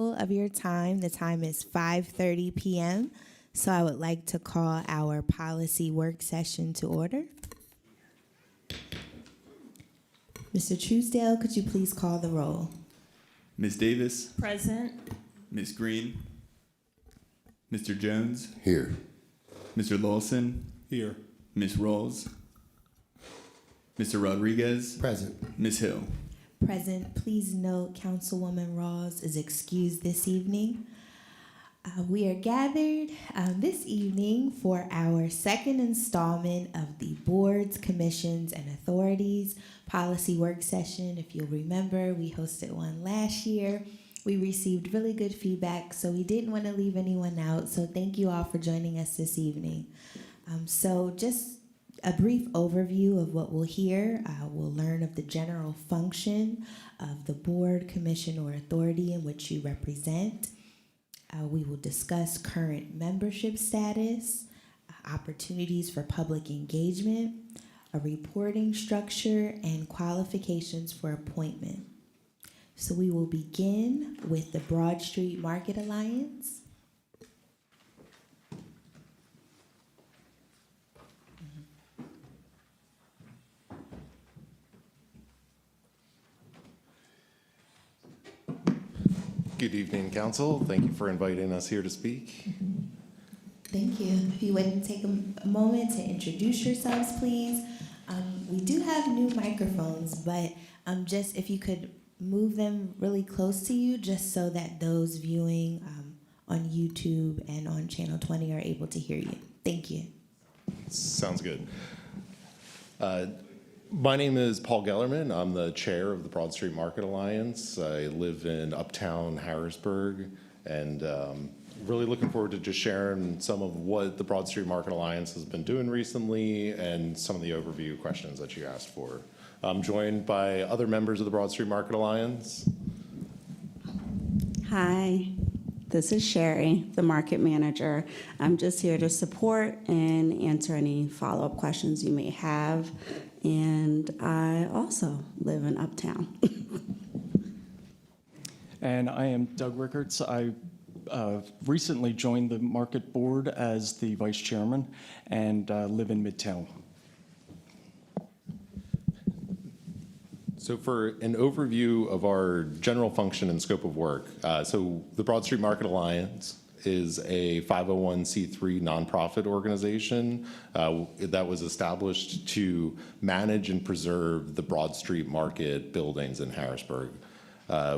of your time. The time is 5:30 p.m. So I would like to call our policy work session to order. Mr. Truesdale, could you please call the roll? Ms. Davis, Present. Ms. Green, Mr. Jones, Here. Mr. Lawson, Here. Ms. Rawls, Mr. Rodriguez, Present. Ms. Hill. Present. Please note Councilwoman Rawls is excused this evening. We are gathered this evening for our second installment of the Boards, Commissions, and Authorities Policy Work Session. If you'll remember, we hosted one last year. We received really good feedback, so we didn't want to leave anyone out. So thank you all for joining us this evening. So just a brief overview of what we'll hear. We'll learn of the general function of the board, commission, or authority in which you represent. We will discuss current membership status, opportunities for public engagement, a reporting structure, and qualifications for appointment. So we will begin with the Broad Street Market Alliance. Good evening, Council. Thank you for inviting us here to speak. Thank you. If you would take a moment to introduce yourselves, please. We do have new microphones, but just if you could move them really close to you, just so that those viewing on YouTube and on Channel 20 are able to hear you. Thank you. Sounds good. My name is Paul Gellerman. I'm the chair of the Broad Street Market Alliance. I live in Uptown Harrisburg, and really looking forward to just sharing some of what the Broad Street Market Alliance has been doing recently and some of the overview questions that you asked for. I'm joined by other members of the Broad Street Market Alliance. Hi, this is Sherry, the market manager. I'm just here to support and answer any follow-up questions you may have. And I also live in Uptown. And I am Doug Rickards. I recently joined the market board as the vice chairman and live in Midtown. So for an overview of our general function and scope of work, so the Broad Street Market Alliance is a 501c3 nonprofit organization that was established to manage and preserve the Broad Street Market buildings in Harrisburg.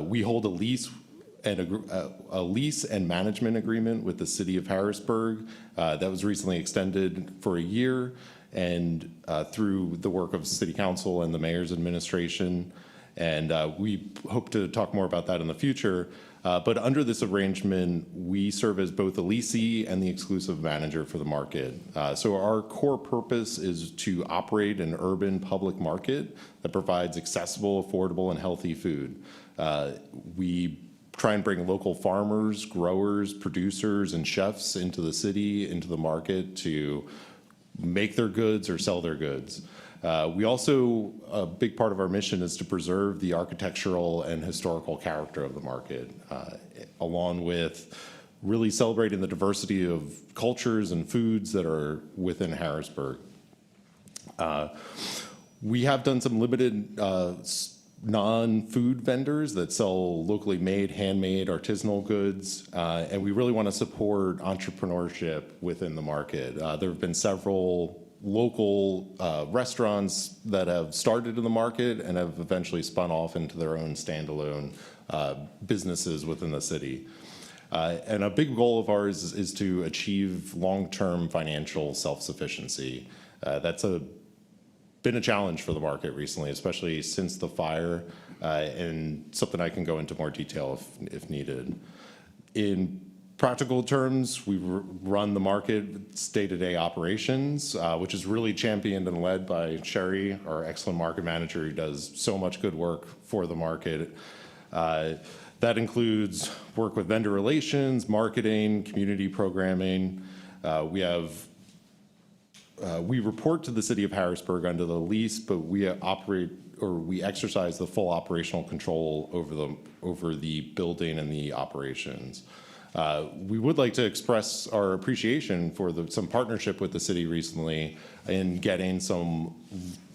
We hold a lease and management agreement with the city of Harrisburg that was recently extended for a year, and through the work of City Council and the Mayor's administration. And we hope to talk more about that in the future. But under this arrangement, we serve as both the leasee and the exclusive manager for the market. So our core purpose is to operate an urban public market that provides accessible, affordable, and healthy food. We try and bring local farmers, growers, producers, and chefs into the city, into the market to make their goods or sell their goods. We also, a big part of our mission is to preserve the architectural and historical character of the market, along with really celebrating the diversity of cultures and foods that are within Harrisburg. We have done some limited non-food vendors that sell locally made, handmade, artisanal goods, and we really want to support entrepreneurship within the market. There have been several local restaurants that have started in the market and have eventually spun off into their own standalone businesses within the city. And a big goal of ours is to achieve long-term financial self-sufficiency. That's been a challenge for the market recently, especially since the fire, and something I can go into more detail if needed. In practical terms, we run the market's day-to-day operations, which is really championed and led by Sherry, our excellent market manager, who does so much good work for the market. That includes work with vendor relations, marketing, community programming. We report to the city of Harrisburg under the lease, but we operate we exercise the full operational control over the building and the operations. We would like to express our appreciation for some partnership with the city recently in getting some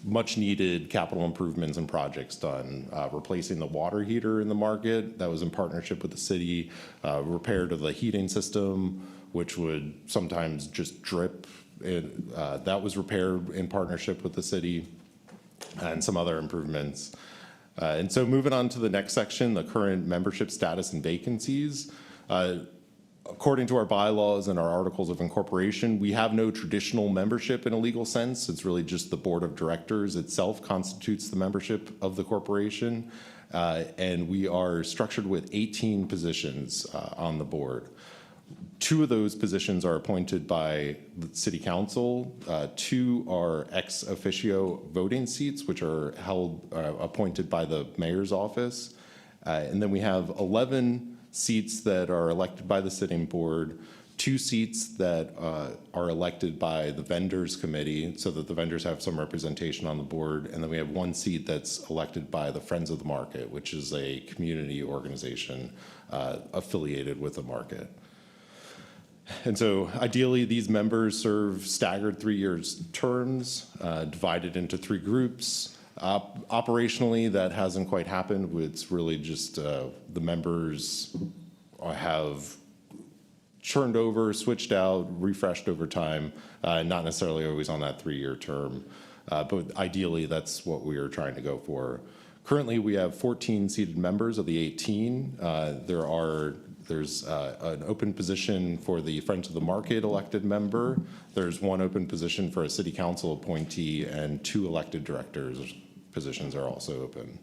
much needed capital improvements and projects done. Replacing the water heater in the market, that was in partnership with the city. Repair to the heating system, which would sometimes just drip. That was repaired in partnership with the city, and some other improvements. And so moving on to the next section, the current membership status and vacancies. According to our bylaws and our articles of incorporation, we have no traditional membership in a legal sense. It's really just the board of directors itself constitutes the membership of the corporation. And we are structured with 18 positions on the board. 2 of those positions are appointed by the city council. 2 are ex officio voting seats, which are appointed by the mayor's office. And then we have 11 seats that are elected by the sitting board, 2 seats that are elected by the vendors committee, so that the vendors have some representation on the board. And then we have 1 seat that's elected by the Friends of the Market, which is a community organization affiliated with the market. And so ideally, these members serve staggered 3-year terms, divided into 3 groups. Operationally, that hasn't quite happened. It's really just the members have churned over, switched out, refreshed over time, not necessarily always on that 3-year term. But ideally, that's what we are trying to go for. Currently, we have 14 seated members of the 18. There's an open position for the Friends of the Market elected member. There's 1 open position for a city council appointee, and 2 elected directors positions are also open.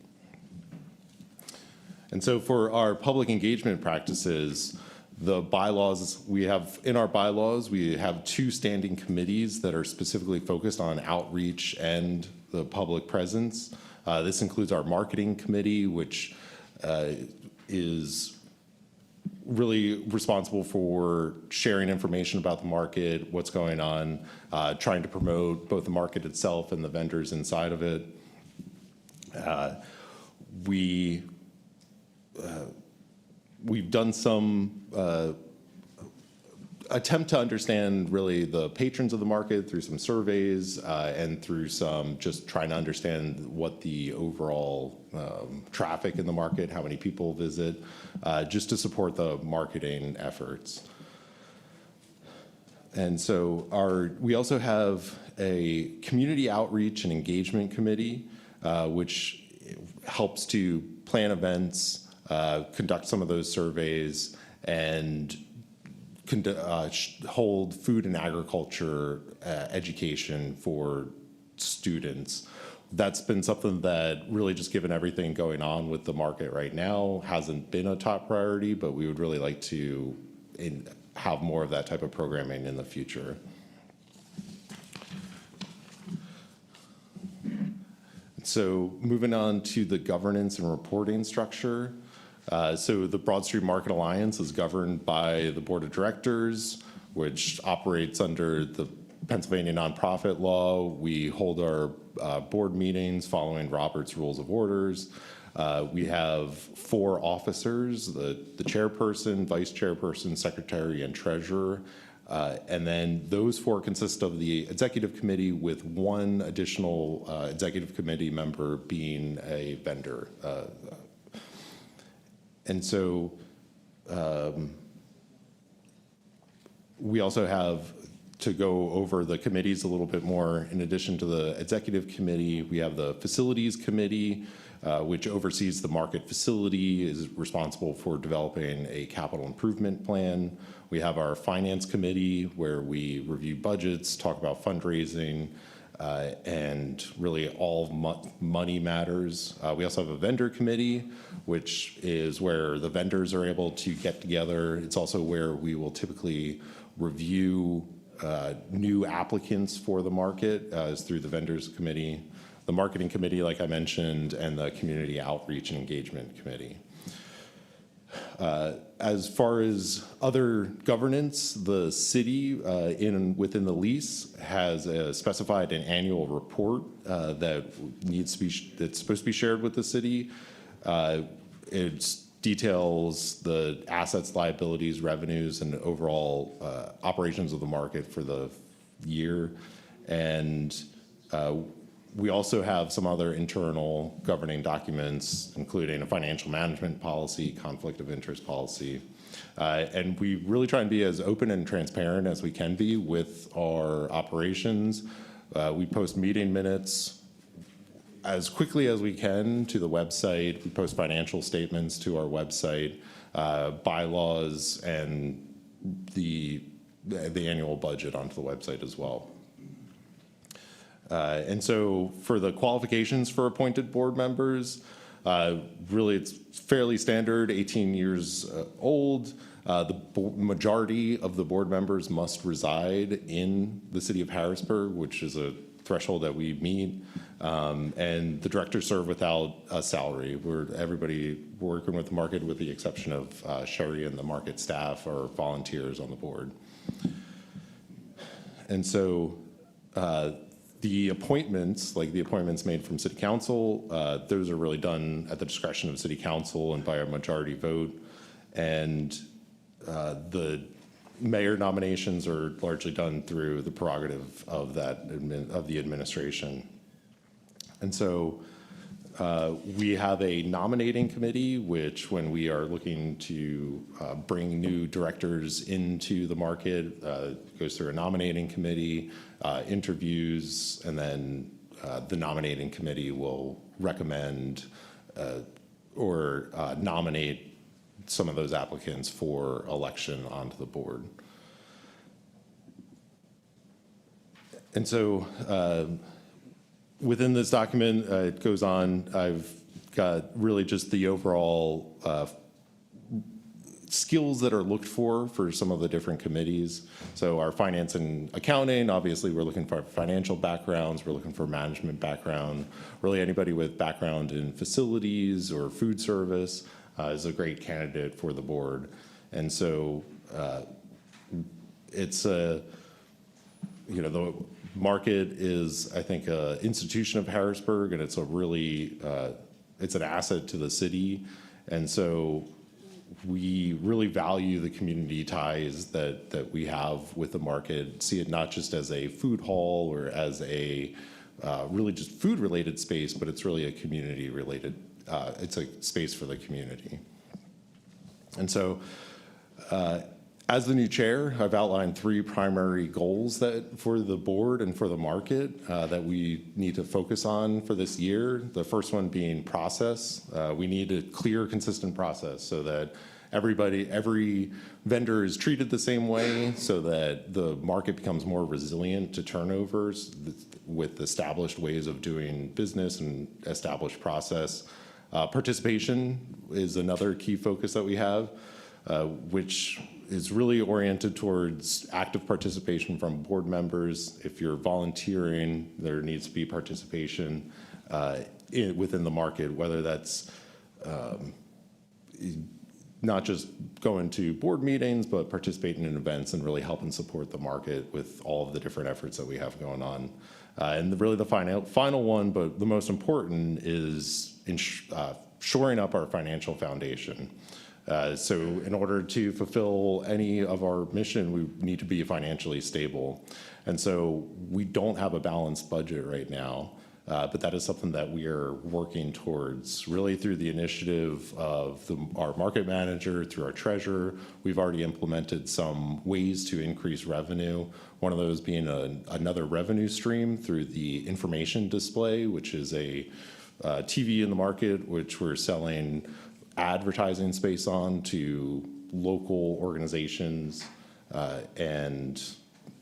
And so for our public engagement practices, the bylaws, we have 2 standing committees that are specifically focused on outreach and the public presence. This includes our marketing committee, which is really responsible for sharing information about the market, what's going on, trying to promote both the market itself and the vendors inside of it. We've done some attempt to understand really the patrons of the market through some surveys and through some just trying to understand what the overall traffic in the market, how many people visit, just to support the marketing efforts. And so we also have a community outreach and engagement committee, which helps to plan events, conduct some of those surveys, and hold food and agriculture education for students. That's been something that really, just given everything going on with the market right now, hasn't been a top priority, but we would really like to have more of that type of programming in the future. So moving on to the governance and reporting structure. So the Broad Street Market Alliance is governed by the board of directors, which operates under the Pennsylvania nonprofit law. We hold our board meetings following Robert's Rules of Orders. We have 4 officers, the chairperson, vice chairperson, secretary, and treasurer. And then those 4 consist of the executive committee, with 1 additional executive committee member being a vendor. And so we also have, to go over the committees a little bit more, in addition to the executive committee, we have the facilities committee, which oversees the market facility, is responsible for developing a capital improvement plan. We have our finance committee, where we review budgets, talk about fundraising, and really all money matters. We also have a vendor committee, which is where the vendors are able to get together. It's also where we will typically review new applicants for the market, is through the vendors committee, the marketing committee, like I mentioned, and the community outreach and engagement committee. As far as other governance, the city within the lease has specified an annual report that's supposed to be shared with the city. It details the assets, liabilities, revenues, and overall operations of the market for the year. And we also have some other internal governing documents, including a financial management policy, conflict of interest policy. And we really try and be as open and transparent as we can be with our operations. We post meeting minutes as quickly as we can to the website. We post financial statements to our website, bylaws, and the annual budget onto the website as well. And so for the qualifications for appointed board members, really it's fairly standard, 18 years old. The majority of the board members must reside in the city of Harrisburg, which is a threshold that we meet. And the directors serve without a salary. Everybody working with the market, with the exception of Sherry and the market staff, or volunteers on the board. And so the appointments, like the appointments made from city council, those are really done at the discretion of city council and by a majority vote. And the mayor nominations are largely done through the prerogative of the administration. And so we have a nominating committee, which when we are looking to bring new directors into the market, goes through a nominating committee, interviews, and then the nominating committee will recommend or nominate some of those applicants for election onto the board. And so within this document, it goes on, I've got really just the overall skills that are looked for some of the different committees. So our finance and accounting, obviously we're looking for financial backgrounds, we're looking for management background. Really anybody with background in facilities or food service is a great candidate for the board. And so it's the market is, I think, an institution of Harrisburg, and it's it's an asset to the city. And so we really value the community ties that we have with the market, see it not just as a food hall or as a really just food-related space, but it's really a community-related, it's a space for the community. And so as the new chair, I've outlined 3 primary goals for the board and for the market that we need to focus on for this year. The first one being process. We need a clear, consistent process so that every vendor is treated the same way, so that the market becomes more resilient to turnovers with established ways of doing business and established process. Participation is another key focus that we have, which is really oriented towards active participation from board members. If you're volunteering, there needs to be participation within the market, whether that's not just going to board meetings, but participating in events and really helping support the market with all of the different efforts that we have going on. And really the final one, but the most important, is shoring up our financial foundation. So in order to fulfill any of our mission, we need to be financially stable. And so we don't have a balanced budget right now, but that is something that we are working towards really through the initiative of our market manager, through our treasurer. We've already implemented some ways to increase revenue. One of those being another revenue stream through the information display, which is a TV in the market, which we're selling advertising space on to local organizations, and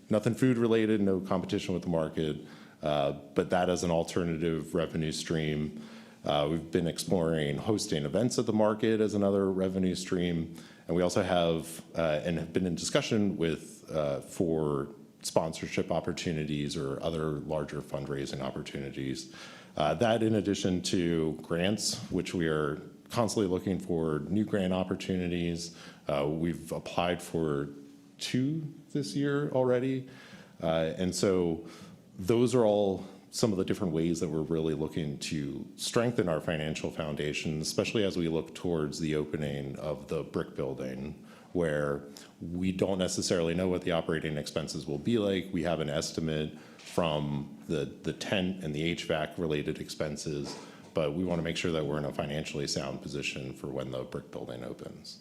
nothing food related, no competition with the market, but that as an alternative revenue stream. We've been exploring hosting events at the market as another revenue stream, and we also have and have been in discussion with for sponsorship opportunities or other larger fundraising opportunities. That in addition to grants, which we are constantly looking for new grant opportunities. We've applied for 2 this year already. And so those are all some of the different ways that we're really looking to strengthen our financial foundation, especially as we look towards the opening of the brick building, where we don't necessarily know what the operating expenses will be like. We have an estimate from the tent and the HVAC related expenses, but we want to make sure that we're in a financially sound position for when the brick building opens.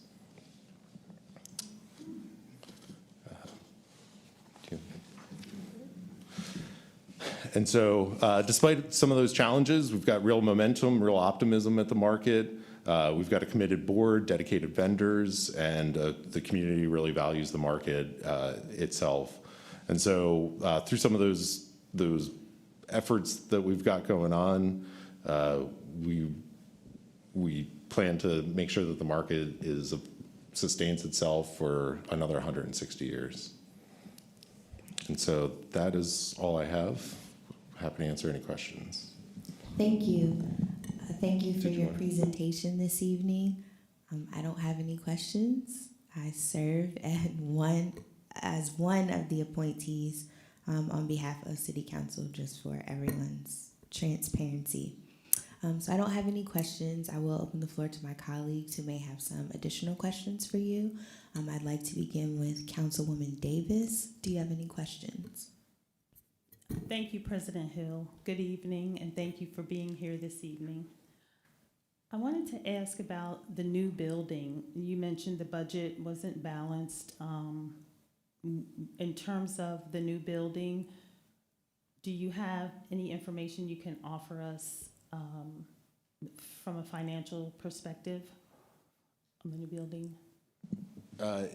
And so despite some of those challenges, we've got real momentum, real optimism at the market. We've got a committed board, dedicated vendors, and the community really values the market itself. And so through some of those efforts that we've got going on, we plan to make sure that the market sustains itself for another 160 years. And so that is all I have. Happy to answer any questions. Thank you. Thank you for your presentation this evening. I don't have any questions. I serve as one of the appointees on behalf of City Council, just for everyone's transparency. So I don't have any questions. I will open the floor to my colleagues who may have some additional questions for you. I'd like to begin with Councilwoman Davis. Do you have any questions? Thank you, President Hill. Good evening, and thank you for being here this evening. I wanted to ask about the new building. You mentioned the budget wasn't balanced. In terms of the new building, do you have any information you can offer us from a financial perspective on the new building?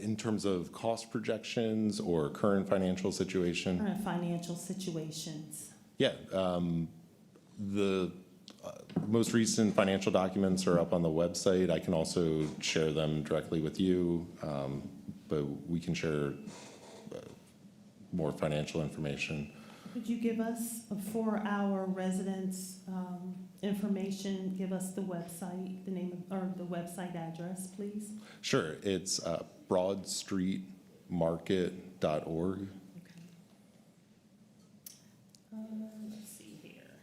In terms of cost projections or current financial situation? Current financial situations. Yeah, the most recent financial documents are up on the website. I can also share them directly with you, but we can share more financial information. Could you give us, for our residents, information, give us the website, the name of, or the website address, please? Sure, it's broadstreetmarket.org. Okay. Let's see here.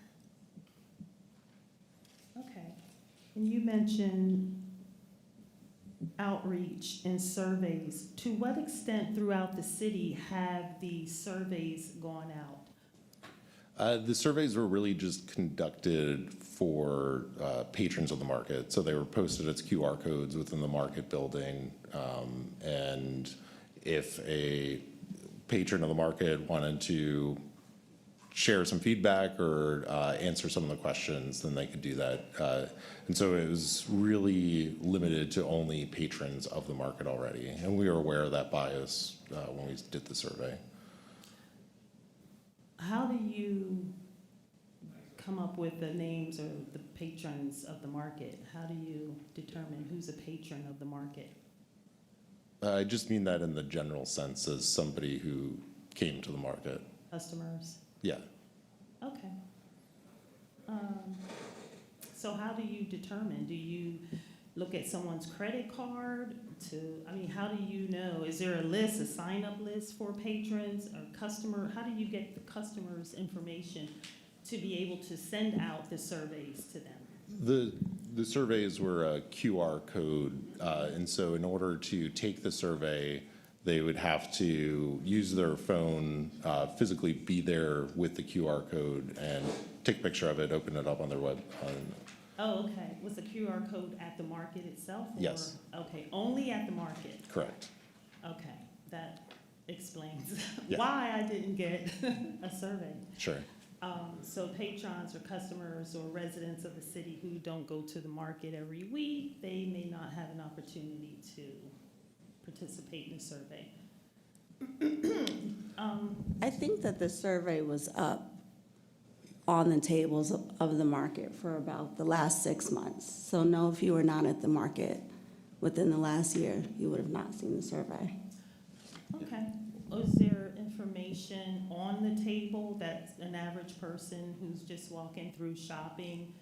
Okay. And you mentioned outreach and surveys. To what extent throughout the city have the surveys gone out? The surveys were really just conducted for patrons of the market. So they were posted as QR codes within the market building. And if a patron of the market wanted to share some feedback or answer some of the questions, then they could do that. And so it was really limited to only patrons of the market already. And we were aware of that bias when we did the survey. How do you come up with the names or the patrons of the market? How do you determine who's a patron of the market? I just mean that in the general sense as somebody who came to the market. Customers? Yeah. Okay. So how do you determine? Do you look at someone's credit card how do you know? Is there a list, a sign-up list for patrons or customer? How do you get the customer's information to be able to send out the surveys to them? The surveys were a QR code, and so in order to take the survey, they would have to use their phone, physically be there with the QR code and take a picture of it, open it up on their web. Oh, okay. Was the QR code at the market itself? Or? Yes. Okay, only at the market? Correct. Okay, that explains Yeah. why I didn't get a survey. Sure. So patrons or customers or residents of the city who don't go to the market every week, they may not have an opportunity to participate in the survey. I think that the survey was up on the tables of the market for about the last 6 months. So no, if you were not at the market within the last year, you would have not seen the survey. Okay. Is there information on the table that an average person who's just walking through shopping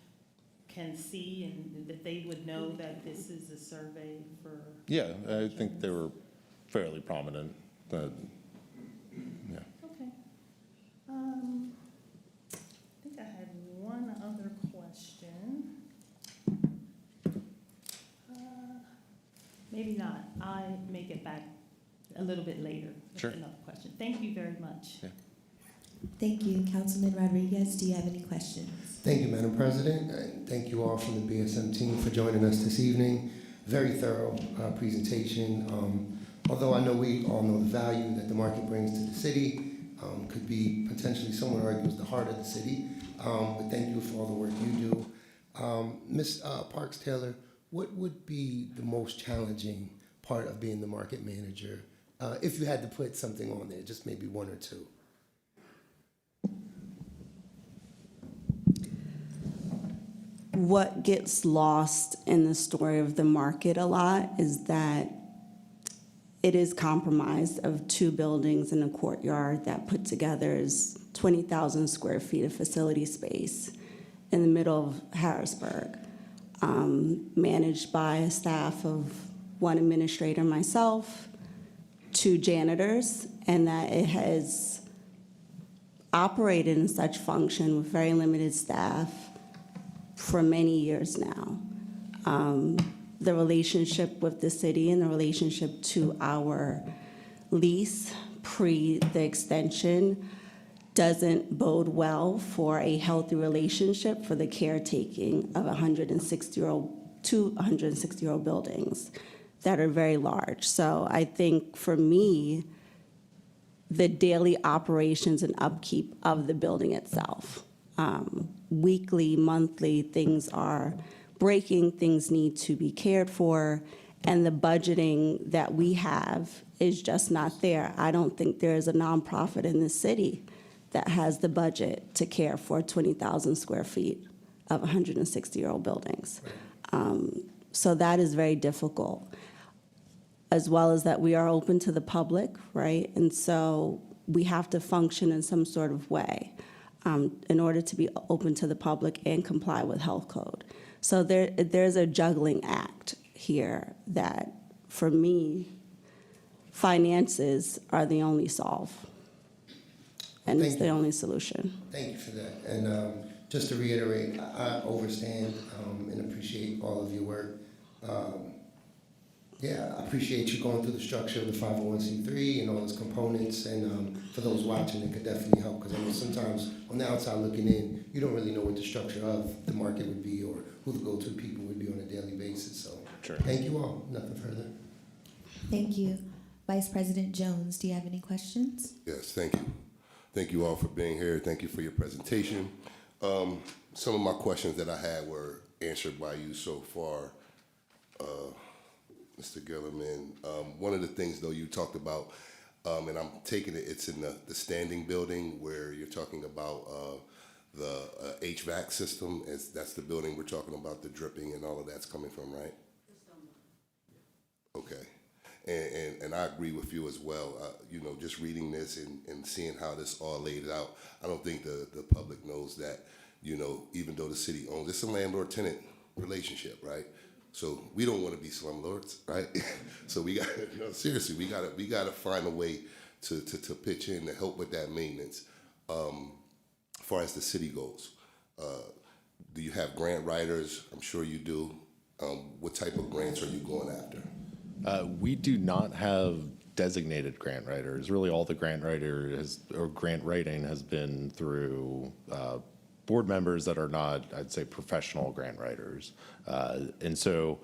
can see and that they would know that this is a survey for? Yeah, I think they were fairly prominent. Yeah. Okay. I think I had one other question. Maybe not. I may get back a little bit later with Sure. another question. Thank you very much. Yeah. Thank you. Councilman Rodriguez, do you have any questions? Thank you, Madam President, and thank you all from the BSM team for joining us this evening. Very thorough presentation. Although I know we all know the value that the market brings to the city, could be potentially, someone argues, the heart of the city. But thank you for all the work you do. Ms. Parks Taylor, what would be the most challenging part of being the market manager? If you had to put something on there, just maybe one or two. What gets lost in the story of the market a lot is that it is comprised of two buildings and a courtyard that put together is 20,000 square feet of facility space in the middle of Harrisburg, managed by a staff of one administrator, myself, two janitors, and that it has operated in such function with very limited staff for many years now. The relationship with the city and the relationship to our lease pre the extension doesn't bode well for a healthy relationship for the caretaking of 260-year-old buildings that are very large. So I think for me, the daily operations and upkeep of the building itself, weekly, monthly, things are breaking, things need to be cared for, and the budgeting that we have is just not there. I don't think there is a nonprofit in this city that has the budget to care for 20,000 square feet of 160-year-old buildings. So that is very difficult, as well as that we are open to the public, right? And so we have to function in some sort of way in order to be open to the public and comply with health code. So there's a juggling act here that, for me, finances are the only solve, and it's the only solution. Thank you for that. And just to reiterate, I overstand and appreciate all of your work. Yeah, I appreciate you going through the structure of the 501c3 and all its components. And for those watching, it could definitely help, because I know sometimes on the outside looking in, you don't really know what the structure of the market would be or who the go-to people would be on a daily basis. So Sure. Thank you all. Nothing further. Thank you. Vice President Jones, do you have any questions? Yes, thank you. Thank you all for being here. Thank you for your presentation. Some of my questions that I had were answered by you so far, Mr. Gillerman. One of the things, though, you talked about, and I'm taking it, it's in the standing building where you're talking about the HVAC system. That's the building we're talking about, the dripping and all of that's coming from, right? Okay. And I agree with you as well. You know, just reading this and seeing how this all laid out, I don't think the public knows that, you know, even though the city owns, it's a landlord-tenant relationship, right? So we don't want to be slumlords, right? So we got, you know, seriously, we got to find a way to pitch in to help with that maintenance. As far as the city goes, do you have grant writers? I'm sure you do. What type of grants are you going after? We do not have designated grant writers. Really, all the grant writing has been through board members that are not, I'd say, professional grant writers. And so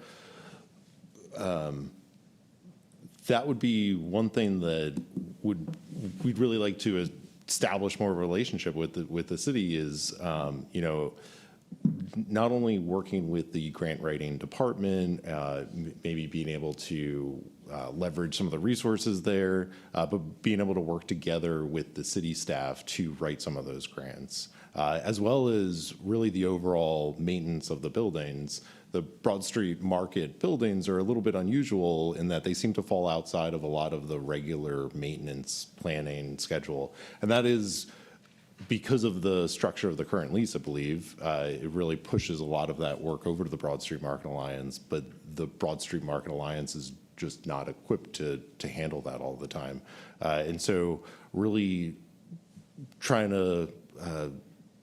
that would be one thing that we'd really like to establish more of a relationship with the city is, you know, not only working with the grant writing department, maybe being able to leverage some of the resources there, but being able to work together with the city staff to write some of those grants, as well as really the overall maintenance of the buildings. The Broad Street Market buildings are a little bit unusual in that they seem to fall outside of a lot of the regular maintenance planning schedule. And that is because of the structure of the current lease, I believe, it really pushes a lot of that work over to the Broad Street Market Alliance, but the Broad Street Market Alliance is just not equipped to handle that all the time. And so really trying to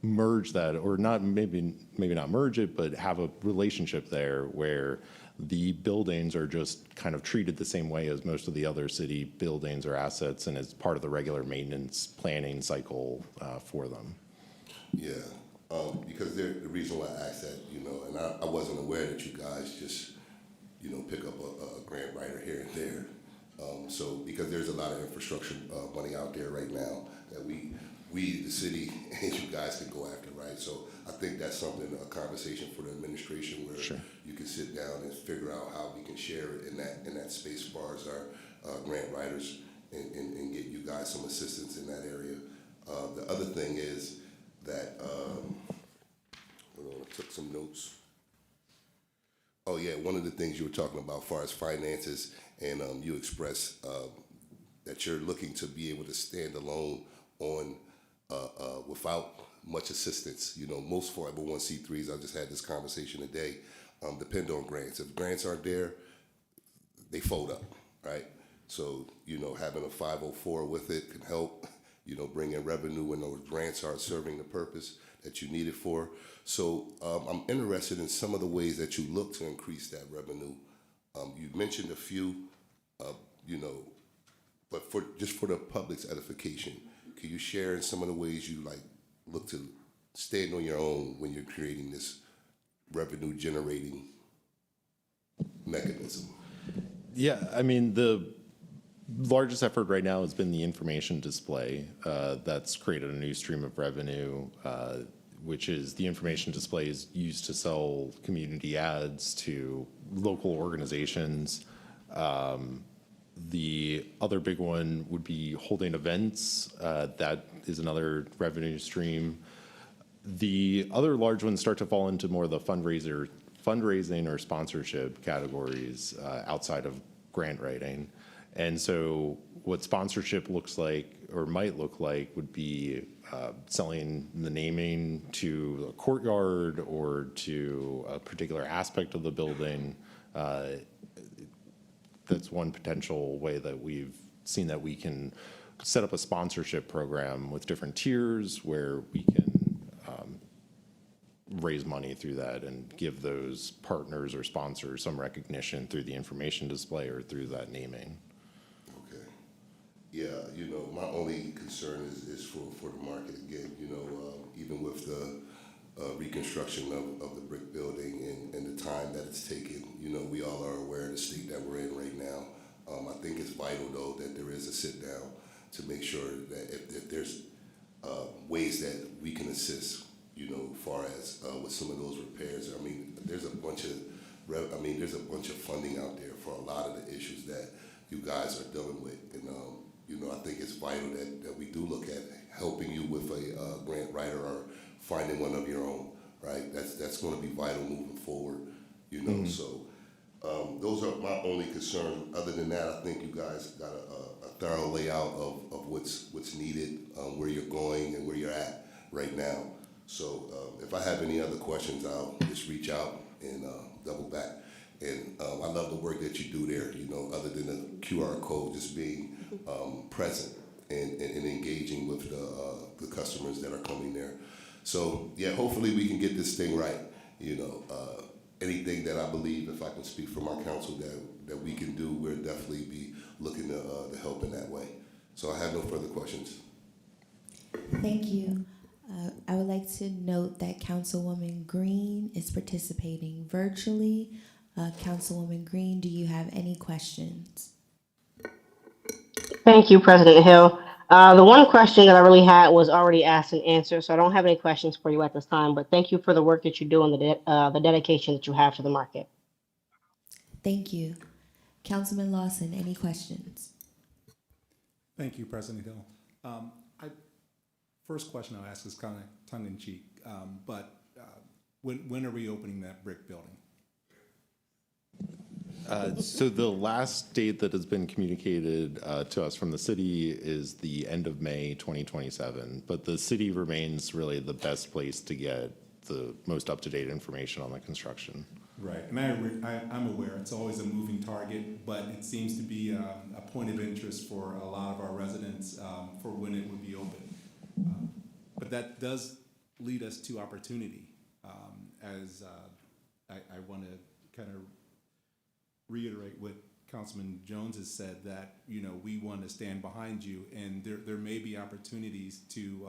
merge that, or not, maybe not merge it, but have a relationship there where the buildings are just kind of treated the same way as most of the other city buildings or assets, and as part of the regular maintenance planning cycle for them. Yeah, because the reason why I asked that, and I wasn't aware that you guys just, pick up a grant writer here and there. So because there's a lot of infrastructure money out there right now that we, the city, and you guys can go after, right? So I think that's something, a conversation for the administration where Sure. you can sit down and figure out how we can share it in that space as far as our grant writers and get you guys some assistance in that area. The other thing is that, hold on, I took some notes. Oh yeah, one of the things you were talking about as far as finances, and you expressed that you're looking to be able to stand alone on without much assistance. Most 501c3s, I just had this conversation today, depend on grants. If grants aren't there, they fold up, right? So, having a 504 with it can help, bring in revenue when those grants are serving the purpose that you need it for. So I'm interested in some of the ways that you look to increase that revenue. You mentioned a few, but for the public's edification, can you share in some of the ways you look to stand on your own when you're creating this revenue generating mechanism? Yeah, I mean, the largest effort right now has been the information display. That's created a new stream of revenue, which is the information display is used to sell community ads to local organizations. The other big one would be holding events. That is another revenue stream. The other large ones start to fall into more of the fundraising or sponsorship categories outside of grant writing. And so what sponsorship looks like or might look like would be selling the naming to a courtyard or to a particular aspect of the building. That's one potential way that we've seen that we can set up a sponsorship program with different tiers where we can raise money through that and give those partners or sponsors some recognition through the information display or through that naming. Okay. Yeah, my only concern is for the market again, even with the reconstruction of the brick building and the time that it's taken, we all are aware of the state that we're in right now. I think it's vital though that there is a sit down to make sure that if there's ways that we can assist, far as with some of those repairs. I mean, there's a bunch of funding out there for a lot of the issues that you guys are dealing with, and I think it's vital that we do look at helping you with a grant writer or finding one of your own, right? That's going to be vital moving forward, So those are my only concerns. Other than that, I think you guys got a thorough layout of what's needed, where you're going and where you're at right now. So if I have any other questions, I'll just reach out and double back. And I love the work that you do there, other than the QR code, just being present and engaging with the customers that are coming there. So, yeah, hopefully we can get this thing right. Anything that I believe, if I can speak for my council, that we can do, we'll definitely be looking to help in that way. So I have no further questions. Thank you. I would like to note that Councilwoman Green is participating virtually. Councilwoman Green, do you have any questions? Thank you, President Hill. The one question that I really had was already asked and answered, so I don't have any questions for you at this time, but thank you for the work that you do and the dedication that you have to the market. Thank you. Councilman Lawson, any questions? Thank you, President Hill. First question I'll ask is kind of tongue-in-cheek, but when are we opening that brick building? So the last date that has been communicated to us from the city is the end of May 2027, but the city remains really the best place to get the most up-to-date information on the construction. Right, and I'm aware, it's always a moving target, but it seems to be a point of interest for a lot of our residents for when it would be open. But that does lead us to opportunity, as I want to kind of reiterate what Councilman Jones has said, that, you know, we want to stand behind you, and there may be opportunities to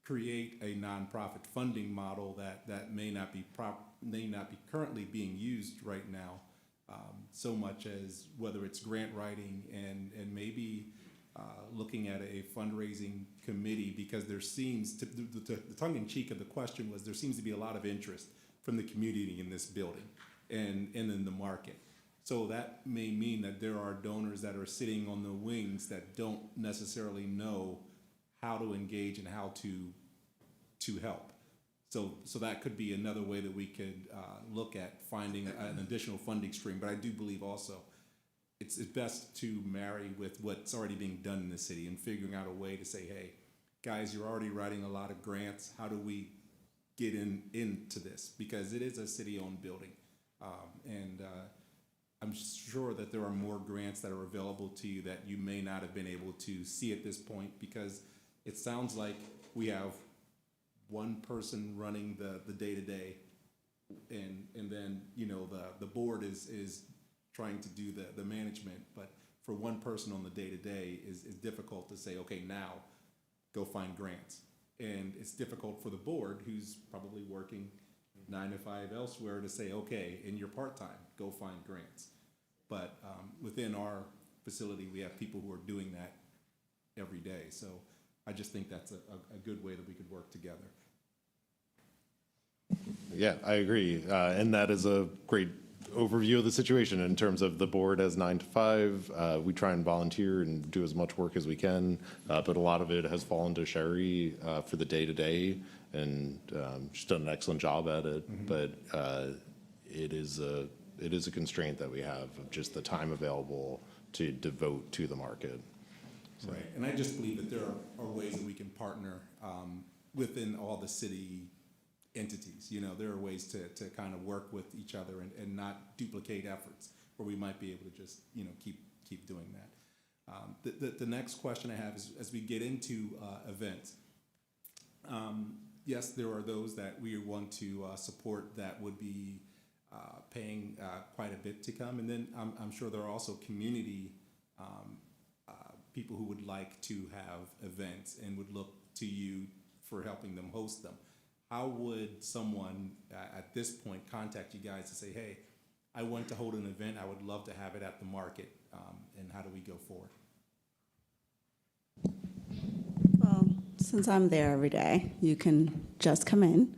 create a nonprofit funding model that may not be currently being used right now, so much as whether it's grant writing and maybe looking at a fundraising committee, because there seems to, the tongue-in-cheek of the question was, there seems to be a lot of interest from the community in this building and in the market. So that may mean that there are donors that are sitting on the wings that don't necessarily know how to engage and how to help. So that could be another way that we could look at finding an additional funding stream. But I do believe also it's best to marry with what's already being done in the city and figuring out a way to say, hey, guys, you're already writing a lot of grants. How do we get into this? Because it is a city-owned building. And I'm sure that there are more grants that are available to you that you may not have been able to see at this point, because it sounds like we have one person running the day-to-day, and then, you know, the board is trying to do the management, but for one person on the day-to-day is difficult to say, okay, now go find grants. And it's difficult for the board, who's probably working 9 to 5 elsewhere, to say, okay, in your part-time, go find grants. But within our facility, we have people who are doing that every day. So I just think that's a good way that we could work together. Yeah, I agree. And that is a great overview of the situation in terms of the board as 9 to 5. We try and volunteer and do as much work as we can, but a lot of it has fallen to Sherry for the day-to-day, and she's done an excellent job at it. Mm-hmm. But it is a constraint that we have of just the time available to devote to the market. So. Right, and I just believe that there are ways that we can partner within all the city entities. You know, there are ways to kind of work with each other and not duplicate efforts, where we might be able to just, you know, keep doing that. The next question I have is, as we get into events, yes, there are those that we want to support that would be paying quite a bit to come, and then I'm sure there are also community people who would like to have events and would look to you for helping them host them. How would someone at this point contact you guys to say, hey, I want to hold an event, I would love to have it at the market, and how do we go forward? Well, since I'm there every day, you can just come in.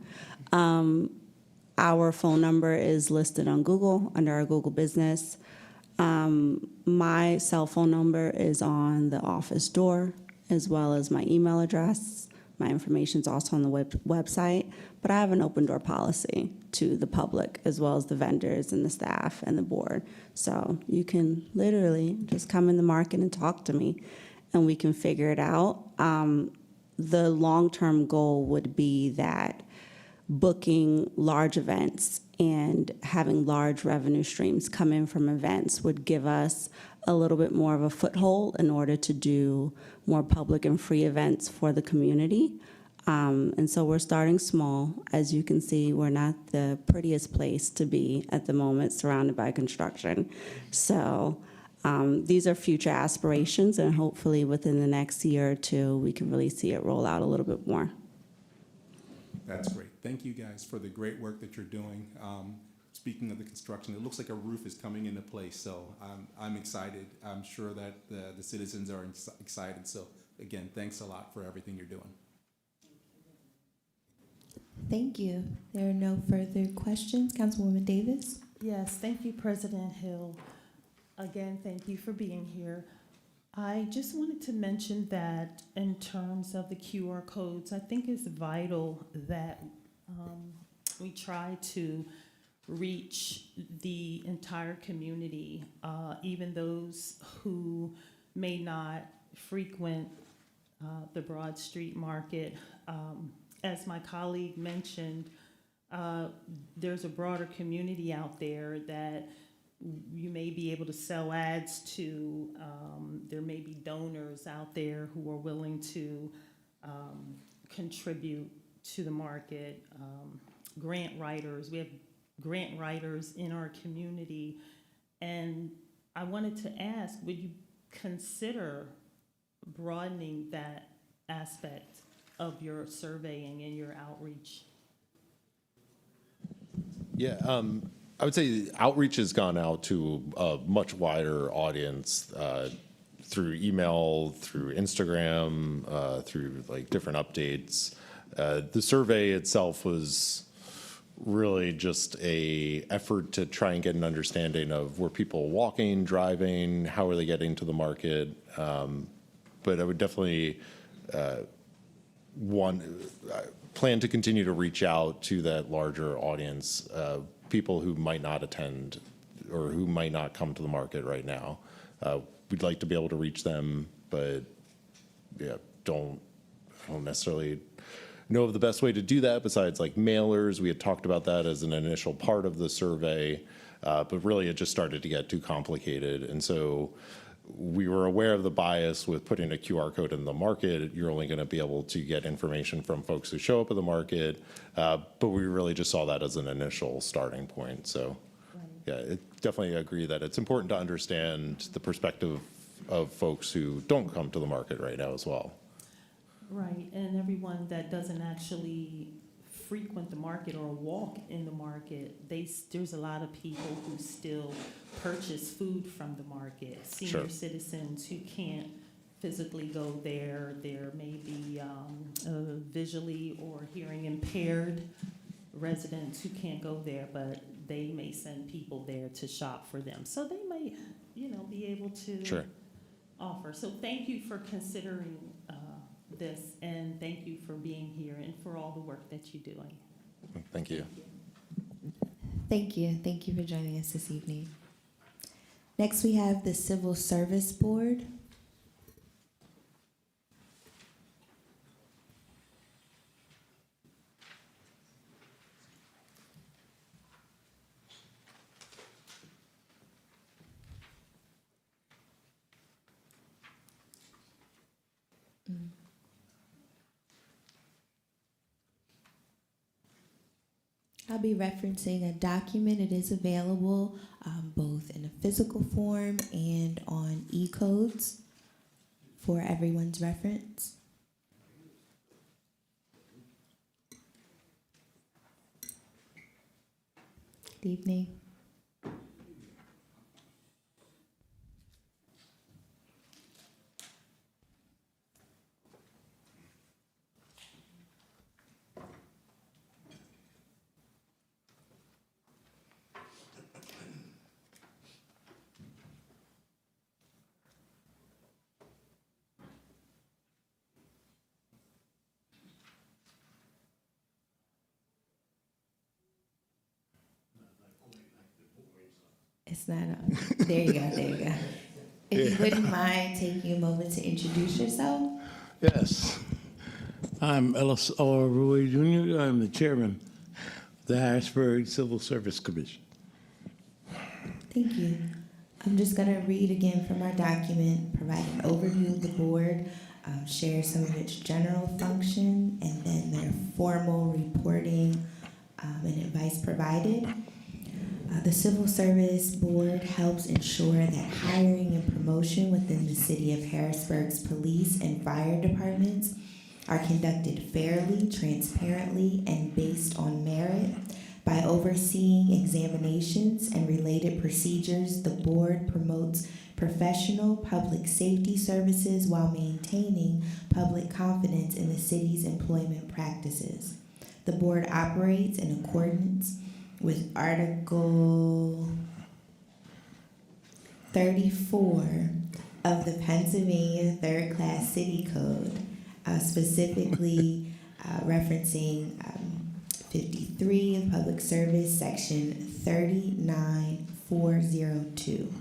Our phone number is listed on Google under our Google Business. My cell phone number is on the office door, as well as my email address. My information is also on the website, but I have an open door policy to the public, as well as the vendors and the staff and the board. So you can literally just come in the market and talk to me, and we can figure it out. The long-term goal would be that booking large events and having large revenue streams come in from events would give us a little bit more of a foothold in order to do more public and free events for the community. And so we're starting small. As you can see, we're not the prettiest place to be at the moment, surrounded by construction. So these are future aspirations, and hopefully within the next year or two, we can really see it roll out a little bit more. That's great. Thank you guys for the great work that you're doing. Speaking of the construction, it looks like a roof is coming into place, so I'm excited. I'm sure that the citizens are excited. So again, thanks a lot for everything you're doing. Thank you. There are no further questions. Councilwoman Davis? Yes, thank you, President Hill. Again, thank you for being here. I just wanted to mention that in terms of the QR codes, I think it's vital that we try to reach the entire community, even those who may not frequent the Broad Street Market. As my colleague mentioned, there's a broader community out there that you may be able to sell ads to. There may be donors out there who are willing to contribute to the market. Grant writers, we have grant writers in our community. And I wanted to ask, would you consider broadening that aspect of your surveying and your outreach? Yeah, I would say outreach has gone out to a much wider audience through email, through Instagram, through like different updates. The survey itself was really just a effort to try and get an understanding of were people walking, driving, how are they getting to the market. But I would definitely plan to continue to reach out to that larger audience, people who might not attend or who might not come to the market right now. We'd like to be able to reach them, but yeah, don't necessarily know of the best way to do that besides like mailers. We had talked about that as an initial part of the survey, but really it just started to get too complicated. And so we were aware of the bias with putting a QR code in the market. You're only going to be able to get information from folks who show up at the market, but we really just saw that as an initial starting point. So yeah, definitely agree that it's important to understand the perspective of folks who don't come to the market right now as well. Right, and everyone that doesn't actually frequent the market or walk in the market, there's a lot of people who still purchase food from the market. Senior Sure. citizens who can't physically go there. There may be visually or hearing impaired residents who can't go there, but they may send people there to shop for them. So they might, be able to Sure. offer. So thank you for considering this, and thank you for being here and for all the work that you're doing. Thank you. Thank you. Thank you for joining us this evening. Next, we have the Civil Service Board. I'll be referencing a document. It is available both in a physical form and on e-codes for everyone's reference. Good evening. It's not on. There you go, there you go. If you wouldn't mind taking a moment to introduce yourself. Yes. I'm Ellis R. Roy Jr. I'm the chairman of the Harrisburg Civil Service Commission. Thank you. I'm just going to read again from our document, provide an overview of the board, share some of its general function, and then their formal reporting and advice provided. The Civil Service Board helps ensure that hiring and promotion within the City of Harrisburg's police and fire departments are conducted fairly, transparently, and based on merit. By overseeing examinations and related procedures, the board promotes professional public safety services while maintaining public confidence in the city's employment practices. The board operates in accordance with Article 34 of the Pennsylvania Third Class City Code, specifically referencing 53 of Public Service, Section 39402.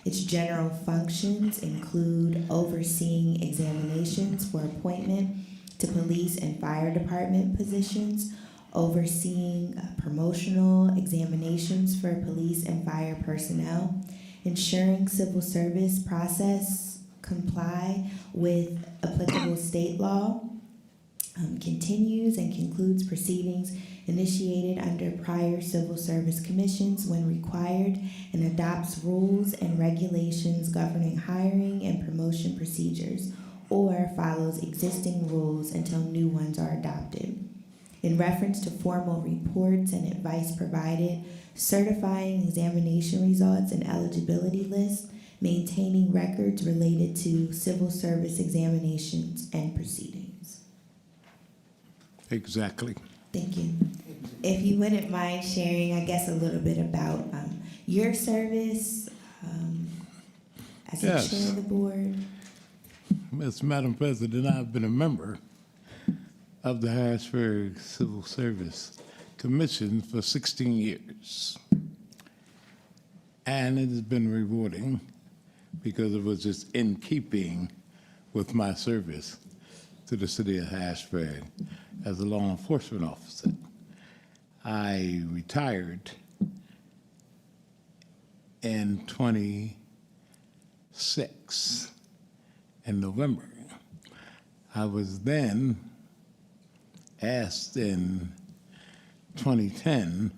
Its general functions include overseeing examinations for appointment to police and fire department positions, overseeing promotional examinations for police and fire personnel, ensuring civil service process comply with applicable state law, continues and concludes proceedings initiated under prior civil service commissions when required, and adopts rules and regulations governing hiring and promotion procedures, or follows existing rules until new ones are adopted. In reference to formal reports and advice provided, certifying examination results and eligibility lists, maintaining records related to civil service examinations and proceedings. Exactly. Thank you. If you wouldn't mind sharing, I guess, a little bit about your service as the Yes. chair of the board. Madam President, I've been a member of the Harrisburg Civil Service Commission for 16 years. And it has been rewarding because it was just in keeping with my service to the city of Harrisburg as a law enforcement officer. I retired in 26 in November. I was then asked in 2010,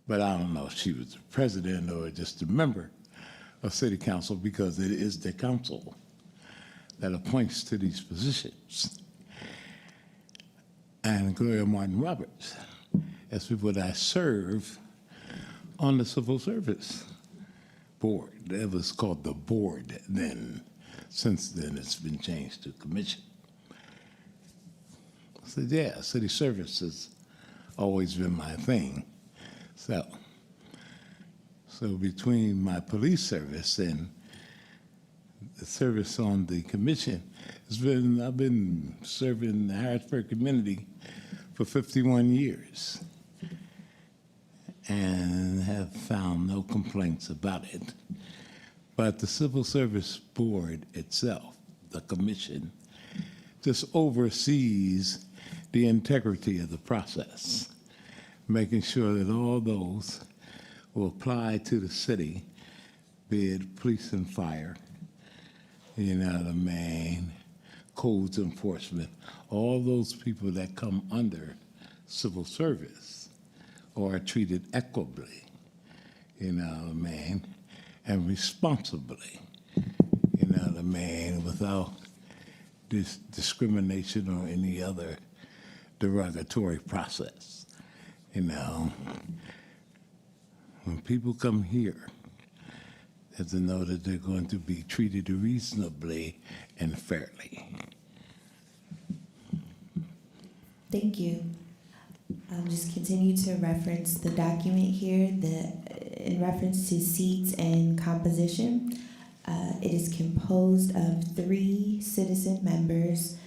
but I don't know if she was the president or just a member of city council, because it is the council that appoints to these positions. And Gloria Martin Roberts, as people that I serve on the Civil Service Board. It was called the board then. Since then, it's been changed to commission. I said, yeah, city service has always been my thing. So between my police service and the service on the commission, I've been serving the Harrisburg community for 51 years and have found no complaints about it. But the Civil Service Board itself, the commission, just oversees the integrity of the process, making sure that all those who apply to the city, be it police and fire, you know what I mean, codes enforcement, all those people that come under civil service are treated equitably, you know what I mean, and responsibly, you know what I mean, without discrimination or any other derogatory process, you know. When people come here, they have to know that they're going to be treated reasonably and fairly. Thank you. Just continue to reference the document here in reference to seats and composition. It is composed of 3 citizen members.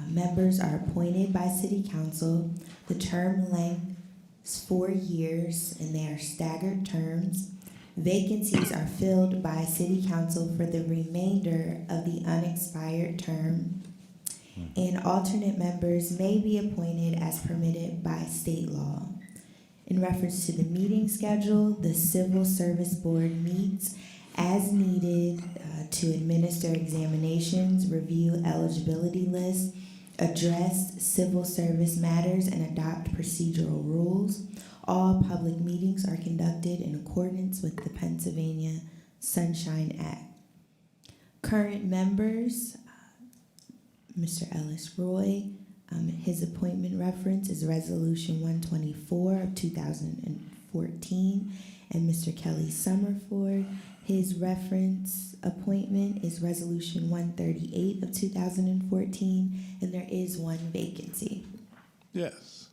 Members are appointed by City Council. The term length is 4 years, and they are staggered terms. Vacancies are filled by City Council for the remainder of the unexpired term, and alternate members may be appointed as permitted by state law. In reference to the meeting schedule, the Civil Service Board meets as needed to administer examinations, review eligibility lists, address civil service matters, and adopt procedural rules. All public meetings are conducted in accordance with the Pennsylvania Sunshine Act. Current members, Mr. Ellis Roy, his appointment reference is Resolution 124 of 2014, and Mr. Kelly Summerford, his reference appointment is Resolution 138 of 2014, and there is 1 vacancy. Yes.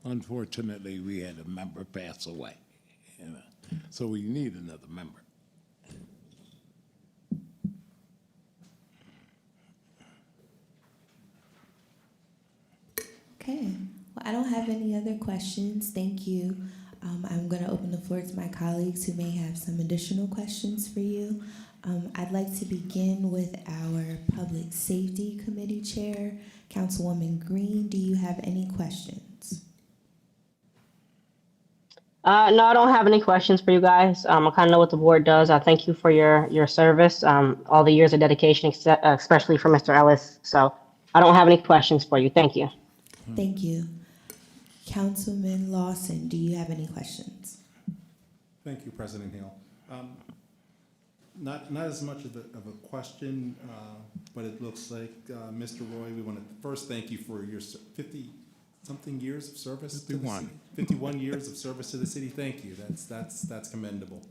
Unfortunately, we had a member pass away, you know, so we need another member. Okay. Well, I don't have any other questions. Thank you. I'm going to open the floor to my colleagues who may have some additional questions for you. I'd like to begin with our Public Safety Committee Chair, Councilwoman Green. Do you have any questions? No, I don't have any questions for you guys. I kind of know what the board does. I thank you for your service, all the years of dedication, especially for Mr. Ellis. So I don't have any questions for you. Thank you. Thank you. Councilman Lawson, do you have any questions? Thank you, President Hill. Not as much of a question, but it looks like, Mr. Roy, we want to first thank you for your 50-something years of service. 51. 51 years of service to the city. Thank you. That's commendable.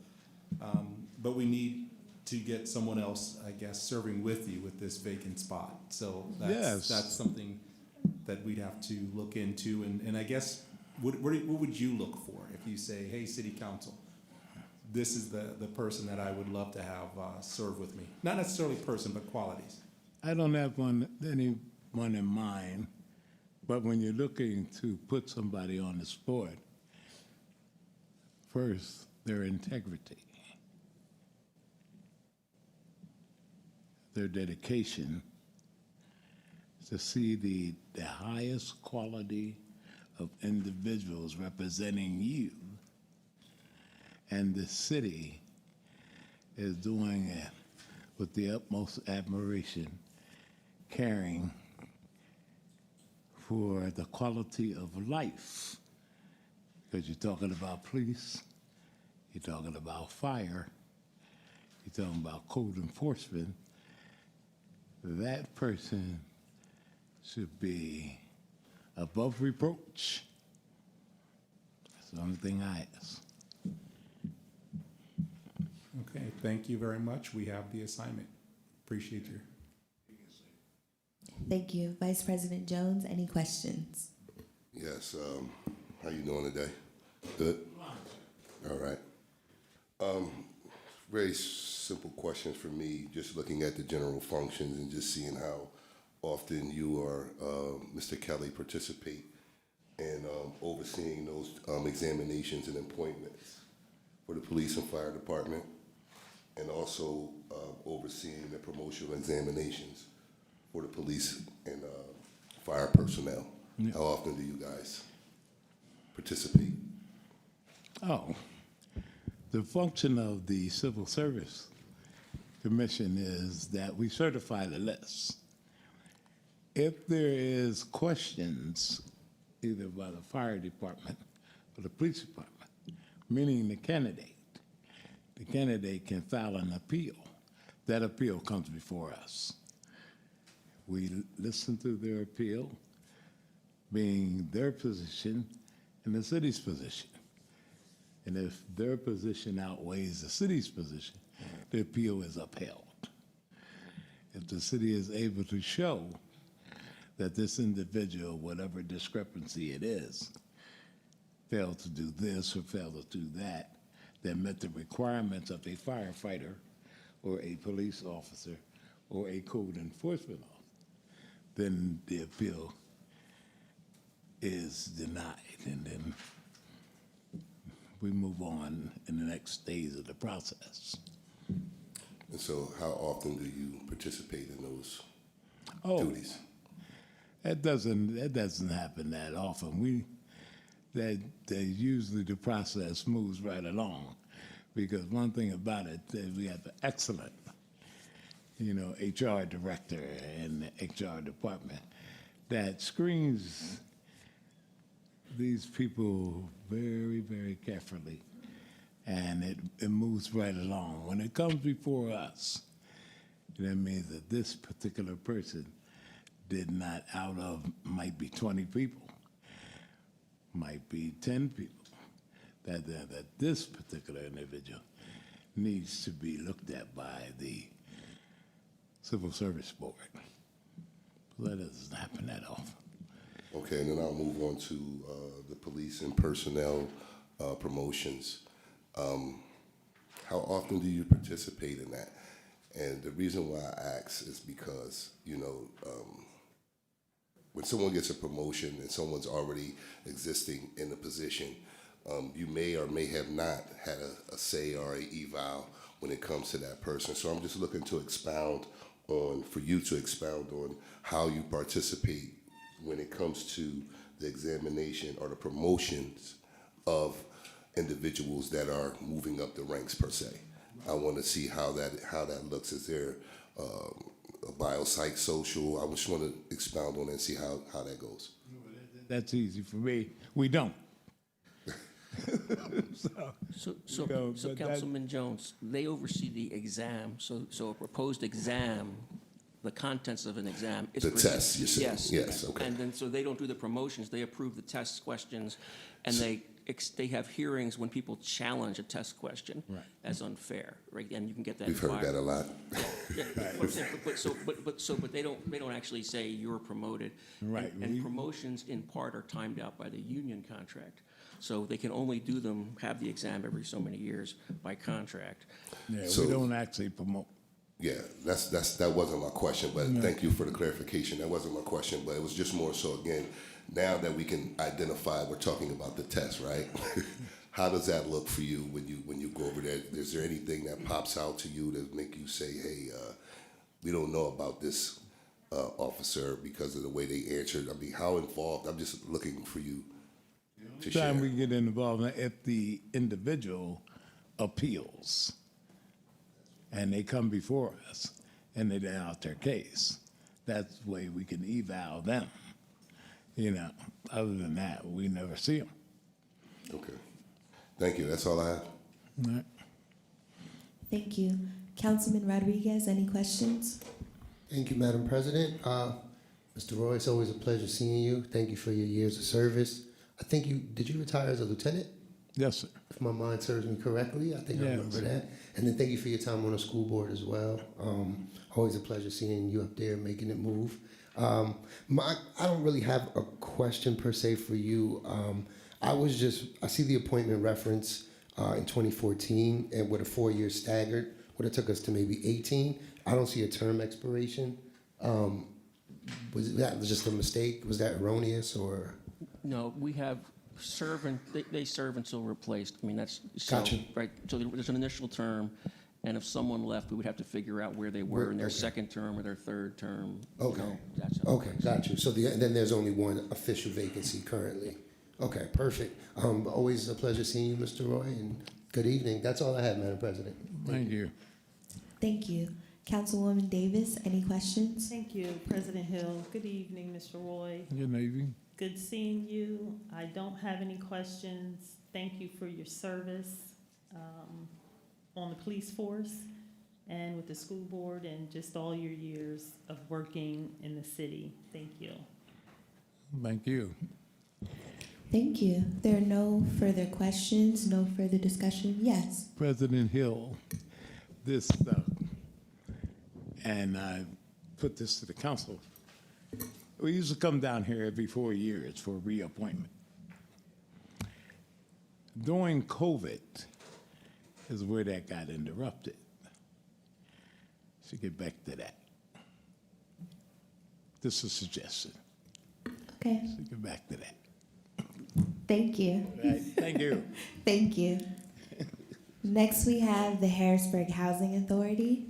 But we need to get someone else, I guess, serving with you with this vacant spot. So Yes. that's something that we'd have to look into. And I guess, what would you look for if you say, hey, City Council, this is the person that I would love to have serve with me? Not necessarily person, but qualities. I don't have anyone in mind, but when you're looking to put somebody on the spot, first, their integrity, their dedication to see the highest quality of individuals representing you, and the city is doing it with the utmost admiration, caring for the quality of life. Because you're talking about police, you're talking about fire, you're talking about code enforcement. That person should be above reproach. That's the only thing I ask. Okay, thank you very much. We have the assignment. Appreciate you. Thank you. Vice President Jones, any questions? Yes, how you doing today? Good? All right. Very simple questions for me, just looking at the general functions and just seeing how often you or Mr. Kelly participate in overseeing those examinations and appointments for the police and fire department, and also overseeing the promotional examinations for the police and fire personnel. Yeah. How often do you guys participate? Oh, the function of the Civil Service Commission is that we certify the list. If there is questions, either by the fire department or the police department, meaning the candidate can file an appeal. That appeal comes before us. We listen to their appeal, being their position and the city's position. And if their position outweighs the city's position, the appeal is upheld. If the city is able to show that this individual, whatever discrepancy it is, failed to do this or failed to do that, that met the requirements of a firefighter or a police officer or a code enforcement officer, then the appeal is denied, and then we move on in the next phase of the process. And so how often do you participate in those duties? That doesn't happen that often. That usually the process moves right along, because one thing about it is we have an excellent, HR director and the HR department that screens these people very, very carefully, and it moves right along. When it comes before us, that means that this particular person did not, out of might be 20 people, might be 10 people, that this particular individual needs to be looked at by the Civil Service Board. That doesn't happen that often. Okay, and then I'll move on to the police and personnel promotions. How often do you participate in that? And the reason why I ask is because, when someone gets a promotion and someone's already existing in the position, you may or may have not had a say or a eval when it comes to that person. So I'm just looking to for you to expound on how you participate when it comes to the examination or the promotions of individuals that are moving up the ranks per se. I want to see how that looks. Is there a biopsychosocial? I just want to expound on it and see how that goes. That's easy for me. We don't. So, but Councilman Jones, they oversee the exam, so a proposed exam, the contents of an exam is. The test, you're saying? Yes. Yes, okay. And then, so they don't do the promotions, they approve the test questions, and they have hearings when people challenge a test question as unfair, right? And you can get that. We've heard that a lot. Yeah, but they don't actually say you're promoted. Right. And promotions in part are timed out by the union contract. So they can only have the exam every so many years by contract. Yeah, So- we don't actually promote. Yeah, that wasn't my question, but thank you for the clarification. That wasn't my question, but it was just more so, again, now that we can identify, we're talking about the test, right? How does that look for you when you go over there? Is there anything that pops out to you that make you say, hey, we don't know about this officer because of the way they answered? I mean, how involved? I'm just looking for you to share. Time we get involved, if the individual appeals and they come before us and they lay out their case, that's the way we can eval them. You know, other than that, we never see them. Okay. Thank you. That's all I have. All right. Thank you. Councilman Rodriguez, any questions? Thank you, Madam President. Mr. Roy, it's always a pleasure seeing you. Thank you for your years of service. I think did you retire as a lieutenant? Yes, sir. If my mind serves me correctly, I think I Yes. remember that. And then thank you for your time on the school board as well. Always a pleasure seeing you up there making it move. I don't really have a question per se for you. I see the appointment reference in 2014 and with a 4-year staggered, would have took us to maybe 18. I don't see a term expiration. Was that just a mistake? Was that erroneous or? No, we have they serve until replaced. I mean, that's so, Gotcha. right. So there's an initial term, and if someone left, we would have to figure out where they were in their Okay. second term or their third term. Okay. So that's how it Okay, works. got you. So then there's only one official vacancy currently. Okay, perfect. Always a pleasure seeing you, Mr. Roy, and good evening. That's all I have, Madam President. Thank you. Thank you. Councilwoman Davis, any questions? Thank you, President Hill. Good evening, Mr. Roy. Good evening. Good seeing you. I don't have any questions. Thank you for your service on the police force and with the school board and just all your years of working in the city. Thank you. Thank you. Thank you. There are no further questions, no further discussion. Yes. President Hill, and I put this to the council. We used to come down here every 4 years for reappointment. During COVID is where that got interrupted. Should get back to that. This is a suggestion. Okay. Should get back to that. Thank you. Right. Thank you. Thank you. Next, we have the Harrisburg Housing Authority.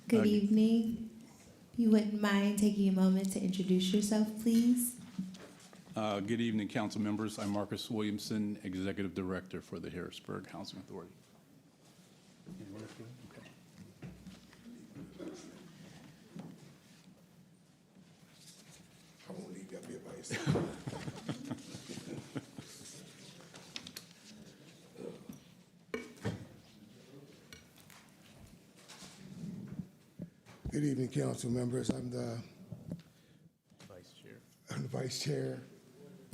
Good evening. If you wouldn't mind taking a moment to introduce yourself, please. Good evening, council members. I'm Marcus Williamson, Executive Director for the Harrisburg Housing Authority. Okay. I won't leave you up here by yourself. Good evening, council members. I'm the vice chair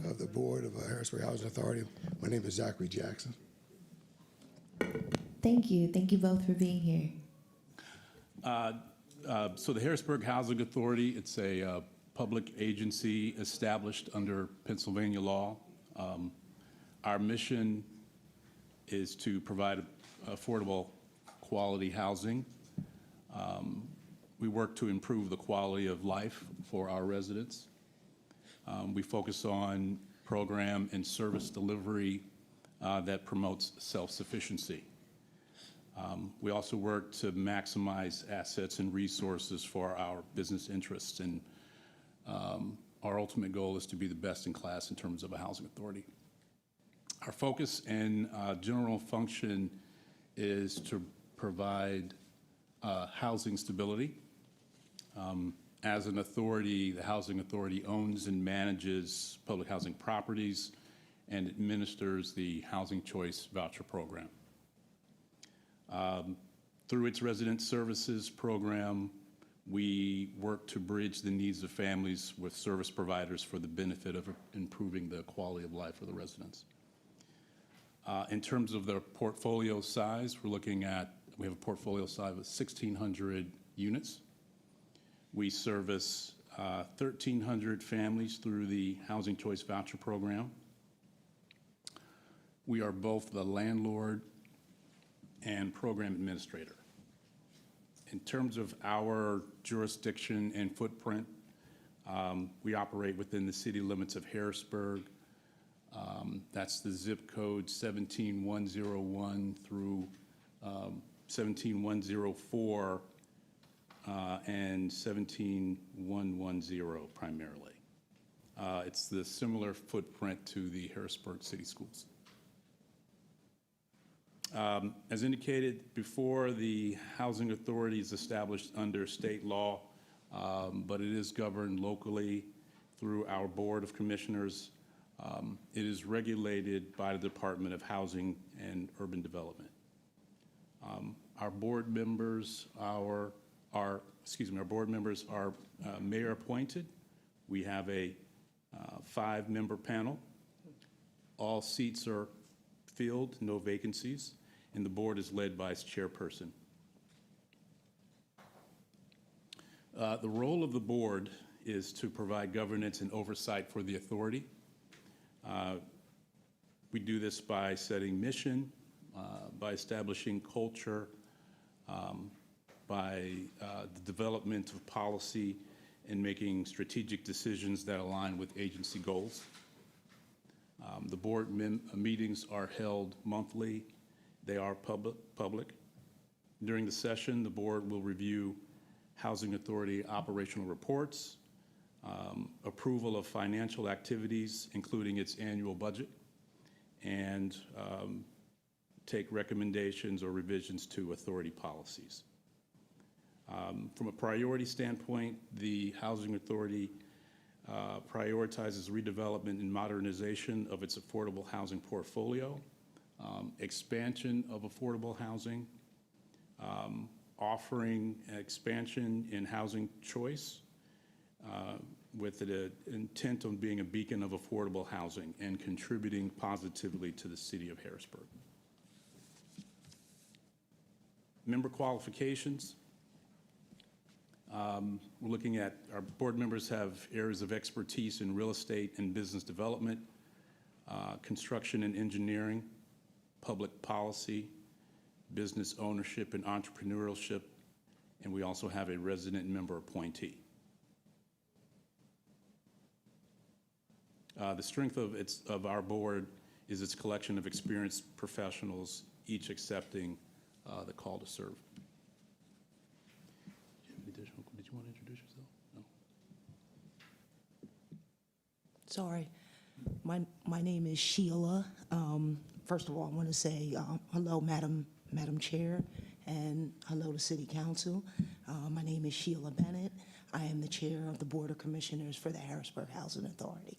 of the board of Harrisburg Housing Authority. My name is Zachary Jackson. Thank you. Thank you both for being here. So the Harrisburg Housing Authority, it's a public agency established under Pennsylvania law. Our mission is to provide affordable, quality housing. We work to improve the quality of life for our residents. We focus on program and service delivery that promotes self-sufficiency. We also work to maximize assets and resources for our business interests, and our ultimate goal is to be the best in class in terms of a housing authority. Our focus and general function is to provide housing stability. As an authority, the housing authority owns and manages public housing properties and administers the Housing Choice Voucher Program. Through its resident services program, we work to bridge the needs of families with service providers for the benefit of improving the quality of life for the residents. In terms of the portfolio size, we have a portfolio size of 1,600 units. We service 1,300 families through the Housing Choice Voucher Program. We are both the landlord and program administrator. In terms of our jurisdiction and footprint, we operate within the city limits of Harrisburg. That's the zip code 17101 through 17104 and 17110 primarily. It's the similar footprint to the Harrisburg City Schools. As indicated before, the Housing Authority is established under state law, but it is governed locally through our Board of Commissioners. It is regulated by the Department of Housing and Urban Development. Our board members are mayor appointed. We have a 5-member panel. All seats are filled, no vacancies, and the board is led by its chairperson. The role of the board is to provide governance and oversight for the authority. We do this by setting mission, by establishing culture, by the development of policy, and making strategic decisions that align with agency goals. The board meetings are held monthly. They are public. During the session, the board will review Housing Authority operational reports, approval of financial activities, including its annual budget, and take recommendations or revisions to authority policies. From a priority standpoint, the Housing Authority prioritizes redevelopment and modernization of its affordable housing portfolio, expansion of affordable housing, offering expansion in housing choice with an intent on being a beacon of affordable housing and contributing positively to the city of Harrisburg. Member qualifications. We're looking at our board members have areas of expertise in real estate and business development, construction and engineering, public policy, business ownership and entrepreneurship, and we also have a resident member appointee. The strength of our board is its collection of experienced professionals, each accepting the call to serve. Did you want to introduce yourself? No. Sorry. My name is Sheila. First of all, I want to say hello, Madam Chair, and hello to City Council. My name is Sheila Bennett. I am the Chair of the Board of Commissioners for the Harrisburg Housing Authority.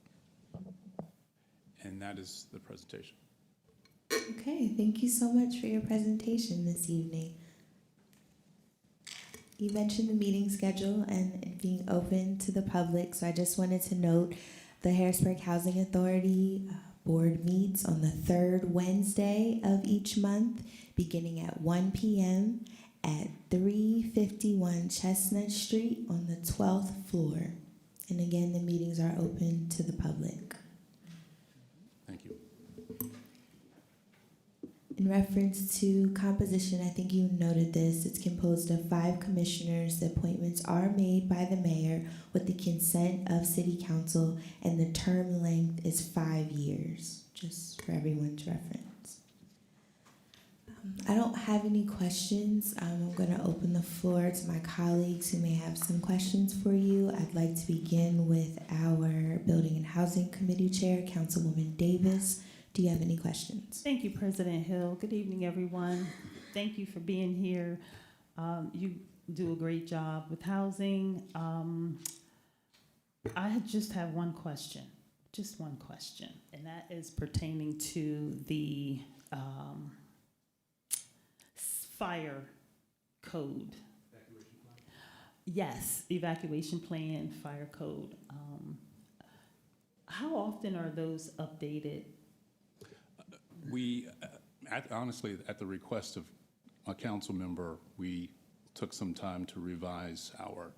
And that is the presentation. Okay, thank you so much for your presentation this evening. You mentioned the meeting schedule and it being open to the public, so I just wanted to note the Harrisburg Housing Authority Board meets on the third Wednesday of each month beginning at 1 p.m. at 351 Chestnut Street on the 12th floor. And again, the meetings are open to the public. Thank you. In reference to composition, I think you noted this. It's composed of 5 commissioners. The appointments are made by the mayor with the consent of city council, and the term length is 5 years, just for everyone's reference. I don't have any questions. I'm going to open the floor to my colleagues who may have some questions for you. I'd like to begin with our Building and Housing Committee Chair, Councilwoman Davis. Do you have any questions? Thank you, President Hill. Good evening, everyone. Thank you for being here. You do a great job with housing. I just have one question, and that is pertaining to the fire code. Evacuation plan? Yes, evacuation plan, fire code. How often are those updated? We, honestly, at the request of a council member, we took some time to revise our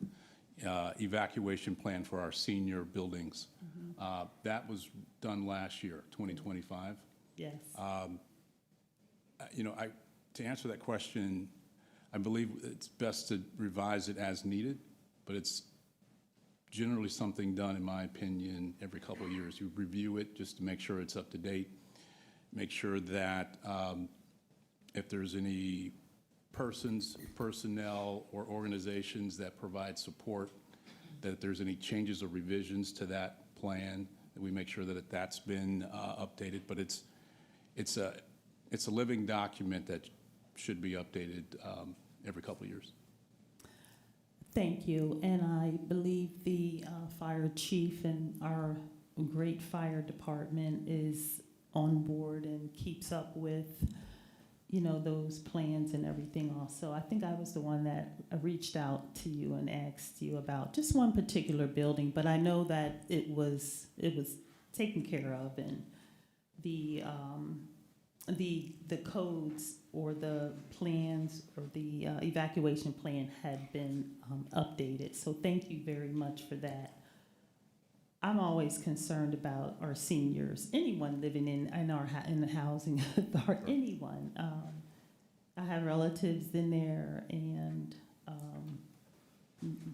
evacuation plan for our senior buildings. Mm-hmm. That was done last year, 2025. Yes. To answer that question, I believe it's best to revise it as needed, but it's generally something done, in my opinion, every couple of years. You review it just to make sure it's up to date, make sure that if there's any personnel, or organizations that provide support, that if there's any changes or revisions to that plan, that we make sure that that's been updated. But it's a living document that should be updated every couple of years. Thank you. And I believe the fire chief and our great fire department is on board and keeps up with, those plans and everything also. I think I was the one that reached out to you and asked you about just one particular building, but I know that it was taken care of, and the codes or the plans or the evacuation plan had been updated. So thank you very much for that. I'm always concerned about our seniors, anyone living in the housing authority, anyone. I have relatives in there, and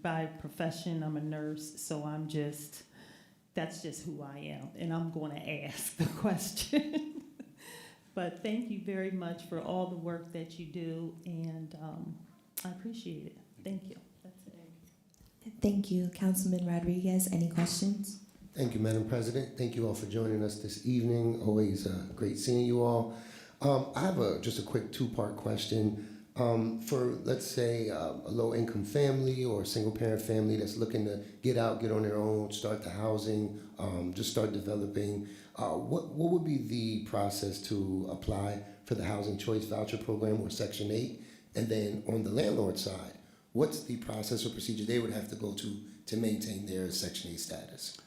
by profession, I'm a nurse, so that's just who I am, and I'm going to ask the question. But thank you very much for all the work that you do, and I appreciate it. Thank you. That's it. Thank you. Councilman Rodriguez, any questions? Thank you, Madam President. Thank you all for joining us this evening. Always great seeing you all. I have just a quick 2-part question. For, let's say, a low-income family or a single-parent family that's looking to get out, get on their own, start the housing, just start developing, what would be the process to apply for the Housing Choice Voucher Program or Section 8? And then on the landlord side, what's the process or procedure they would have to go to maintain their Section 8 status?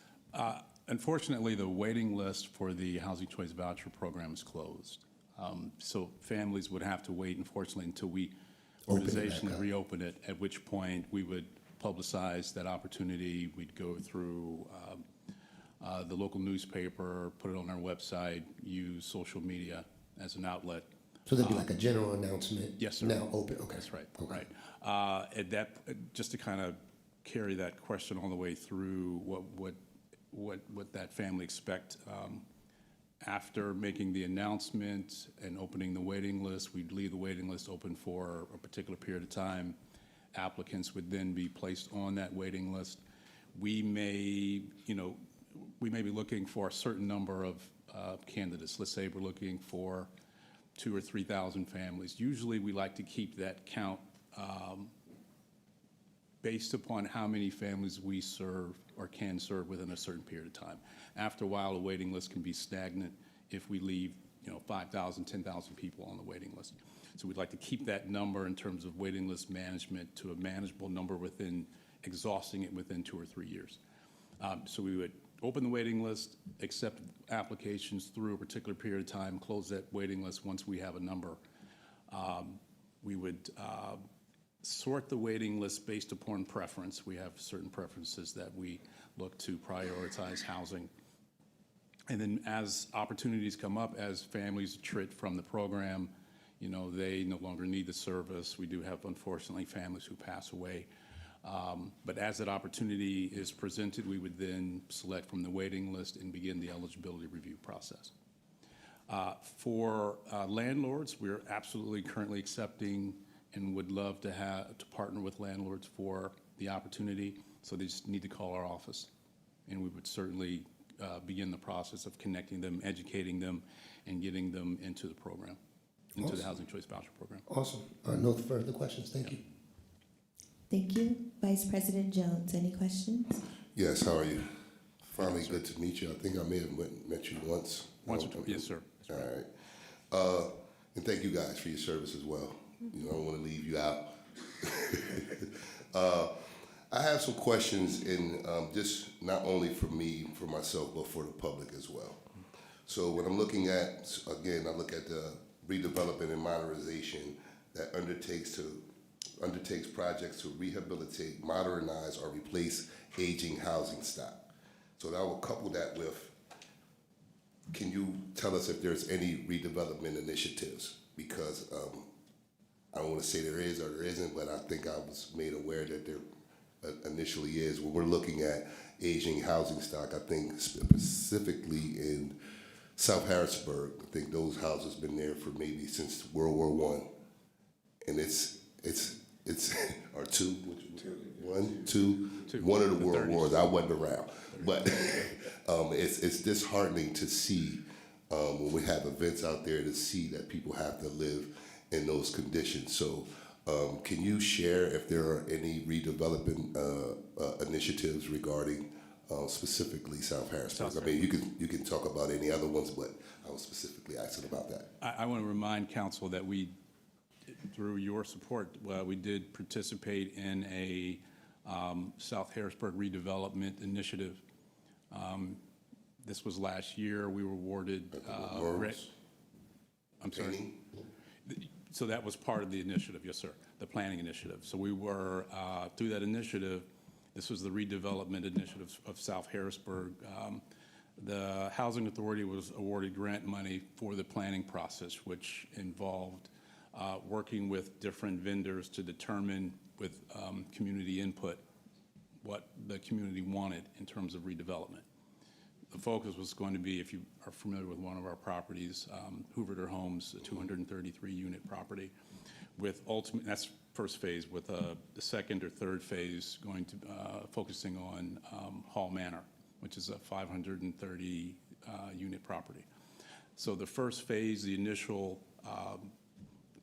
Unfortunately, the waiting list for the Housing Choice Voucher Program is closed. So families would have to wait, unfortunately, until we organizationally reopen it, at which point we would publicize that opportunity. We'd go through the local newspaper, put it on our website, use social media as an outlet. So there'd be like a general announcement? Yes, sir. Now open, okay. That's right, Okay. right. And that, just to kind of carry that question all the way through, what that family expect. After making the announcement and opening the waiting list, we'd leave the waiting list open for a particular period of time. Applicants would then be placed on that waiting list. We may be looking for a certain number of candidates. Let's say we're looking for 2,000 or 3,000 families. Usually we like to keep that count based upon how many families we serve or can serve within a certain period of time. After a while, a waiting list can be stagnant if we leave 5,000, 10,000 people on the waiting list. So we'd like to keep that number in terms of waiting list management to a manageable number within exhausting it within 2 or 3 years. So we would open the waiting list, accept applications through a particular period of time, close that waiting list once we have a number. We would sort the waiting list based upon preference. We have certain preferences that we look to prioritize housing. And then as opportunities come up, as families attrit from the program, you know, they no longer need the service. We do have, unfortunately, families who pass away. But as that opportunity is presented, we would then select from the waiting list and begin the eligibility review process. For landlords, we're absolutely currently accepting and would love to partner with landlords for the opportunity. So they just need to call our office, and we would certainly begin the process of connecting them, educating them, and getting them into the program, into the Housing Choice Voucher Program. Awesome. No further questions. Thank you. Thank you. Vice President Jones, any questions? Yes, how are you? Finally, good to meet you. I think I may have met you once. Once or twice, yes, sir. All right. And thank you guys for your service as well. You know, I don't want to leave you out. I have some questions, in just not only for me, for myself, but for the public as well. So when I'm looking at, again, I look at the redevelopment and modernization that undertakes projects to rehabilitate, modernize, or replace aging housing stock. So I will couple that with, can you tell us if there's any redevelopment initiatives? Because I don't want to say there is or there isn't, but I think I was made aware that there initially is. When we're looking at aging housing stock, I think specifically in South Harrisburg, I think those houses been there for maybe since World War I, and it's or two, one of the world wars. I wasn't around, but it's disheartening to see when we have events out there to see that people have to live in those conditions. So can you share if there are any redevelopment initiatives regarding specifically South Harrisburg? I mean, you can talk about any other ones, but I was specifically asking about that. I want to remind council that we, through your support, we did participate in a South Harrisburg redevelopment initiative. This was last year. We were awarded. I'm sorry. So that was part of the initiative, yes, sir, the planning initiative. So we were, through that initiative, this was the redevelopment initiative of South Harrisburg. The Housing Authority was awarded grant money for the planning process, which involved working with different vendors to determine with community input what the community wanted in terms of redevelopment. The focus was going to be, if you are familiar with one of our properties, Hooverter Homes, a 233-unit property, with ultimate, that's first phase, with the second or third phase going to focusing on Hall Manor, which is a 530-unit property. So the first phase, the initial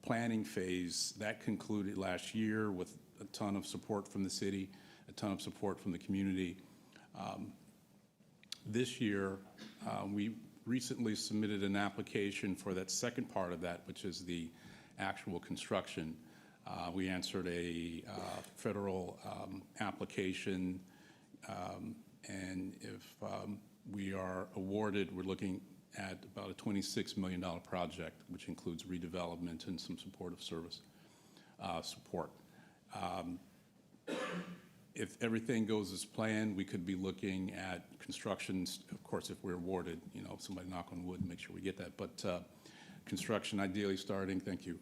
planning phase, that concluded last year with a ton of support from the city, a ton of support from the community. This year, we recently submitted an application for that second part of that, which is the actual construction. We answered a federal application, and if we are awarded, we're looking at about a $26 million project, which includes redevelopment and some supportive service support. If everything goes as planned, we could be looking at construction, of course, if we're awarded, you know, somebody knock on wood and make sure we get that, but construction ideally starting, thank you,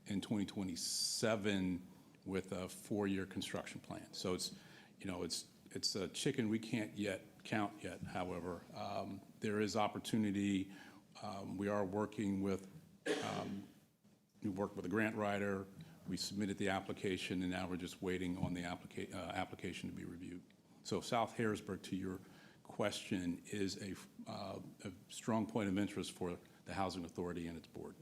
in 2027 with a 4-year construction plan. So it's, you know, it's a chicken we can't yet count yet. However, there is opportunity. We are working with, we worked with a grant writer. We submitted the application, and now we're just waiting on the application to be reviewed. So South Harrisburg, to your question, is a strong point of interest for the Housing Authority and its board.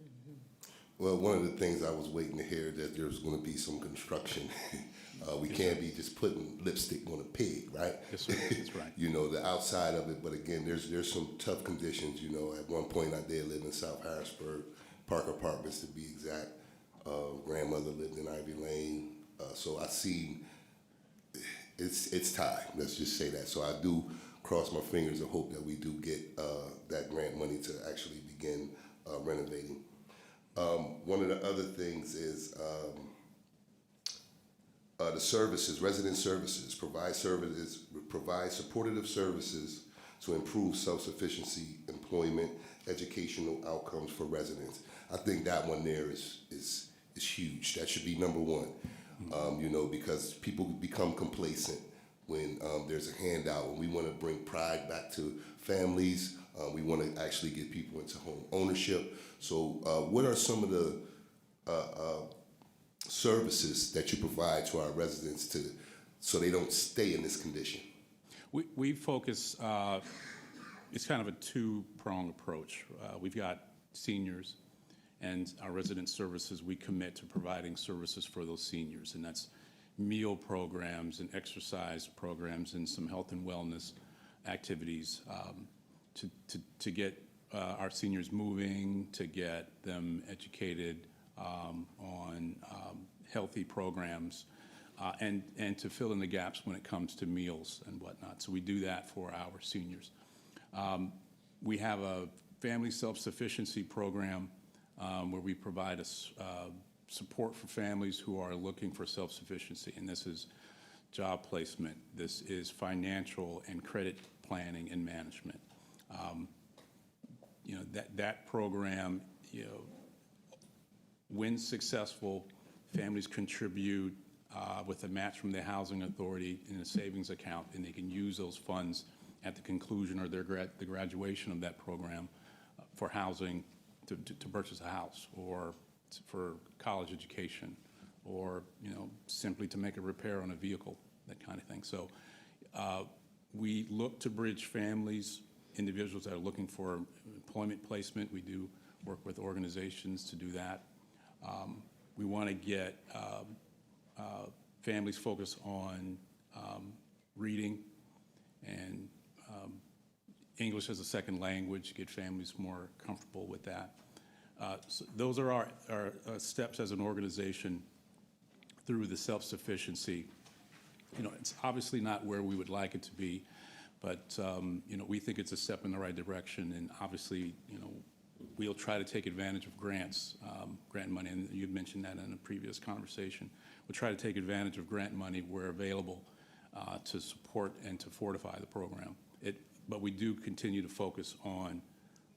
Well, one of the things I was waiting to hear that there's going to be some construction. We can't be just putting lipstick on a pig, right? Yes, sir. That's right. You know, the outside of it, but again, there's some tough conditions. You know, at one point I did live in South Harrisburg, Park Apartments to be exact. Grandmother lived in Ivy Lane, so I seen it's time. Let's just say that. So I do cross my fingers and hope that we do get that grant money to actually begin renovating. One of the other things is the services, resident services, provide supportive services to improve self-sufficiency, employment, educational outcomes for residents. I think that one there is huge. That should be number one. You know, because people become complacent when there's a handout. When we want to bring pride back to families, we want to actually get people into home ownership. So, what are some of the services that you provide to our residents so they don't stay in this condition? We focus, it's kind of a two-pronged approach. We've got seniors and our resident services. We commit to providing services for those seniors, and that's meal programs and exercise programs and some health and wellness activities to get our seniors moving, to get them educated on healthy programs, and to fill in the gaps when it comes to meals and whatnot. So we do that for our seniors. We have a family self-sufficiency program where we provide support for families who are looking for self-sufficiency, and this is job placement, this is financial and credit planning and management. You know, that program, you know, when successful, families contribute with a match from the Housing Authority in a savings account, and they can use those funds at the conclusion or the graduation of that program for housing, to purchase a house, or for college education, or, you know, simply to make a repair on a vehicle, that kind of thing. So we look to bridge families, individuals that are looking for employment placement. We do work with organizations to do that. We want to get families focused on reading and English as a second language, get families more comfortable with that. So those are our steps as an organization through the self-sufficiency. You know, it's obviously not where we would like it to be, but you know, we think it's a step in the right direction, and obviously, you know, we'll try to take advantage of grants, grant money, and you mentioned that in a previous conversation. We'll try to take advantage of grant money where available to support and to fortify the program. But we do continue to focus on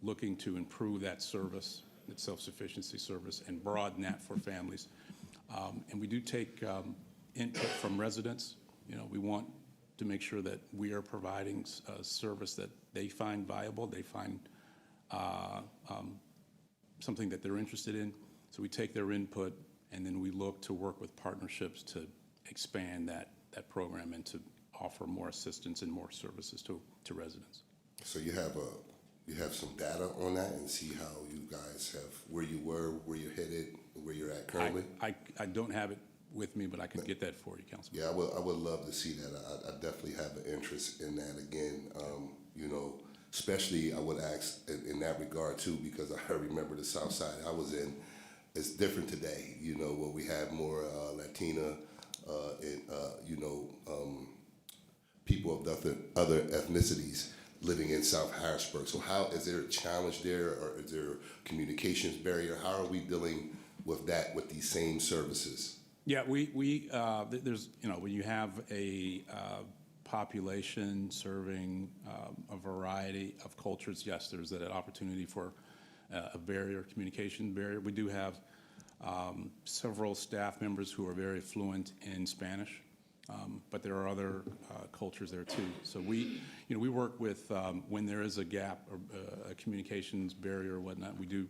looking to improve that service, that self-sufficiency service, and broaden that for families. And we do take input from residents. You know, we want to make sure that we are providing a service that they find viable, they find something that they're interested in. So we take their input, and then we look to work with partnerships to expand that program and to offer more assistance and more services to residents. So you have some data on that, and see how you guys have, where you were, where you're headed, where you're at currently? I don't have it with me, but I can get that for you, Councilman. Yeah, I would love to see that. I definitely have an interest in that again. You know, especially I would ask in that regard too, because I remember the South Side I was in. It's different today, you know, where we have more Latina and you know, people of other ethnicities living in South Harrisburg. So how is there a challenge there, or is there a communications barrier? How are we dealing with that with these same services? Yeah, there's, you know, when you have a population serving a variety of cultures, yes, there's that opportunity for a barrier, communication barrier. We do have several staff members who are very fluent in Spanish, but there are other cultures there too. So we work with, when there is a gap or a communications barrier or whatnot, we do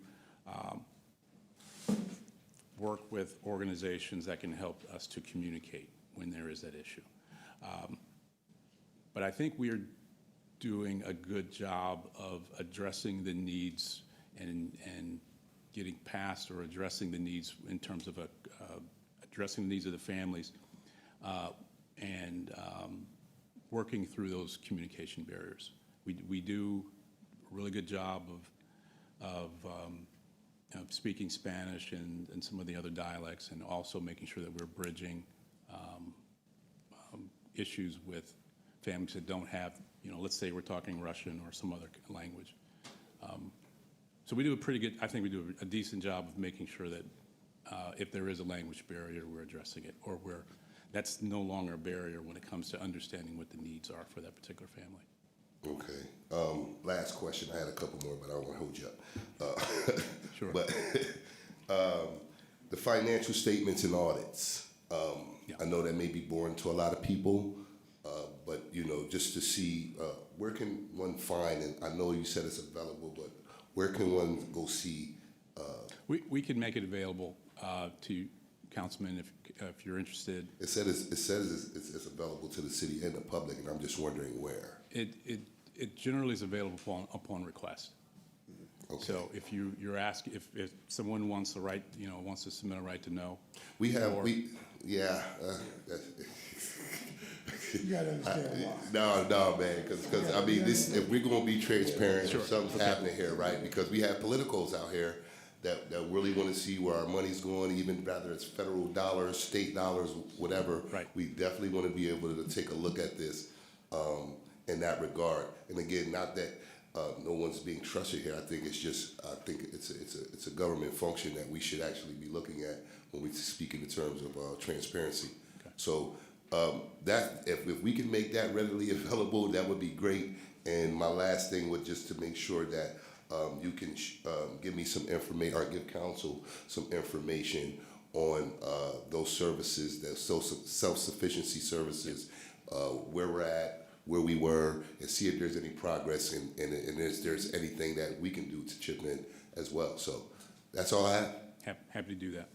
work with organizations that can help us to communicate when there is that issue. But I think we are doing a good job of addressing the needs and getting past or addressing the needs in terms of addressing the needs of the families and working through those communication barriers. We do a really good job of speaking Spanish and some of the other dialects, and also making sure that we're bridging issues with families that don't have, you know, let's say we're talking Russian or some other language. So we do a pretty good, I think we do a decent job of making sure that if there is a language barrier, we're addressing it, or that's no longer a barrier when it comes to understanding what the needs are for that particular family. Okay. Last question. I had a couple more, but I don't want to hold you up. Sure. But the financial statements and audits, I know that may be boring to a lot of people, but, you know, just to see where can one find, and I know you said it's available, but where can one go see? We can make it available to councilmen if you're interested. It says it's available to the city and the public, and I'm just wondering where. It generally is available upon request. Okay. So if you're asking, if someone wants the right, wants to submit a right to know. You gotta understand why. No, man, because I mean, if we're gonna be transparent, Sure. if something's happening here, right? Because we have politicals out here that really want to see where our money's going, even whether it's federal dollars, state dollars, whatever. Right. We definitely want to be able to take a look at this in that regard. And again, not that no one's being trusted here. I think it's a government function that we should actually be looking at when we speak in the terms of transparency. Okay. So that if we can make that readily available, that would be great. And my last thing would just to make sure that you can give me some information or give council some information on those services, the self-sufficiency services, where we're at, where we were, and see if there's any progress and if there's anything that we can do to chip in as well. So that's all I have. Happy to do that.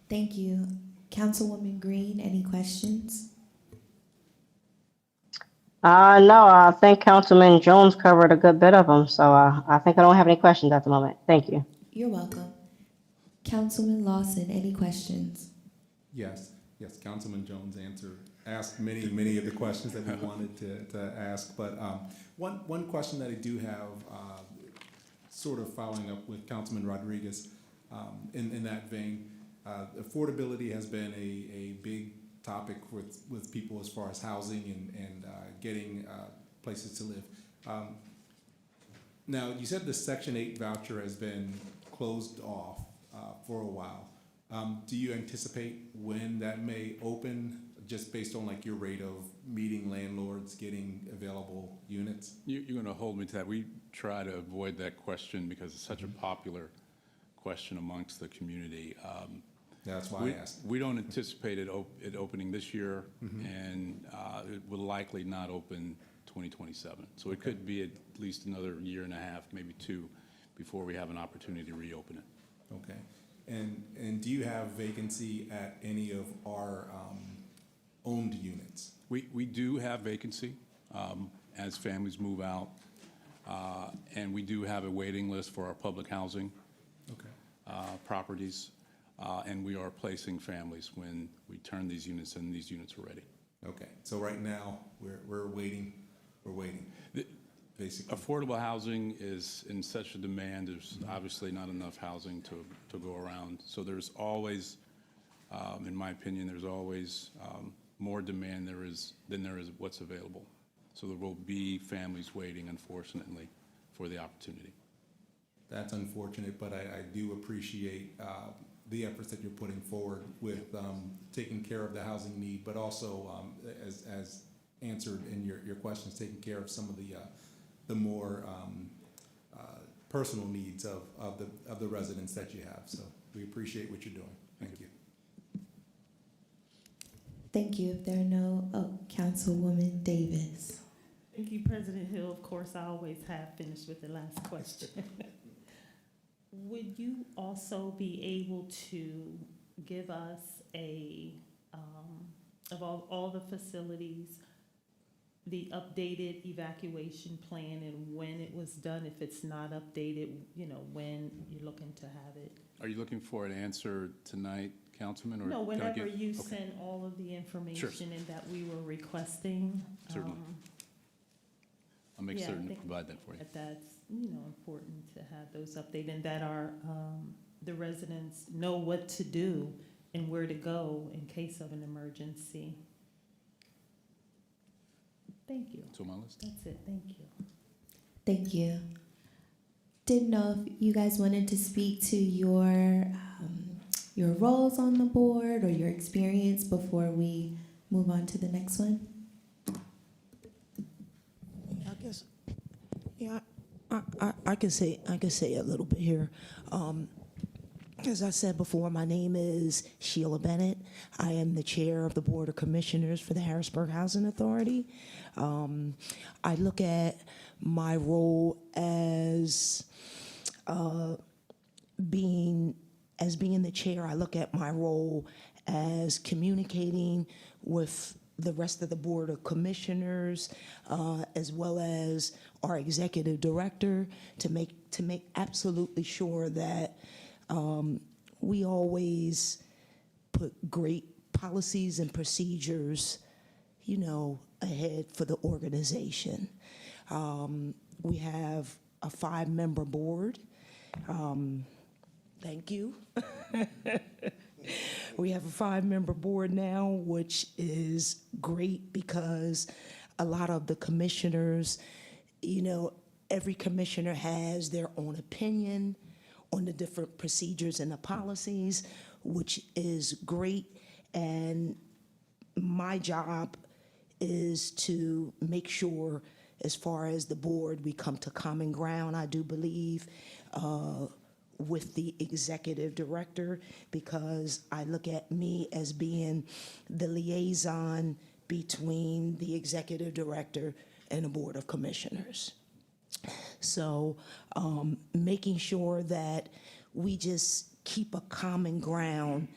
Thank you. Councilwoman Green, any questions? No, I think Councilman Jones covered a good bit of them, so I think I don't have any questions at the moment. Thank you. You're welcome. Councilman Lawson, any questions? Yes, Councilman Jones asked many of the questions that we wanted to ask, but one question that I do have, sort of following up with Councilman Rodriguez, in that vein, affordability has been a big topic with people as far as housing and getting places to live. Now, you said the Section 8 voucher has been closed off for a while. Do you anticipate when that may open, just based on like your rate of meeting landlords getting available units? You're going to hold me to that. We try to avoid that question because it's such a popular question amongst the community. That's why I asked. We don't anticipate it opening this year, and it will likely not open 2027. So it could be at least another year and a half, maybe two, before we have an opportunity to reopen it. Okay. And do you have vacancy at any of our owned units? We do have vacancy as families move out, and we do have a waiting list for our public housing properties, and we are placing families when we turn these units in. These units are ready. Okay. So right now we're waiting. We're waiting. Basically. Affordable housing is in such a demand. There's obviously not enough housing to go around. So there's always, in my opinion, there's always more demand than there is what's available. So there will be families waiting, unfortunately, for the opportunity. That's unfortunate, but I do appreciate the efforts that you're putting forward with taking care of the housing need, but also, as answered in your questions, taking care of some of the more personal needs of the residents that you have. So we appreciate what you're doing. Thank you. Thank you. If there are no, Councilwoman Davis. Thank you, President Hill. Of course, I always have finished with the last question. Would you also be able to give us of all the facilities, the updated evacuation plan and when it was done? If it's not updated, when you're looking to have it? Are you looking for an answer tonight, Councilman? Or No, can I whenever get- you okay. send all of the information Sure. and that we were requesting. Certainly. I'll make Yeah, I certain to think provide that for you. That's, important to have those updated and that our, the residents know what to do and where to go in case of an emergency. Thank you. So my list. That's it. Thank you. Thank you. Didn't know if you guys wanted to speak to your roles on the board or your experience before we move on to the next one. I guess, yeah, I can say a little bit here. As I said before, my name is Sheila Bennett. I am the chair of the Board of Commissioners for the Harrisburg Housing Authority. I look at my role as being the chair. I look at my role as communicating with the rest of the Board of Commissioners, as well as our executive director, to make absolutely sure that we always put great policies and procedures, ahead for the organization. We have a 5-member board. Thank you. We have a 5-member board now, which is great because a lot of the commissioners, every commissioner has their own opinion on the different procedures and the policies, which is great. And my job is to make sure, as far as the board, we come to common ground. I do believe with the executive director, because I look at me as being the liaison between the executive director and the Board of Commissioners. So making sure that we just keep a common ground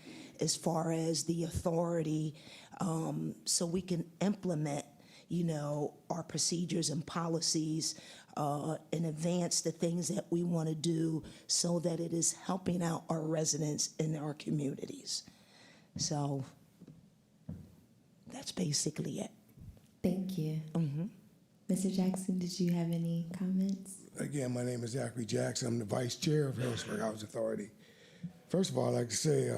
as far as the authority, so we can implement, our procedures and policies and advance the things that we want to do so that it is helping out our residents in our communities. So that's basically it. Thank you. Mr. Jackson, did you have any comments? Again, my name is Zachary Jackson. I'm the vice chair of Harrisburg Housing Authority. First of all, I'd like to say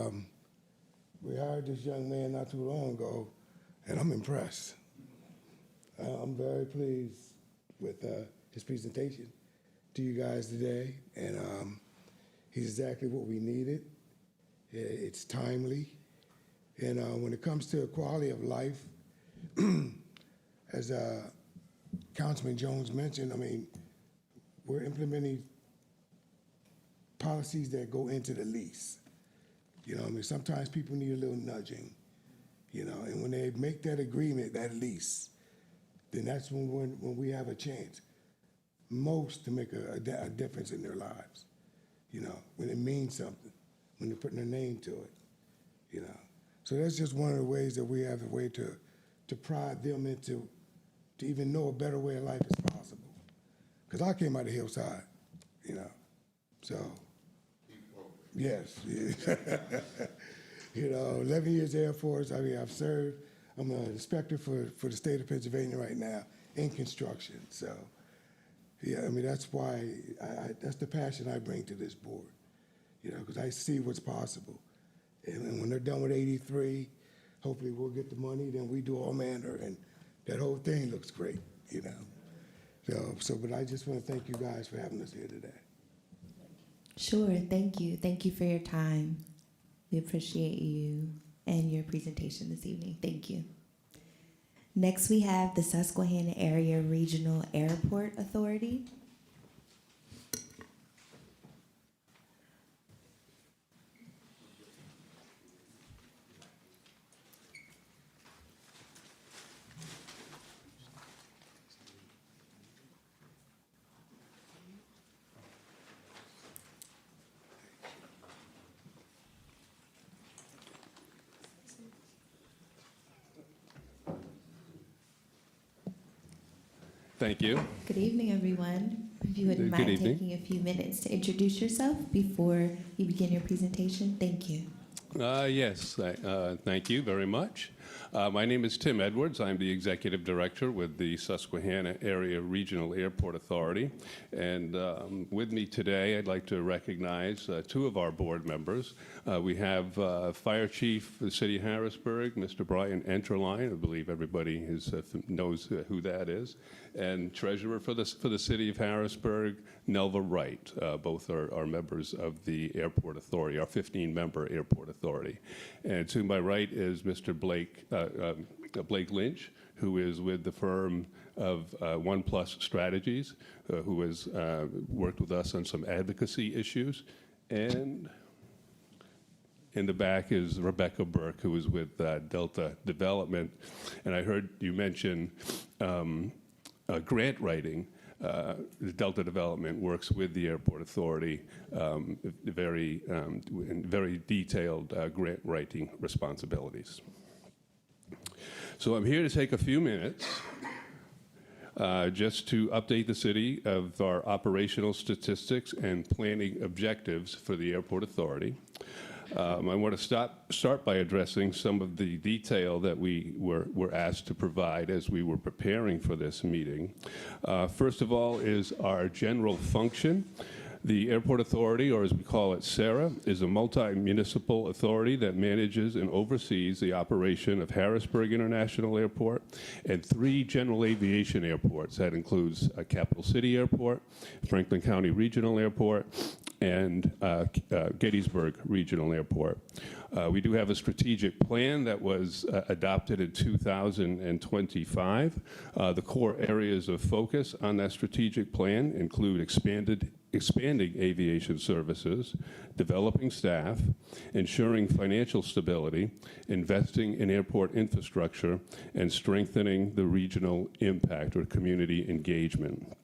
we hired this young man not too long ago, and I'm impressed. I'm very pleased with his presentation to you guys today, and he's exactly what we needed. It's timely, and when it comes to quality of life, as Councilman Jones mentioned, we're implementing policies that go into the lease. Sometimes people need a little nudging, and when they make that agreement, that lease, then that's when we have a chance, most to make a difference in their lives, when it means something, when they're putting their name to it, So that's just one of the ways that we have a way to prod them into, to even know a better way of life is possible. Because I came out of Hillside, so, yes. 11 years Air Force, I've served. I'm an inspector for the state of Pennsylvania right now in construction. So, yeah, that's why, that's the passion I bring to this board, because I see what's possible. And when they're done with 83, hopefully we'll get the money, then we do all manner, and that whole thing looks great, but I just want to thank you guys for having us here today. Sure, thank you. Thank you for your time. We appreciate you and your presentation this evening. Thank you. Next, we have the Susquehanna Area Regional Airport Authority. Thank you. Good evening, everyone. If you wouldn't mind taking a few minutes to introduce yourself before you begin your presentation. Thank you. Yes, thank you very much. My name is Tim Edwards. I'm the Executive Director with the Susquehanna Area Regional Airport Authority. And with me today, I'd like to recognize two of our board members. We have Fire Chief for the City of Harrisburg, Mr. Brian Enterline. I believe everybody knows who that is. And Treasurer for the City of Harrisburg, Nelva Wright. Both are members of the Airport Authority, our 15-member Airport Authority. And to my right is Mr. Blake Lynch, who is with the firm of OnePlus Strategies, who has worked with us on some advocacy issues. And in the back is Rebecca Burke, who is with Delta Development. And I heard you mention grant writing. The Delta Development works with the Airport Authority, very detailed grant writing responsibilities. So I'm here to take a few minutes just to update the city of our operational statistics and planning objectives for the Airport Authority. I want to start by addressing some of the detail that we were asked to provide as we were preparing for this meeting. First of all is our general function. The Airport Authority, or as we call it, SARA, is a multi-municipal authority that manages and oversees the operation of Harrisburg International Airport and 3 general aviation airports. That includes Capital City Airport, Franklin County Regional Airport, and Gettysburg Regional Airport. We do have a strategic plan that was adopted in 2025. The core areas of focus on that strategic plan include expanding aviation services, developing staff, ensuring financial stability, investing in airport infrastructure, and strengthening the regional impact or community engagement.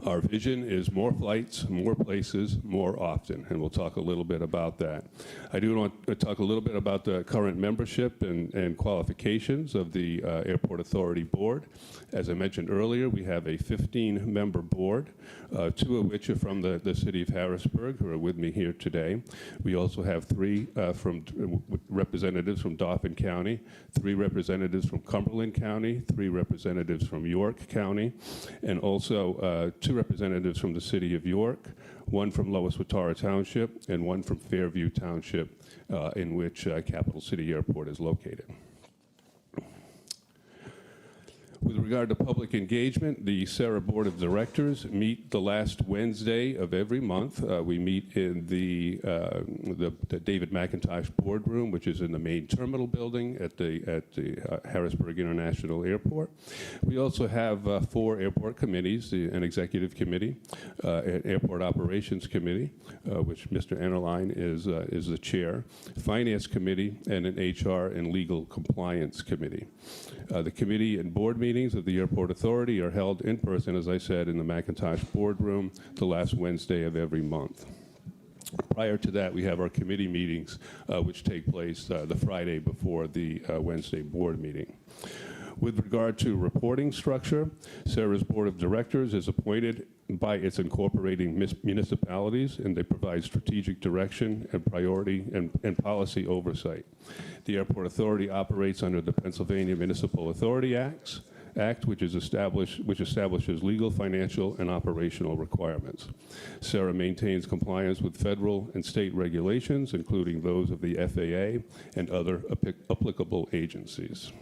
Our vision is more flights, more places, more often, and we'll talk a little bit about that. I do want to talk a little bit about the current membership and qualifications of the Airport Authority Board. As I mentioned earlier, we have a 15-member board, 2 of which are from the city of Harrisburg, who are with me here today. We also have 3 representatives from Dauphin County, 3 representatives from Cumberland County, 3 representatives from York County, and also 2 representatives from the city of York, 1 from Lower Swatara Township, and 1 from Fairview Township, in which Capital City Airport is located. With regard to public engagement, the SARA Board of Directors meet the last Wednesday of every month. We meet in the David McIntosh Boardroom, which is in the main terminal building at the Harrisburg International Airport. We also have 4 airport committees, an executive committee, an airport operations committee, which Mr. Enterline is the chair, finance committee, and an HR and legal compliance committee. The committee and board meetings of the Airport Authority are held in person, as I said, in the McIntosh Boardroom the last Wednesday of every month. Prior to that, we have our committee meetings, which take place the Friday before the Wednesday board meeting. With regard to reporting structure, SARA's Board of Directors is appointed by its incorporating municipalities, and they provide strategic direction and priority and policy oversight. The Airport Authority operates under the Pennsylvania Municipal Authority Act, which establishes legal, financial, and operational requirements. SARA maintains compliance with federal and state regulations, including those of the FAA and other applicable agencies.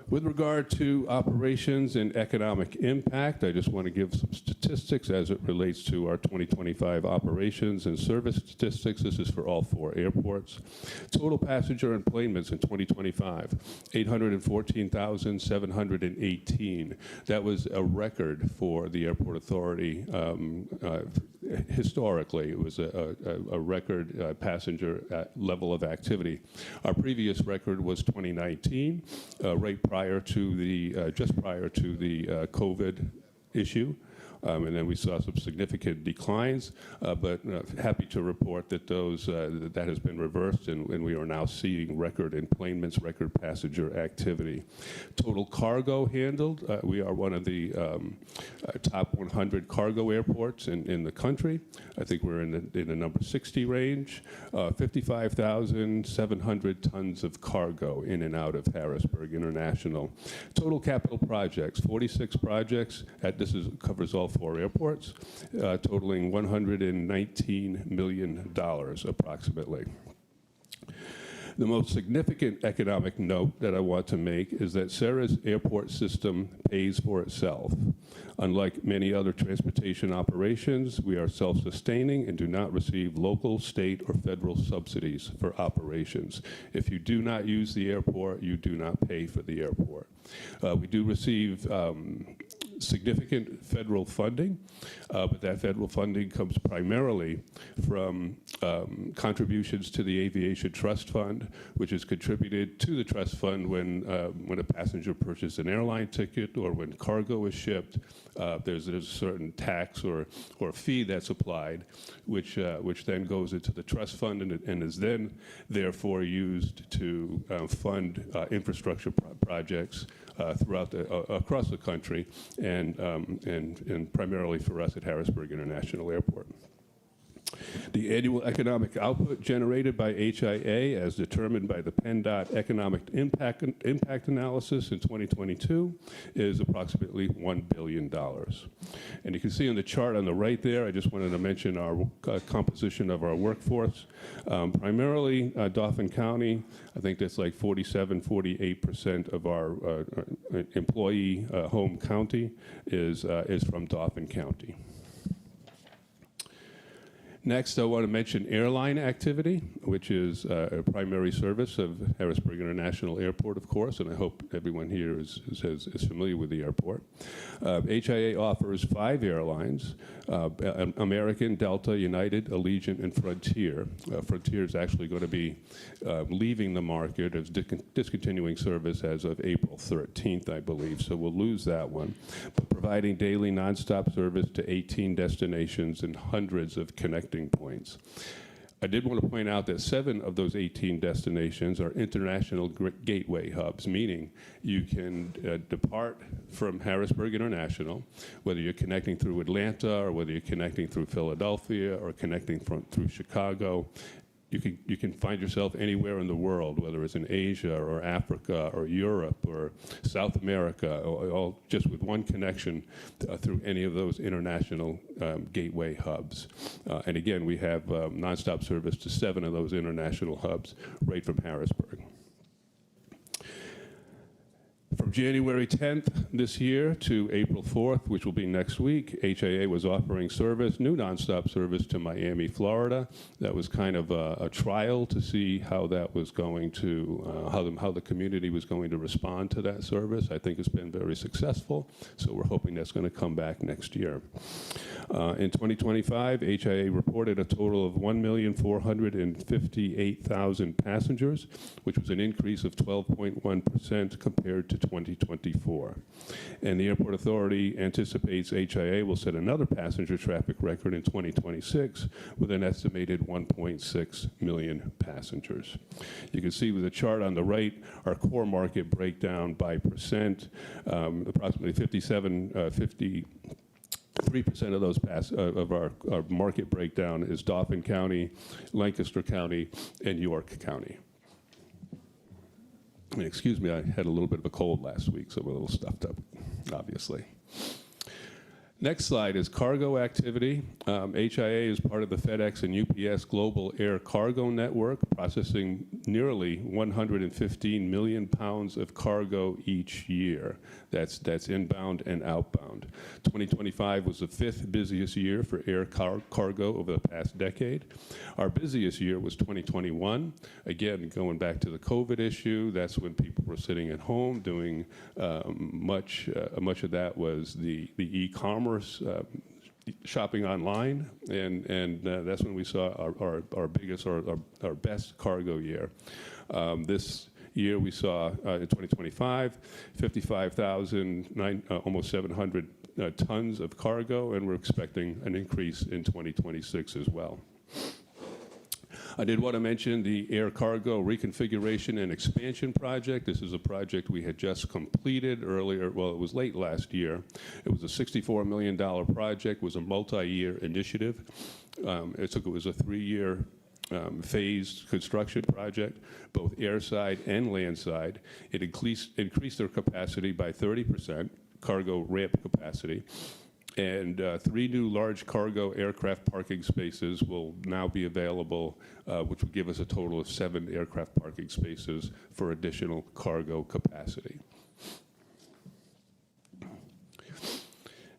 With regard to operations and economic impact, I just want to give some statistics as it relates to our 2025 operations and service statistics. This is for all 4 airports. Total passenger enplanements in 2025, 814,718. That was a record for the Airport Authority. Historically, it was a record passenger level of activity. Our previous record was 2019, right prior to the just prior to the COVID issue. And then we saw some significant declines, but happy to report that that has been reversed, and we are now seeing record enplanements, record passenger activity. Total cargo handled, we are one of the top 100 cargo airports in the country. I think we're in the number 60 range. 55,700 tons of cargo in and out of Harrisburg International. Total capital projects, 46 projects. Covers all 4 airports, totaling $119 million approximately. The most significant economic note that I want to make is that Sarah's airport system pays for itself. Unlike many other transportation operations, we are self-sustaining and do not receive local, state, or federal subsidies for operations. If you do not use the airport, you do not pay for the airport. We do receive significant federal funding, but that federal funding comes primarily from contributions to the Aviation Trust Fund, which is contributed to the trust fund when a passenger purchases an airline ticket or when cargo is shipped. There's a certain tax or fee that's applied, which then goes into the trust fund and is then therefore used to fund infrastructure projects across the country, and primarily for us at Harrisburg International Airport. The annual economic output generated by HIA, as determined by the PennDOT Economic Impact Analysis in 2022, is approximately $1 billion. And you can see on the chart on the right there, I just wanted to mention our composition of our workforce. Primarily Dauphin County, I think that's like 48% of our employee home county is from Dauphin County. Next, I want to mention airline activity, which is a primary service of Harrisburg International Airport, of course, and I hope everyone here is familiar with the airport. HIA offers 5 airlines, American, Delta, United, Allegiant, and Frontier. Frontier is actually going to be leaving the market, as discontinuing service as of April 13th, I believe, so we'll lose that one, but providing daily nonstop service to 18 destinations and hundreds of connecting points. I did want to point out that 7 of those 18 destinations are international gateway hubs, meaning you can depart from Harrisburg International, whether you're connecting through Atlanta or whether you're connecting through Philadelphia or connecting through Chicago. You can find yourself anywhere in the world, whether it's in Asia or Africa or Europe or South America, all just with one connection through any of those international gateway hubs. And again, we have nonstop service to 7 of those international hubs right from Harrisburg. From January 10th this year to April 4th, which will be next week, HIA was offering new nonstop service to Miami, Florida. That was kind of a trial to see how that was going to, how the community was going to respond to that service. I think it's been very successful, so we're hoping that's going to come back next year. In 2025, HIA reported a total of 1,458,000 passengers, which was an increase of 12.1% compared to 2024. And the Airport Authority anticipates HIA will set another passenger traffic record in 2026 with an estimated 1.6 million passengers. You can see with the chart on the right our core market breakdown by percent. Approximately 53% of those of our market breakdown is Dauphin County, Lancaster County, and York County. Excuse me, I had a little bit of a cold last week, so I'm a little stuffed up, obviously. Next slide is cargo activity. HIA is part of the FedEx and UPS Global Air Cargo Network, processing nearly 115 million pounds of cargo each year. That's inbound and outbound. 2025 was the 5th busiest year for air cargo over the past decade. Our busiest year was 2021. Again, going back to the COVID issue, that's when people were sitting at home doing much of that was the e-commerce shopping online, and that's when we saw our biggest or our best cargo year. This year we saw in 2025 55,000, almost 700 tons of cargo, and we're expecting an increase in 2026 as well. I did want to mention the air cargo reconfiguration and expansion project. This is a project we had just completed earlier. Well, it was late last year. It was a $64 million project. It was a multi-year initiative. It was a 3-year phased construction project, both airside and landside. It increased their capacity by 30%, cargo ramp capacity. And 3 new large cargo aircraft parking spaces will now be available, which will give us a total of 7 aircraft parking spaces for additional cargo capacity.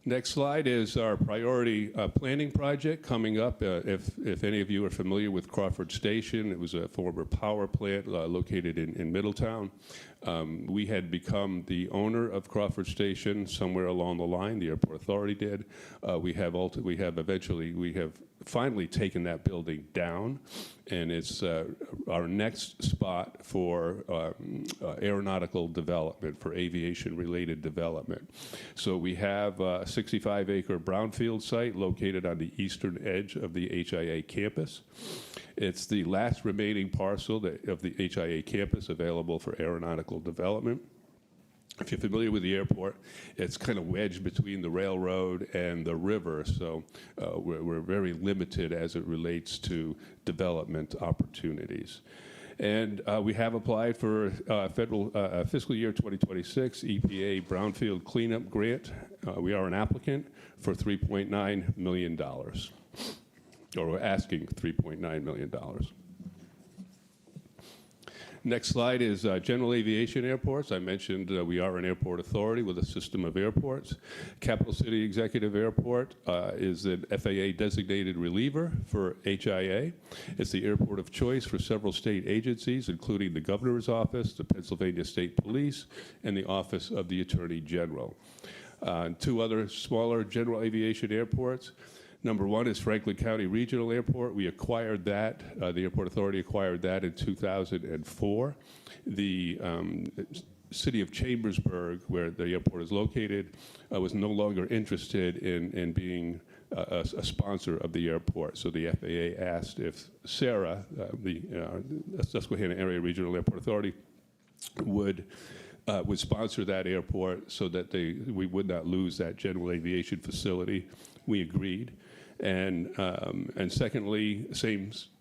Next slide is our priority planning project coming up. If any of you are familiar with Crawford Station, it was a former power plant located in Middletown. We had become the owner of Crawford Station somewhere along the line. The airport authority did. We have finally taken that building down, and it's our next spot for aeronautical development, for aviation-related development. So we have a 65-acre brownfield site located on the eastern edge of the HIA campus. It's the last remaining parcel of the HIA campus available for aeronautical development. If you're familiar with the airport, it's kind of wedged between the railroad and the river, so we're very limited as it relates to development opportunities. And we have applied for federal fiscal year 2026 EPA Brownfield Cleanup Grant. We are an applicant for $3.9 million, or we're asking $3.9 million. Next slide is general aviation airports. I mentioned we are an airport authority with a system of airports. Capital City Executive Airport is an FAA designated reliever for HIA. It's the airport of choice for several state agencies, including the Governor's Office, the Pennsylvania State Police, and the Office of the Attorney General. 2 other smaller general aviation airports. Number 1 is Franklin County Regional Airport. We acquired that, the Airport Authority acquired that in 2004. The city of Chambersburg, where the airport is located, was no longer interested in being a sponsor of the airport. So the FAA asked if SARA, the Susquehanna Area Regional Airport Authority, would sponsor that airport so that we would not lose that general aviation facility. We agreed. And secondly,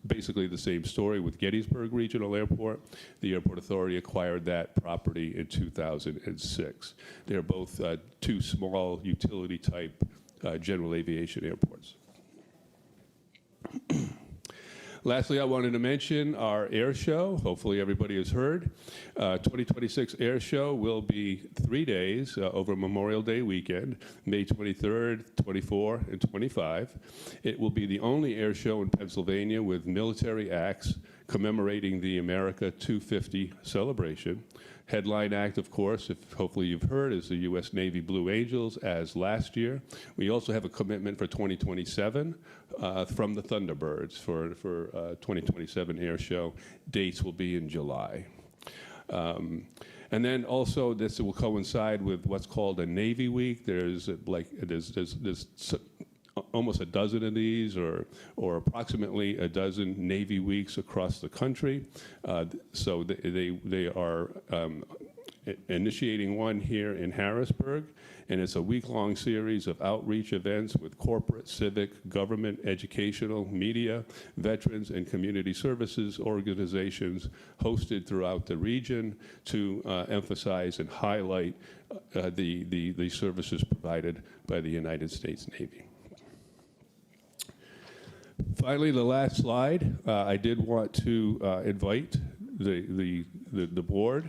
basically the same story with Gettysburg Regional Airport. The Airport Authority acquired that property in 2006. They're both 2 small utility-type general aviation airports. Lastly, I wanted to mention our air show. Hopefully everybody has heard. 2026 air show will be 3 days over Memorial Day weekend, May 23rd, 24, and 25. It will be the only air show in Pennsylvania with military acts commemorating the America 250 celebration. Headline act, of course, if hopefully you've heard, is the U.S. Navy Blue Angels, as last year. We also have a commitment for 2027 from the Thunderbirds for 2027 air show. Dates will be in July. And then also this will coincide with what's called a Navy Week. There's almost a dozen of these, or approximately a dozen Navy Weeks across the country. So they are initiating one here in Harrisburg, and it's a week-long series of outreach events with corporate, civic, government, educational, media, veterans, and community services organizations hosted throughout the region to emphasize and highlight the services provided by the United States Navy. Finally, the last slide, I did want to invite the board,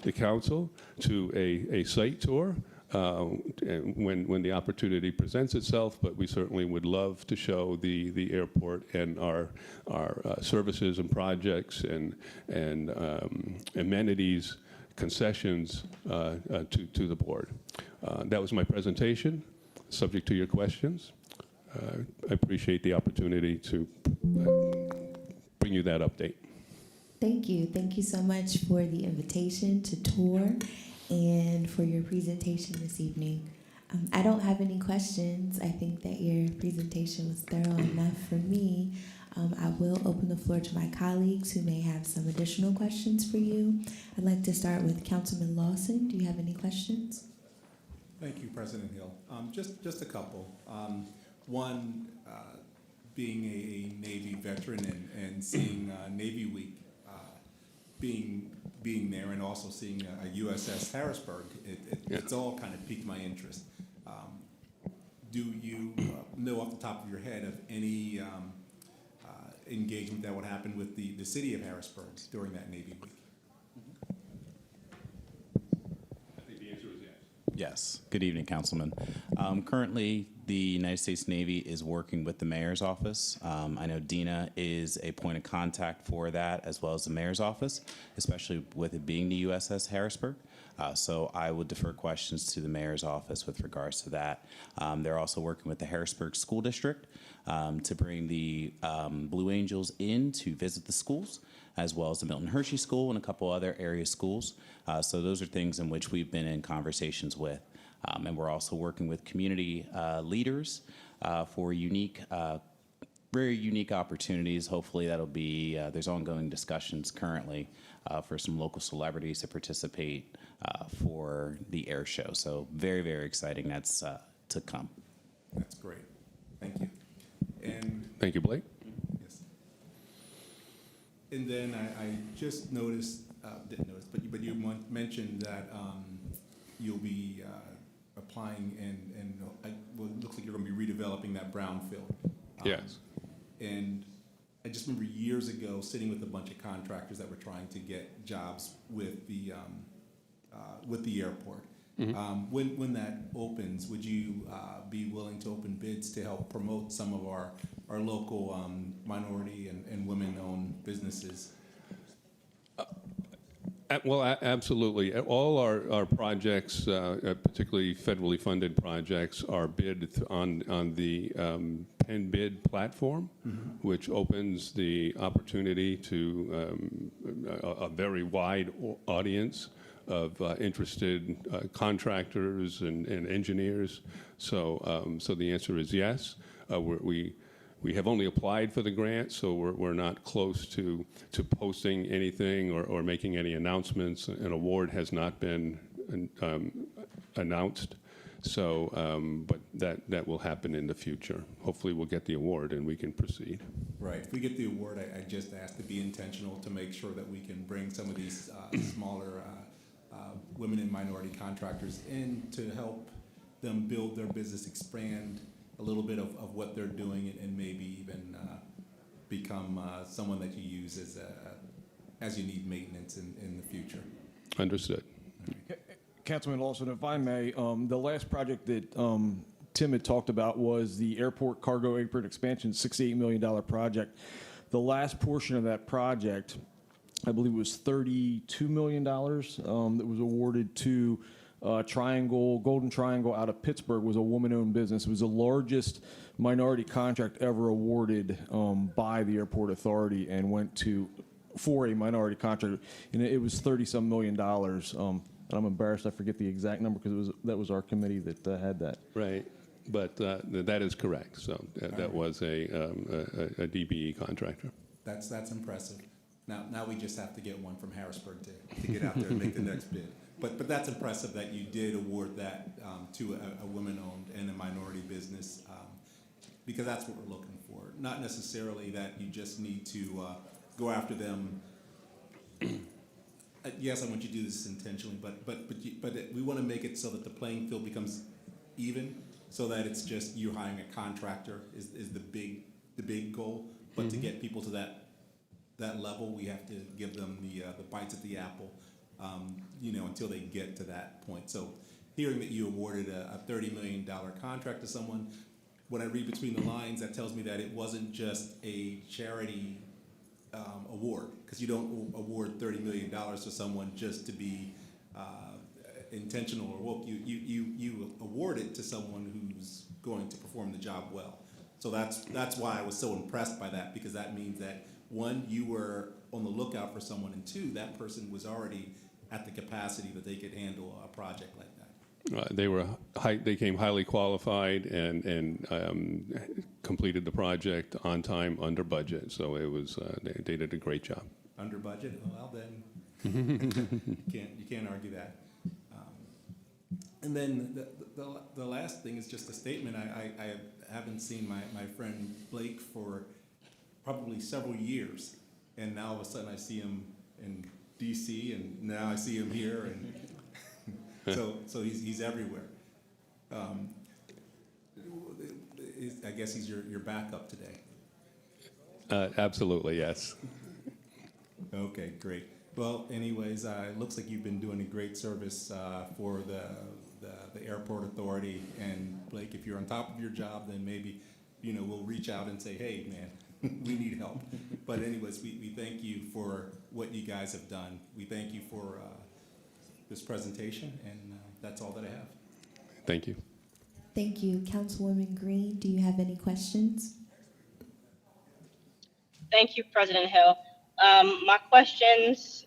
the council, to a site tour when the opportunity presents itself, but we certainly would love to show the airport and our services and projects and amenities, concessions to the board. That was my presentation, subject to your questions. I appreciate the opportunity to bring you that update. Thank you. Thank you so much for the invitation to tour and for your presentation this evening. I don't have any questions. I think that your presentation was thorough enough for me. I will open the floor to my colleagues who may have some additional questions for you. I'd like to start with Councilman Lawson. Do you have any questions? Thank you, President Hill. Just a couple. One, being a Navy veteran and seeing Navy Week being there, and also seeing a USS Harrisburg, it's all kind of piqued my interest. Do you know off the top of your head of any engagement that would happen with the city of Harrisburg during that Navy Week? I think the answer is yes. Yes. Good evening, Councilman. Currently, the United States Navy is working with the mayor's office. I know Dina is a point of contact for that, as well as the mayor's office, especially with it being the USS Harrisburg. So I would defer questions to the mayor's office with regards to that. They're also working with the Harrisburg School District to bring the Blue Angels in to visit the schools, as well as the Milton Hershey School and a couple other area schools. So those are things in which we've been in conversations with. And we're also working with community leaders for very unique opportunities. Hopefully that'll be, there's ongoing discussions currently for some local celebrities to participate for the air show. So very, very exciting. That's to come. That's great. Thank you. And Thank you, Blake. yes. And then I just noticed, didn't notice, but you mentioned that you'll be applying and well, it looks like you're going to be redeveloping that brownfield. Yes. And I just remember years ago sitting with a bunch of contractors that were trying to get jobs with the airport. Mm-hmm. When that opens, would you be willing to open bids to help promote some of our local minority and women-owned businesses? Well, absolutely. All our projects, particularly federally funded projects, are bid on the Penn Bid platform, which opens the opportunity to a very wide audience of interested contractors and engineers. So the answer is yes. We have only applied for the grant, so we're not close to posting anything or making any announcements. An award has not been announced, so but that will happen in the future. Hopefully, we'll get the award and we can proceed. Right. If we get the award, I just ask to be intentional to make sure that we can bring some of these smaller women and minority contractors in to help them build their business, expand a little bit of what they're doing, and maybe even become someone that you use as you need maintenance in the future. Understood. Councilman Lawson, if I may, the last project that Tim had talked about was the airport cargo apron expansion, $68 million project. The last portion of that project, I believe it was $32 million that was awarded to Golden Triangle out of Pittsburgh. Was a woman-owned business. It was the largest minority contract ever awarded by the airport authority, and went for a minority contract, and it was $30-some million. And I'm embarrassed I forget the exact number because that was our committee that had that. Right, but that is correct. So that was a DBE contractor. That's impressive. Now we just have to get one from Harrisburg to get out there and make the next bid. But that's impressive that you did award that to a women-owned and a minority business, because that's what we're looking for. Not necessarily that you just need to go after them. Yes, I want you to do this intentionally, but we want to make it so that the playing field becomes even, so that it's just you hiring a contractor is the big goal. But to get people to that level, we have to give them the bites at the apple. Until they get to that point. So hearing that you awarded a $30 million contract to someone, when I read between the lines, that tells me that it wasn't just a charity award, because you don't award $30 million to someone just to be intentional or woke. You award it to someone who's going to perform the job well. So that's why I was so impressed by that, because that means that, one, you were on the lookout for someone, and two, that person was already at the capacity that they could handle a project like that. They came highly qualified and completed the project on time, under budget. So it was they did a great job. Under budget? Well, then, you can't argue that. And then the last thing is just a statement. I haven't seen my friend Blake for probably several years, and now all of a sudden I see him in D.C. and now I see him here, and so he's everywhere. I guess he's your backup today. Absolutely, yes. Okay, great. Well, anyways, it looks like you've been doing a great service for the airport authority. And Blake, if you're on top of your job, then maybe we'll reach out and say, hey, man, we need help. But anyways, we thank you for what you guys have done. We thank you for this presentation, and that's all that I have. Thank you. Thank you. Councilwoman Green, do you have any questions? Thank you, President Hill. My questions,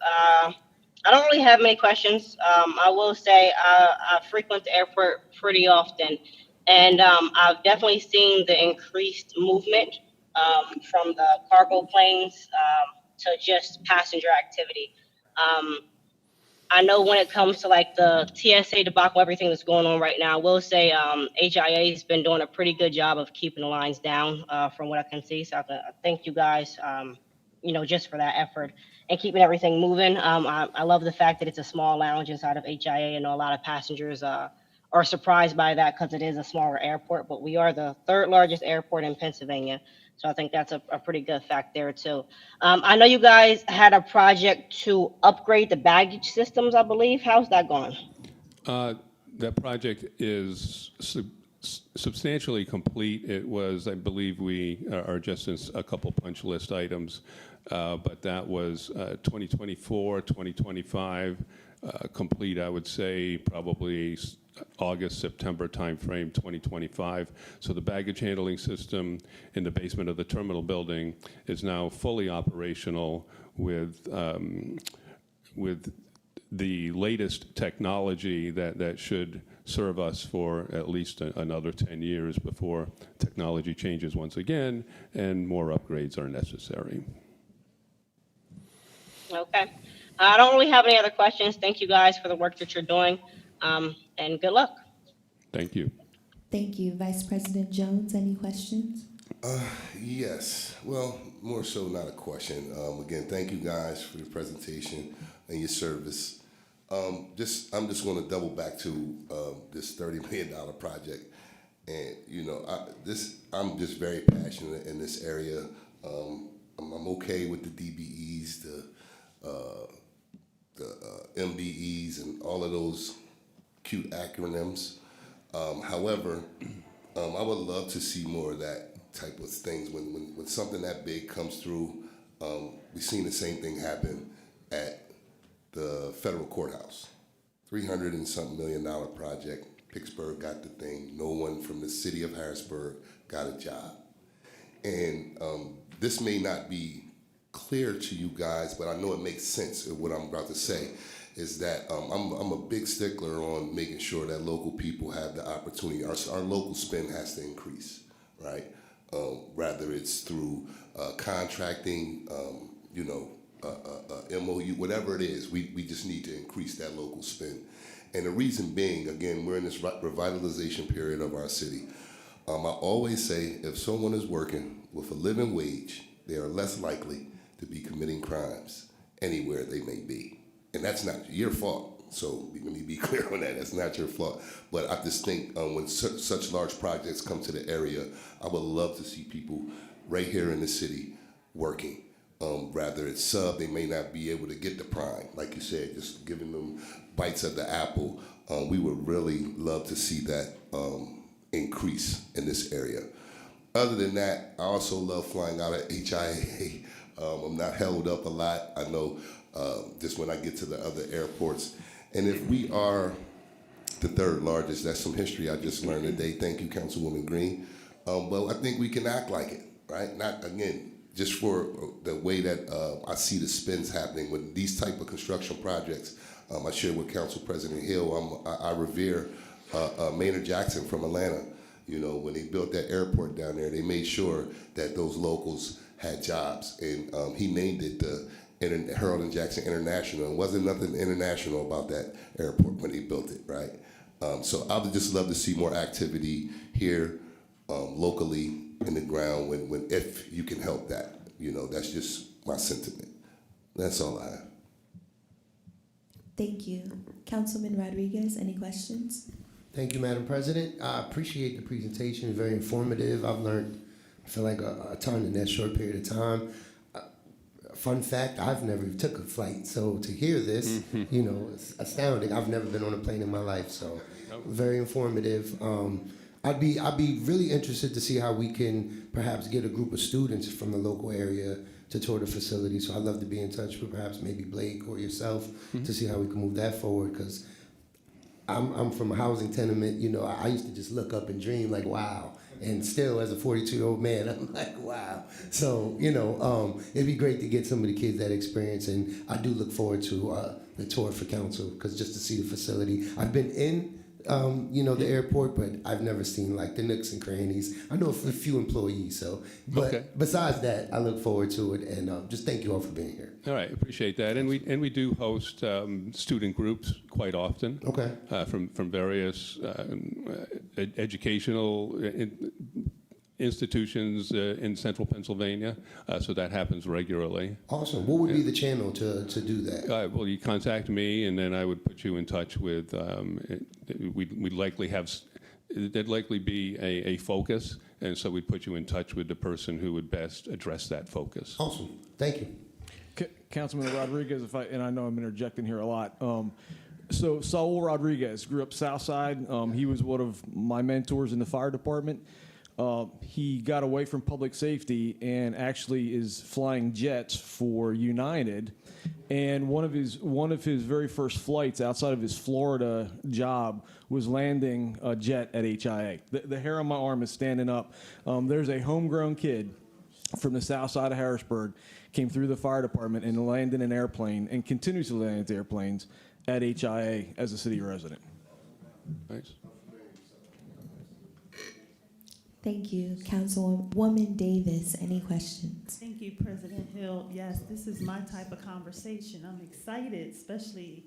I don't really have many questions. I will say I frequent the airport pretty often, and I've definitely seen the increased movement from the cargo planes to just passenger activity. I know when it comes to like the TSA debacle, everything that's going on right now, I will say HIA has been doing a pretty good job of keeping the lines down from what I can see. So I thank you guys, just for that effort and keeping everything moving. I love the fact that it's a small lounge inside of HIA. I know a lot of passengers are surprised by that because it is a smaller airport, but we are the third largest airport in Pennsylvania. So I think that's a pretty good fact there too. I know you guys had a project to upgrade the baggage systems, I believe. How's that going? That project is substantially complete. It was, I believe, we are just in a couple punch list items, but that was 2024, 2025 complete. I would say probably August, September timeframe, 2025. So the baggage handling system in the basement of the terminal building is now fully operational with the latest technology that should serve us for at least another 10 years before technology changes once again and more upgrades are necessary. Okay. I don't really have any other questions. Thank you guys for the work that you're doing, and good luck. Thank you. Thank you. Vice President Jones, any questions? Yes. Well, more so not a question. Again, thank you guys for your presentation and your service. I'm just going to double back to this $30 million project, and I'm just very passionate in this area. I'm okay with the DBEs, the MBEs, and all of those cute acronyms. However, I would love to see more of that type of things. When something that big comes through, we've seen the same thing happen at the federal courthouse. $300 and something million project. Pittsburgh got the thing. No one from the city of Harrisburg got a job. And this may not be clear to you guys, but I know it makes sense of what I'm about to say, is that I'm a big stickler on making sure that local people have the opportunity. Our local spend has to increase, right? Rather it's through contracting, MOU, whatever it is, we just need to increase that local spend. And the reason being, again, we're in this revitalization period of our city. I always say if someone is working with a living wage, they are less likely to be committing crimes anywhere they may be. And that's not your fault. So let me be clear on that. That's not your fault. But I just think when such large projects come to the area, I would love to see people right here in the city working. Rather it's sub, they may not be able to get the prime. Like you said, just giving them bites of the apple. We would really love to see that increase in this area. Other than that, I also love flying out of HIA. I'm not held up a lot. I know just when I get to the other airports. And if we are the third largest, that's some history I just learned today. Thank you, Councilwoman Green. Well, I think we can act like it, right? Not, again, just for the way that I see the spends happening with these type of construction projects. I share with Council President Hill, I revere Maynard Jackson from Atlanta. You know, when they built that airport down there, they made sure that those locals had jobs, and he named it the Harold and Jackson International. It wasn't nothing international about that airport when he built it, right? So I would just love to see more activity here, locally in the ground, if you can help that. You know, that's just my sentiment. That's all I have. Thank you. Councilman Rodriguez, any questions? Thank you, Madam President. I appreciate the presentation, very informative. I've learned, I feel like, a ton in that short period of time. Fun fact, I've never took a flight, so to hear this, you know, it's astounding. I've never been on a plane in my life, so very informative. I'd be really interested to see how we can perhaps get a group of students from the local area to tour the facility. So I'd love to be in touch with perhaps maybe Blake or yourself to see how we can move that forward, because I'm from a housing tenement. You know, I used to just look up and dream like, wow. And still, as a 42-year-old man, I'm like, wow. So, you know, it'd be great to get some of the kids that experience, and I do look forward to the tour for council, because just to see the facility. I've been in, you know, the airport, but I've never seen like the nooks and crannies. I know a few employees, so. But besides that, I look forward to it, and just thank you all for being here. All right, appreciate that, and we do host student groups quite often. Okay. From various educational institutions in central Pennsylvania, so that happens regularly. Awesome. What would be the channel to do that? Well, you contact me, and then I would put you in touch with. We'd likely have. There'd likely be a focus, and so we'd put you in touch with the person who would best address that focus. Awesome. Thank you. Councilman Rodriguez, and I know I'm interjecting here a lot. So Saul Rodriguez grew up Southside. He was one of my mentors in the fire department. He got away from public safety and actually is flying jets for United. And one of his very first flights outside of his Florida job was landing a jet at HIA. The hair on my arm is standing up. There's a homegrown kid from the south side of Harrisburg, came through the fire department and landed an airplane and continues to land airplanes at HIA as a city resident. Thanks. Thank you. Councilwoman Davis, any questions? Thank you, President Hill. Yes, this is my type of conversation. I'm excited, especially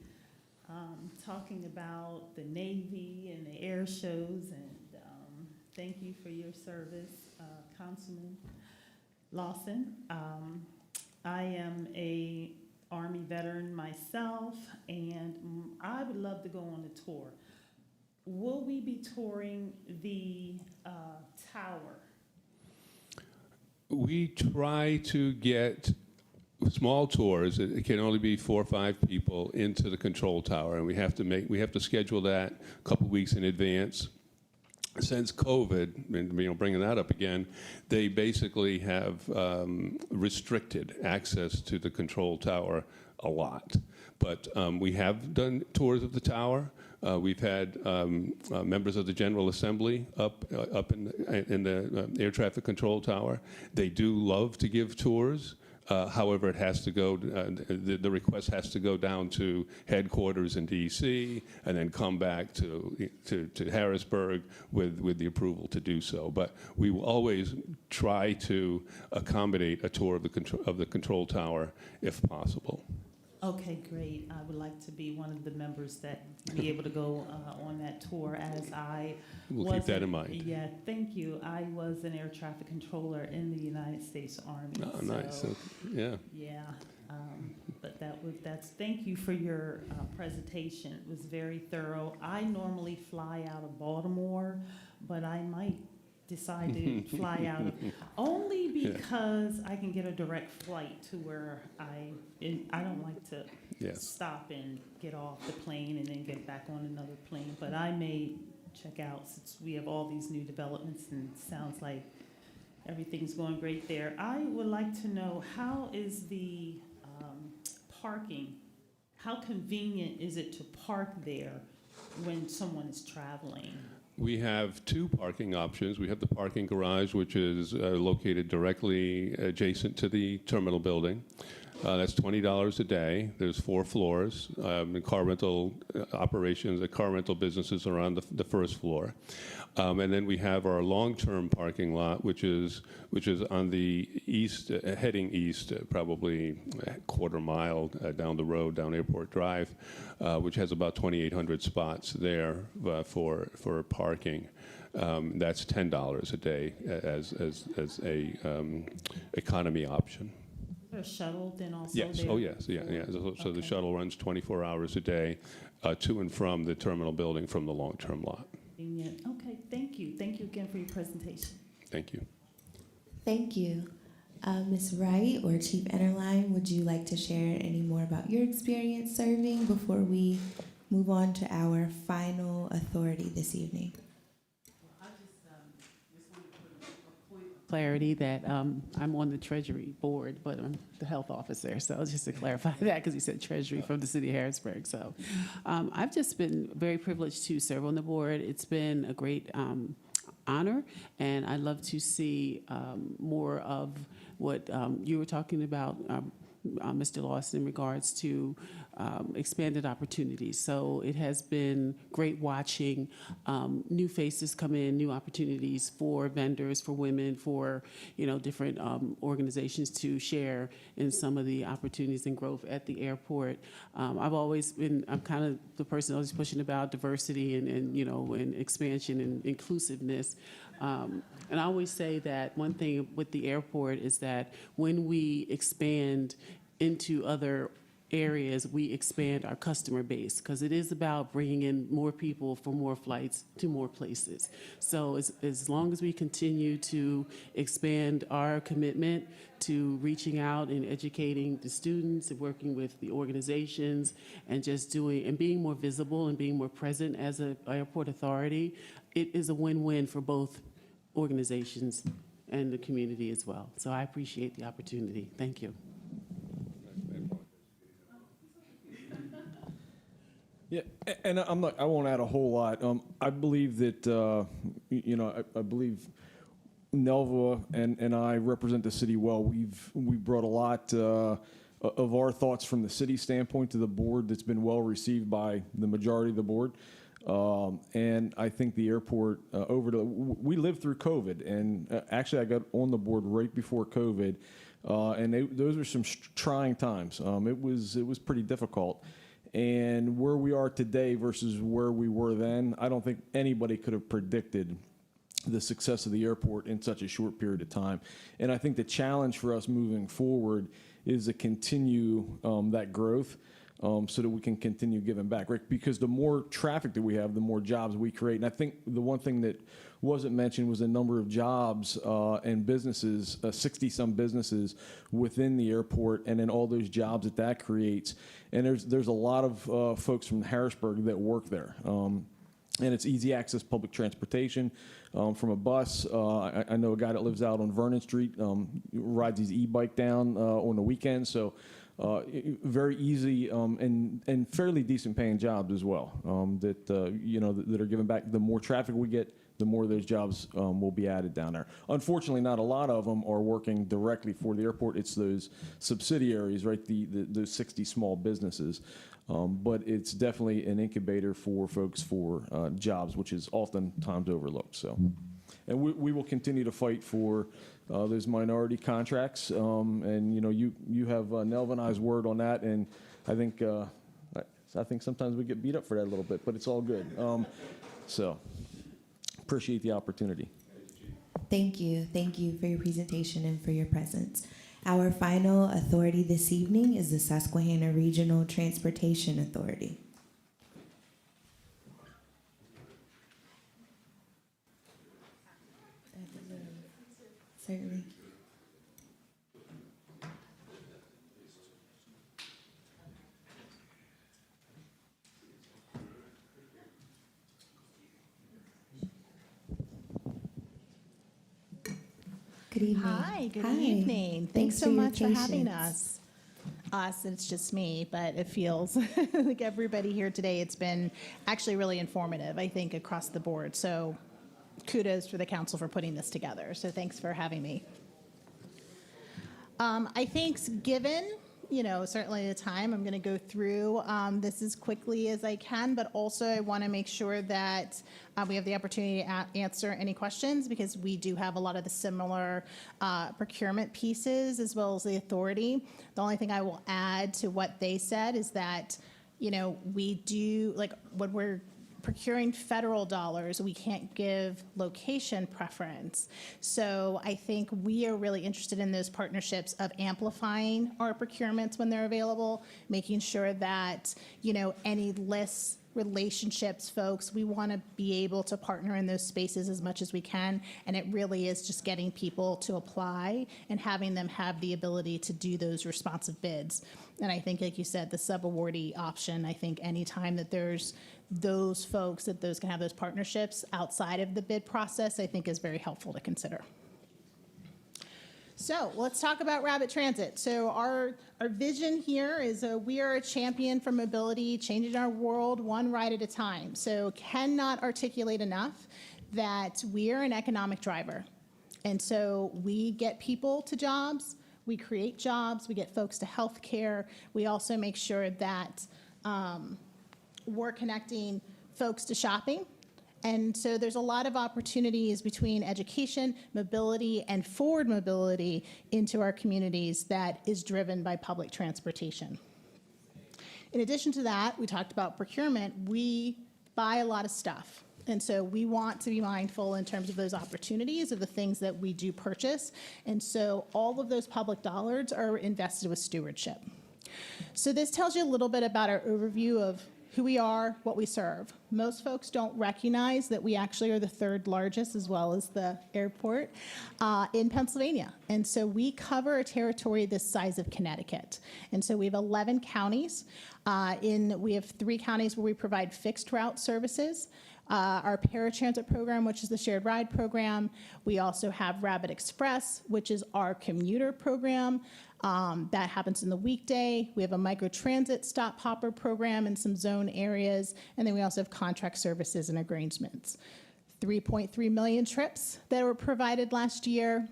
talking about the Navy and the air shows, and thank you for your service, Councilman Lawson. I am a Army veteran myself, and I would love to go on a tour. Will we be touring the tower? We try to get small tours. It can only be 4 or 5 people into the control tower, and we have to schedule that a couple weeks in advance. Since COVID, and bringing that up again, they basically have restricted access to the control tower a lot. But we have done tours of the tower. We've had members of the General Assembly up in the air traffic control tower. They do love to give tours. However, it has to go. The request has to go down to headquarters in D.C. and then come back to Harrisburg with the approval to do so. But we will always try to accommodate a tour of the control tower if possible. Okay, great. I would like to be one of the members that be able to go on that tour, as I We'll keep that in mind. Yeah, thank you. I was an air traffic controller in the United States Army. Oh, nice. Yeah. Yeah, but thank you for your presentation. It was very thorough. I normally fly out of Baltimore, but I might decide to fly out of only because I can get a direct flight to where I don't like to stop and get off the plane and then get back on another plane, but I may check out, since we have all these new developments and it sounds like everything's going great there. I would like to know, how is the parking, how convenient is it to park there when someone is traveling? We have 2 parking options. We have the parking garage, which is located directly adjacent to the terminal building. That's $20 a day. There's 4 floors. And car rental operations, car rental businesses are on the first floor. And then we have our long-term parking lot, which is on the east, heading east, probably a quarter mile down the road, down Airport Drive, which has about 2,800 spots there for parking. That's $10 a day as a economy option. Is there a shuttle then also Yes. there? Oh, yes. Yeah. So the shuttle runs 24 hours a day to and from the terminal building from the long-term lot. Convenient. Okay, thank you. Thank you again for your presentation. Thank you. Thank you. Ms. Wright or Chief Enterline, would you like to share any more about your experience serving before we move on to our final authority this evening? Clarity that I'm on the Treasury Board, but I'm the health officer. So just to clarify that, because you said Treasury from the city of Harrisburg. So I've just been very privileged to serve on the board. It's been a great honor, and I'd love to see more of what you were talking about, Mr. Lawson, in regards to expanded opportunities. So it has been great watching new faces come in, new opportunities for vendors, for women, for different organizations to share in some of the opportunities and growth at the airport. I'm kind of the person always pushing about diversity and expansion and inclusiveness. And I always say that one thing with the airport is that when we expand into other areas, we expand our customer base, because it is about bringing in more people for more flights to more places. So as long as we continue to expand our commitment to reaching out and educating the students and working with the organizations and just doing and being more visible and being more present as an airport authority, it is a win-win for both organizations and the community as well. So I appreciate the opportunity. Thank you. Yeah, and I won't add a whole lot. I believe that, I believe Nelva and I represent the city well. We brought a lot of our thoughts from the city standpoint to the board that's been well received by the majority of the board. And I think the airport, we lived through COVID, and actually I got on the board right before COVID, and those were some trying times. It was pretty difficult. And where we are today versus where we were then, I don't think anybody could have predicted the success of the airport in such a short period of time. And I think the challenge for us moving forward is to continue that growth so that we can continue giving back, right? Because the more traffic that we have, the more jobs we create. And I think the one thing that wasn't mentioned was the number of jobs and businesses, 60-some businesses within the airport, and then all those jobs that creates. And there's a lot of folks from Harrisburg that work there. And it's easy access public transportation from a bus. I know a guy that lives out on Vernon Street, rides his e-bike down on the weekend. So very easy and fairly decent paying jobs as well that are given back. The more traffic we get, the more those jobs will be added down there. Unfortunately, not a lot of them are working directly for the airport. It's those subsidiaries, right? Those 60 small businesses. But it's definitely an incubator for folks for jobs, which is oftentimes overlooked. So, and we will continue to fight for those minority contracts. And you have Nelva and I's word on that. And I think sometimes we get beat up for that a little bit, but it's all good. So appreciate the opportunity. Thank you. Thank you for your presentation and for your presence. Our final authority this evening is the Susquehanna Regional Transportation Authority. Certainly. Good evening. Hi, good Hi. evening. Thanks so for your much for having patience. us. It's just me, but it feels like everybody here today, it's been actually really informative, I think, across the board. So kudos for the council for putting this together. So thanks for having me. I think given certainly the time, I'm going to go through this as quickly as I can, but also I want to make sure that we have the opportunity to answer any questions, because we do have a lot of the similar procurement pieces as well as the authority. The only thing I will add to what they said is that, we do, like, when we're procuring federal dollars, we can't give location preference. So I think we are really interested in those partnerships of amplifying our procurements when they're available, making sure that, any lists, relationships, folks, we want to be able to partner in those spaces as much as we can. And it really is just getting people to apply and having them have the ability to do those responsive bids. And I think, like you said, the sub-awardee option, I think anytime that there's those folks, that those can have those partnerships outside of the bid process, I think is very helpful to consider. So let's talk about Rapid Transit. So our vision here is we are a champion for mobility, changing our world one ride at a time. So cannot articulate enough that we are an economic driver. And so we get people to jobs, we create jobs, we get folks to healthcare. We also make sure that we're connecting folks to shopping. And so there's a lot of opportunities between education, mobility, and forward mobility into our communities that is driven by public transportation. In addition to that, we talked about procurement. We buy a lot of stuff. And so we want to be mindful in terms of those opportunities of the things that we do purchase. And so all of those public dollars are invested with stewardship. So this tells you a little bit about our overview of who we are, what we serve. Most folks don't recognize that we actually are the third largest, as well as the airport, in Pennsylvania. And so we cover a territory this size of Connecticut. And so we have 11 counties. We have 3 counties where we provide fixed route services. Our paratransit program, which is the shared ride program. We also have Rapid Express, which is our commuter program. That happens in the weekday. We have a microtransit stop hopper program in some zone areas. And then we also have contract services and arrangements. 3.3 million trips that were provided last year.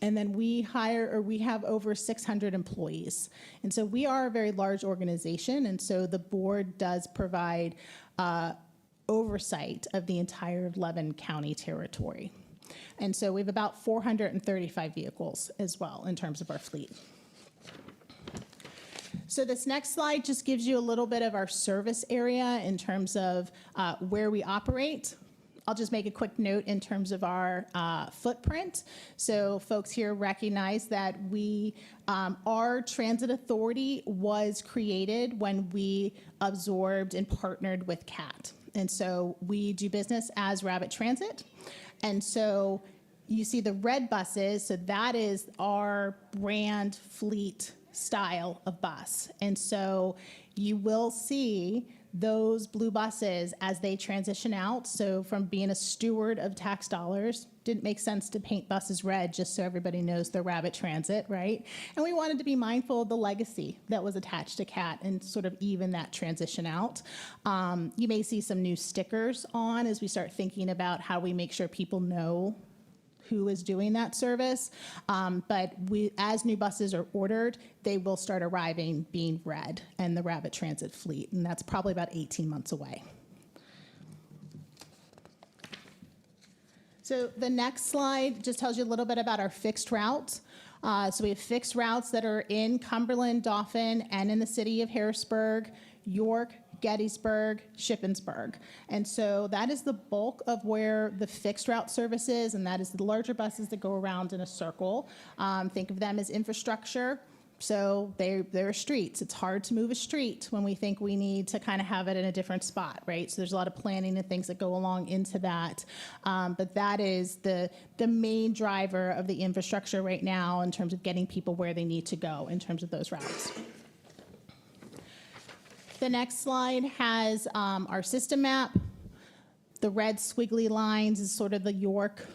And then we have over 600 employees. And so we are a very large organization. And so the board does provide oversight of the entire 11 county territory. And so we have about 435 vehicles as well in terms of our fleet. So this next slide just gives you a little bit of our service area in terms of where we operate. I'll just make a quick note in terms of our footprint. So folks here recognize that our transit authority was created when we absorbed and partnered with CAT. And so we do business as Rapid Transit. And so you see the red buses, so that is our brand fleet style of bus. And so you will see those blue buses as they transition out. So from being a steward of tax dollars, didn't make sense to paint buses red just so everybody knows they're Rapid Transit, right? And we wanted to be mindful of the legacy that was attached to CAT and sort of even that transition out. You may see some new stickers on as we start thinking about how we make sure people know who is doing that service. But as new buses are ordered, they will start arriving being red and the Rapid Transit fleet. And that's probably about 18 months away. So the next slide just tells you a little bit about our fixed routes. So we have fixed routes that are in Cumberland, Dauphin, and in the city of Harrisburg, York, Gettysburg, Shippensburg. And so that is the bulk of where the fixed route service is, and that is the larger buses that go around in a circle. Think of them as infrastructure. So they're streets. It's hard to move a street when we think we need to kind of have it in a different spot, right? So there's a lot of planning and things that go along into that. But that is the main driver of the infrastructure right now in terms of getting people where they need to go in terms of those routes. The next slide has our system map. The red squiggly lines is sort of the York,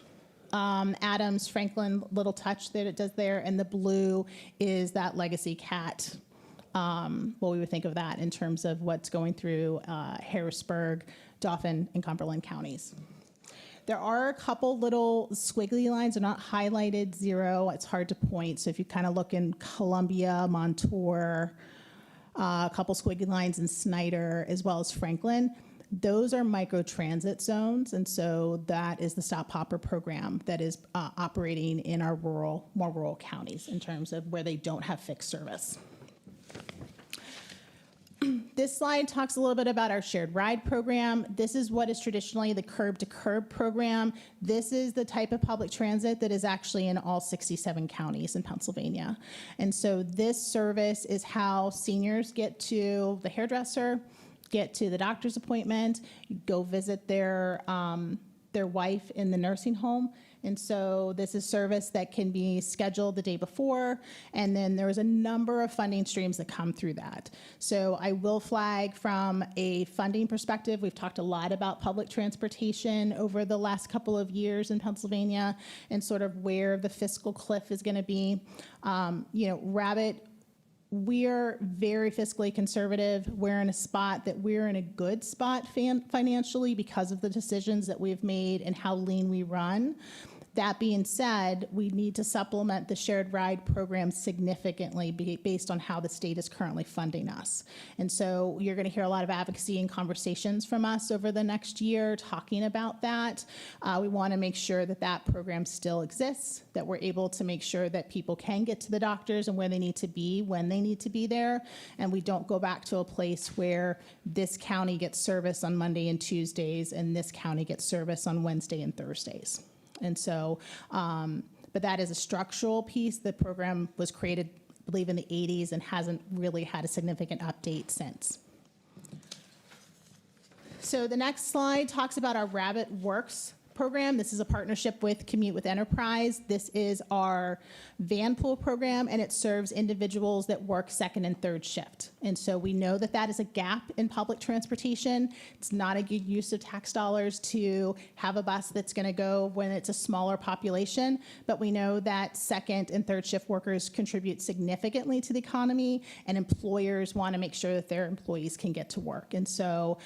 Adams, Franklin little touch that it does there, and the blue is that legacy CAT. We would think of that in terms of what's going through Harrisburg, Dauphin, and Cumberland counties. there are a couple little squiggly lines. They're not highlighted 0. It's hard to point. So if you kind of look in Columbia, Montour, a couple squiggly lines in Snyder, as well as Franklin, those are microtransit zones. And so that is the Stop Hopper program that is operating in our more rural counties in terms of where they don't have fixed service. This slide talks a little bit about our shared ride program. This is what is traditionally the curb to curb program. This is the type of public transit that is actually in all 67 counties in Pennsylvania. And so this service is how seniors get to the hairdresser, get to the doctor's appointment, go visit their wife in the nursing home. And so this is service that can be scheduled the day before, and then there's a number of funding streams that come through that. So I will flag from a funding perspective, we've talked a lot about public transportation over the last couple of years in Pennsylvania and sort of where the fiscal cliff is going to be. Rabbit, we're very fiscally conservative. We're in a spot that we're in a good spot financially because of the decisions that we've made and how lean we run. That being said, we need to supplement the shared ride program significantly based on how the state is currently funding us. And so you're going to hear a lot of advocacy and conversations from us over the next year talking about that. We want to make sure that that program still exists, that we're able to make sure that people can get to the doctors and where they need to be when they need to be there. And we don't go back to a place where this county gets service on Monday and Tuesdays and this county gets service on Wednesday and Thursdays. And so, but that is a structural piece. The program was created, I believe, in the 80s and hasn't really had a significant update since. So the next slide talks about our Rabbit Works program. This is a partnership with Commute with Enterprise. This is our van pool program, and it serves individuals that work second and third shift. And so we know that that is a gap in public transportation. It's not a good use of tax dollars to have a bus that's going to go when it's a smaller population, but we know that second and third shift workers contribute significantly to the economy, and employers want to make sure that their employees can get to work. And so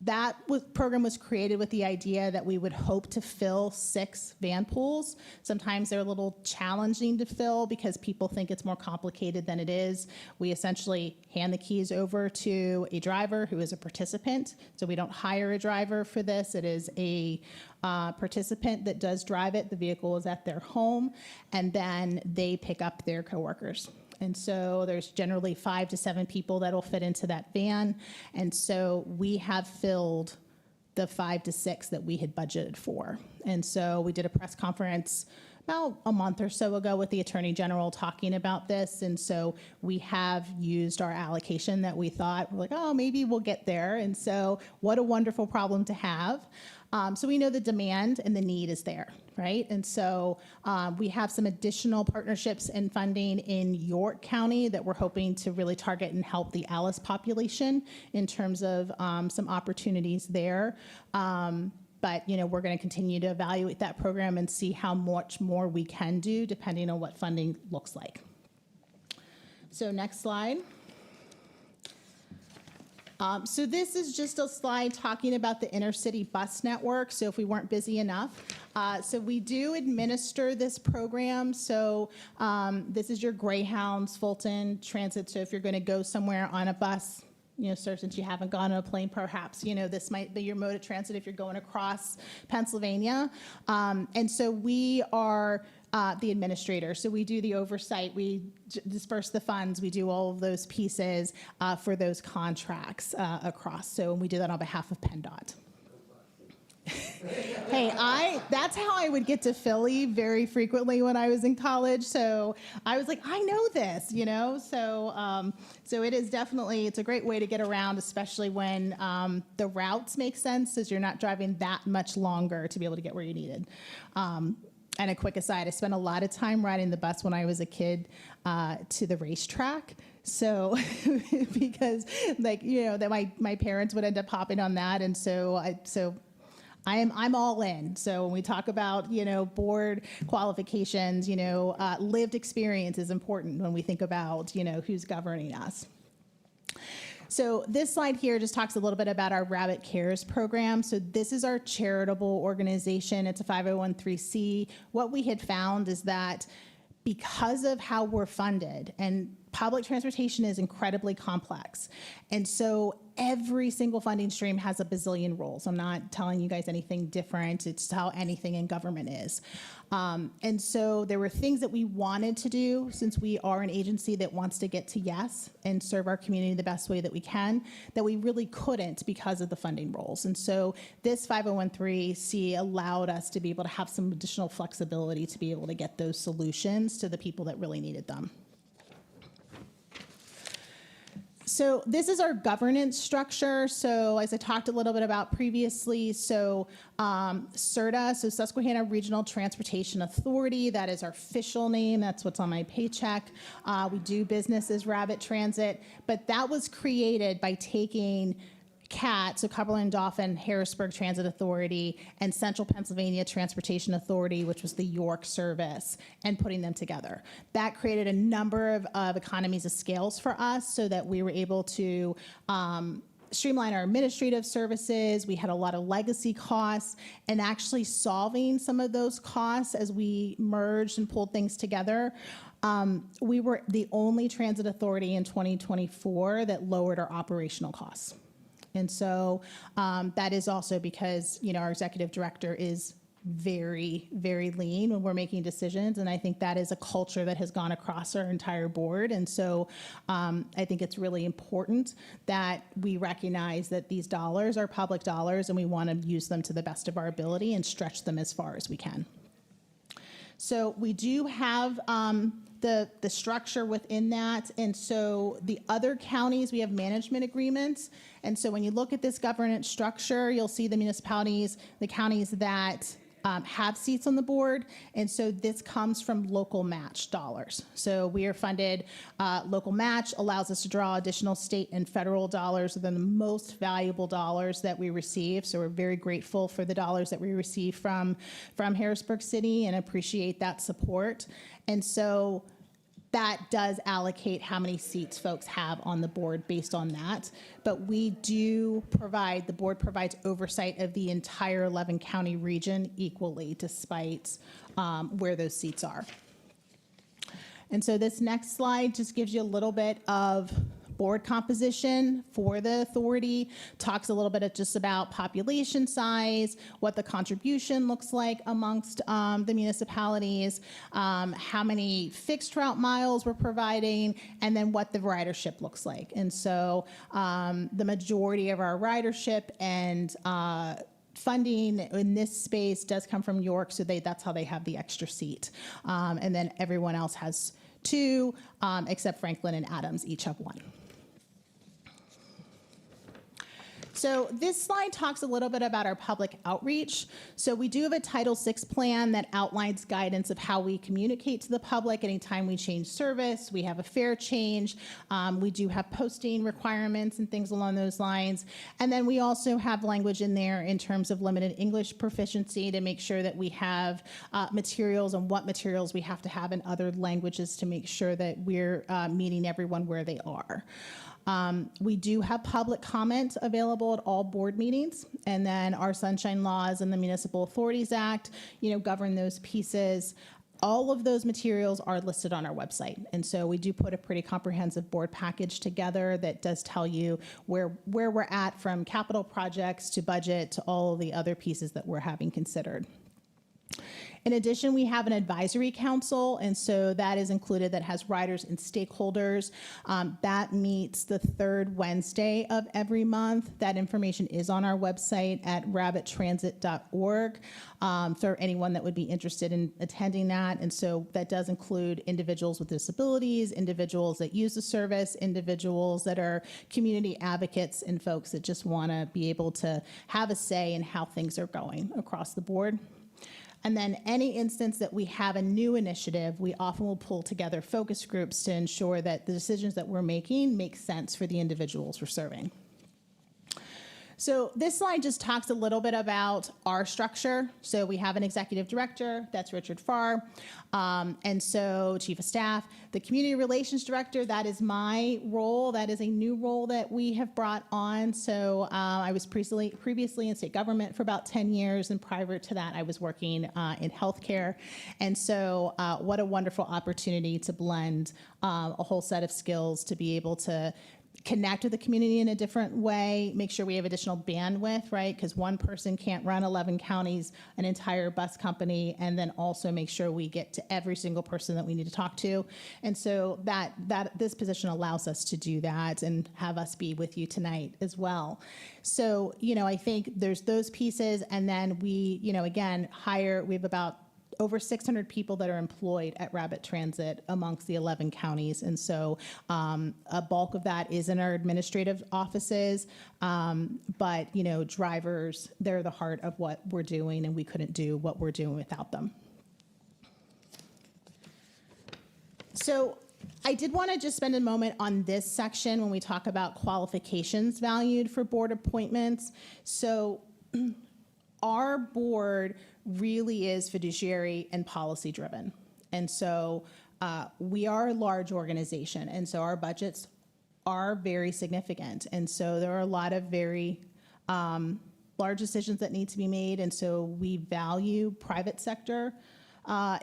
that program was created with the idea that we would hope to fill 6 van pools. Sometimes they're a little challenging to fill because people think it's more complicated than it is. We essentially hand the keys over to a driver who is a participant. So we don't hire a driver for this. It is a participant that does drive it. The vehicle is at their home, and then they pick up their coworkers. And so there's generally 5 to 7 people that'll fit into that van. And so we have filled the 5 to 6 that we had budgeted for. And so we did a press conference about a month or so ago with the Attorney General talking about this. And so we have used our allocation that we thought, we're like, oh, maybe we'll get there. And so what a wonderful problem to have. So we know the demand and the need is there, right? And so we have some additional partnerships and funding in York County that we're hoping to really target and help the Alice population in terms of some opportunities there. But we're going to continue to evaluate that program and see how much more we can do depending on what funding looks like. So next slide. So this is just a slide talking about the intercity bus network. So if we weren't busy enough. So we do administer this program. So this is your Greyhounds, Fulton Transit. So if you're going to go somewhere on a bus, sir, since you haven't gone on a plane, perhaps, this might be your mode of transit if you're going across Pennsylvania. And so we are the administrator. So we do the oversight, we disperse the funds, we do all of those pieces for those contracts across. So we do that on behalf of PennDOT. Hey, that's how I would get to Philly very frequently when I was in college. So I was like, I know this, So it is definitely, it's a great way to get around, especially when the routes make sense, as you're not driving that much longer to be able to get where you needed. And a quick aside, I spent a lot of time riding the bus when I was a kid to the racetrack. So because that my parents would end up hopping on that. And so I'm all in. So when we talk about, board qualifications, lived experience is important when we think about, who's governing us. So this slide here just talks a little bit about our Rabbit Cares program. So this is our charitable organization. It's a 501(c). What we had found is that because of how we're funded, and public transportation is incredibly complex, and so every single funding stream has a bazillion roles. I'm not telling you guys anything different. It's how anything in government is. And so there were things that we wanted to do, since we are an agency that wants to get to yes and serve our community the best way that we can, that we really couldn't because of the funding roles. And so this 501(c) allowed us to be able to have some additional flexibility to be able to get those solutions to the people that really needed them. So this is our governance structure. So as I talked a little bit about previously, so SRTA, so Susquehanna Regional Transportation Authority, that is our official name. That's what's on my paycheck. We do business as Rabbit Transit, but that was created by taking CAT, so Cumberland Dauphin Harrisburg Transit Authority, and Central Pennsylvania Transportation Authority, which was the York service, and putting them together. That created a number of economies of scales for us so that we were able to streamline our administrative services. We had a lot of legacy costs, and actually solving some of those costs as we merged and pulled things together. We were the only transit authority in 2024 that lowered our operational costs. And so that is also because, you know, our executive director is very, very lean when we're making decisions. And I think that is a culture that has gone across our entire board. And so I think it's really important that we recognize that these dollars are public dollars, and we want to use them to the best of our ability and stretch them as far as we can. So we do have the structure within that. And so the other counties, we have management agreements. And so when you look at this governance structure, you'll see the municipalities, the counties that have seats on the board. And so this comes from local match dollars. So we are funded, local match allows us to draw additional state and federal dollars. They're the most valuable dollars that we receive. So we're very grateful for the dollars that we receive from Harrisburg City and appreciate that support. And so that does allocate how many seats folks have on the board based on that. But we do provide, the board provides oversight of the entire 11 county region equally, despite where those seats are. And so this next slide just gives you a little bit of board composition for the authority, talks a little bit just about population size, what the contribution looks like amongst the municipalities, how many fixed route miles we're providing, and then what the ridership looks like. And so the majority of our ridership and funding in this space does come from York, so that's how they have the extra seat. And then everyone else has two, except Franklin and Adams each have one. So this slide talks a little bit about our public outreach. So we do have a Title VI plan that outlines guidance of how we communicate to the public anytime we change service. We have a fare change. We do have posting requirements and things along those lines. And then we also have language in there in terms of limited English proficiency to make sure that we have materials and what materials we have to have in other languages to make sure that we're meeting everyone where they are. We do have public comment available at all board meetings, and then our sunshine laws and the Municipal Authorities Act, govern those pieces. All of those materials are listed on our website, and so we do put a pretty comprehensive board package together that does tell you where we're at, from capital projects to budget to all of the other pieces that we're having considered. In addition, we have an advisory council, and so that is included, that has riders and stakeholders. That meets the third Wednesday of every month. That information is on our website at rabbittransit.org for anyone that would be interested in attending that. And so that does include individuals with disabilities, individuals that use the service, individuals that are community advocates, and folks that just want to be able to have a say in how things are going across the board. And then any instance that we have a new initiative, we often will pull together focus groups to ensure that the decisions that we're making make sense for the individuals we're serving. So this slide just talks a little bit about our structure. So we have an executive director, that's Richard Farr, and so chief of staff. The community relations director, that is my role. That is a new role that we have brought on. So I was previously in state government for about 10 years, and prior to that, I was working in healthcare. And so what a wonderful opportunity to blend a whole set of skills to be able to connect with the community in a different way, make sure we have additional bandwidth, right? Because one person can't run 11 counties, an entire bus company, and then also make sure we get to every single person that we need to talk to. And so this position allows us to do that and have us be with you tonight as well. So, I think there's those pieces, and then we, again, we have about over 600 people that are employed at Rapid Transit amongst the 11 counties. And so a bulk of that is in our administrative offices. But, drivers, they're the heart of what we're doing, and we couldn't do what we're doing without them. So I did want to just spend a moment on this section when we talk about qualifications valued for board appointments. So our board really is fiduciary and policy driven. And so we are a large organization, and so our budgets are very significant. And so there are a lot of very large decisions that need to be made. And so we value private sector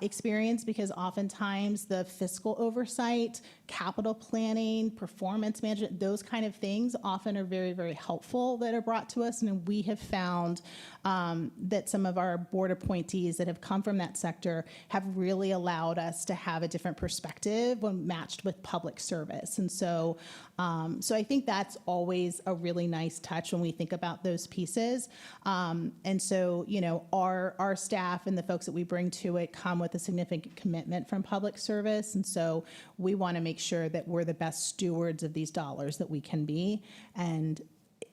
experience, because oftentimes the fiscal oversight, capital planning, performance management, those kind of things often are very, very helpful that are brought to us. And we have found that some of our board appointees that have come from that sector have really allowed us to have a different perspective when matched with public service. And so I think that's always a really nice touch when we think about those pieces. And so, our staff and the folks that we bring to it come with a significant commitment from public service. And so we want to make sure that we're the best stewards of these dollars that we can be. And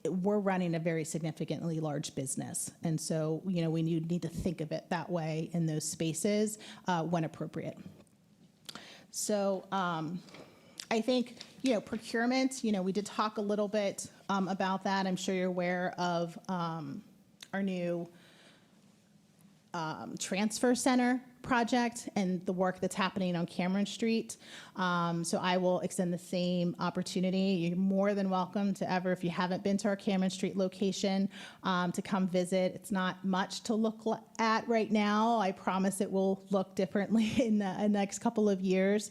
we're running a very significantly large business. And so, we need to think of it that way in those spaces when appropriate. So I think, procurement, we did talk a little bit about that. I'm sure you're aware of our new transfer center project and the work that's happening on Cameron Street. So I will extend the same opportunity. You're more than welcome to ever, if you haven't been to our Cameron Street location, to come visit. It's not much to look at right now. I promise it will look differently in the next couple of years.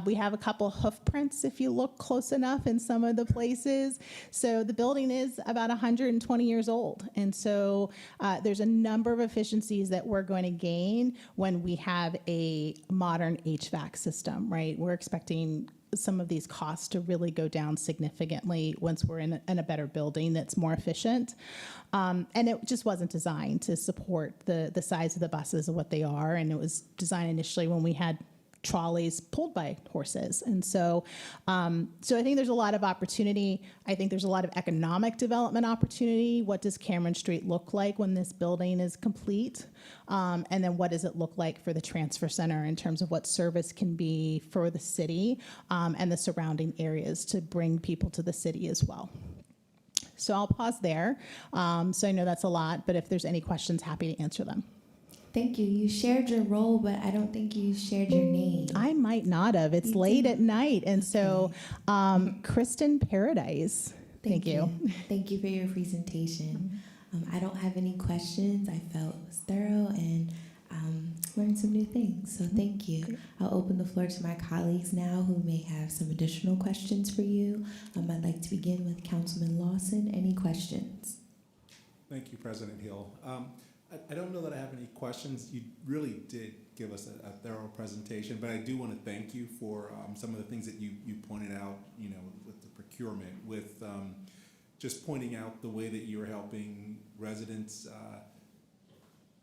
We have a couple hoof prints if you look close enough in some of the places. So the building is about 120 years old. And so there's a number of efficiencies that we're going to gain when we have a modern HVAC system, right? We're expecting some of these costs to really go down significantly once we're in a better building that's more efficient. And it just wasn't designed to support the size of the buses and what they are. And it was designed initially when we had trolleys pulled by horses. And so I think there's a lot of opportunity. I think there's a lot of economic development opportunity. What does Cameron Street look like when this building is complete? And then what does it look like for the transfer center in terms of what service can be for the city and the surrounding areas to bring people to the city as well. So I'll pause there. So I know that's a lot, but if there's any questions, happy to answer them. Thank you. You shared your role, but I don't think you shared your name. I might not have. It's late at night. And so, Kristen Paradise. Thank you. Thank you for your presentation. I don't have any questions. I felt it was thorough and learned some new things. So thank you. I'll open the floor to my colleagues now who may have some additional questions for you. I'd like to begin with Councilman Lawson. Any questions? Thank you, President Hill. I don't know that I have any questions. You really did give us a thorough presentation, but I do want to thank you for some of the things that you pointed out, with the procurement, with just pointing out the way that you're helping residents.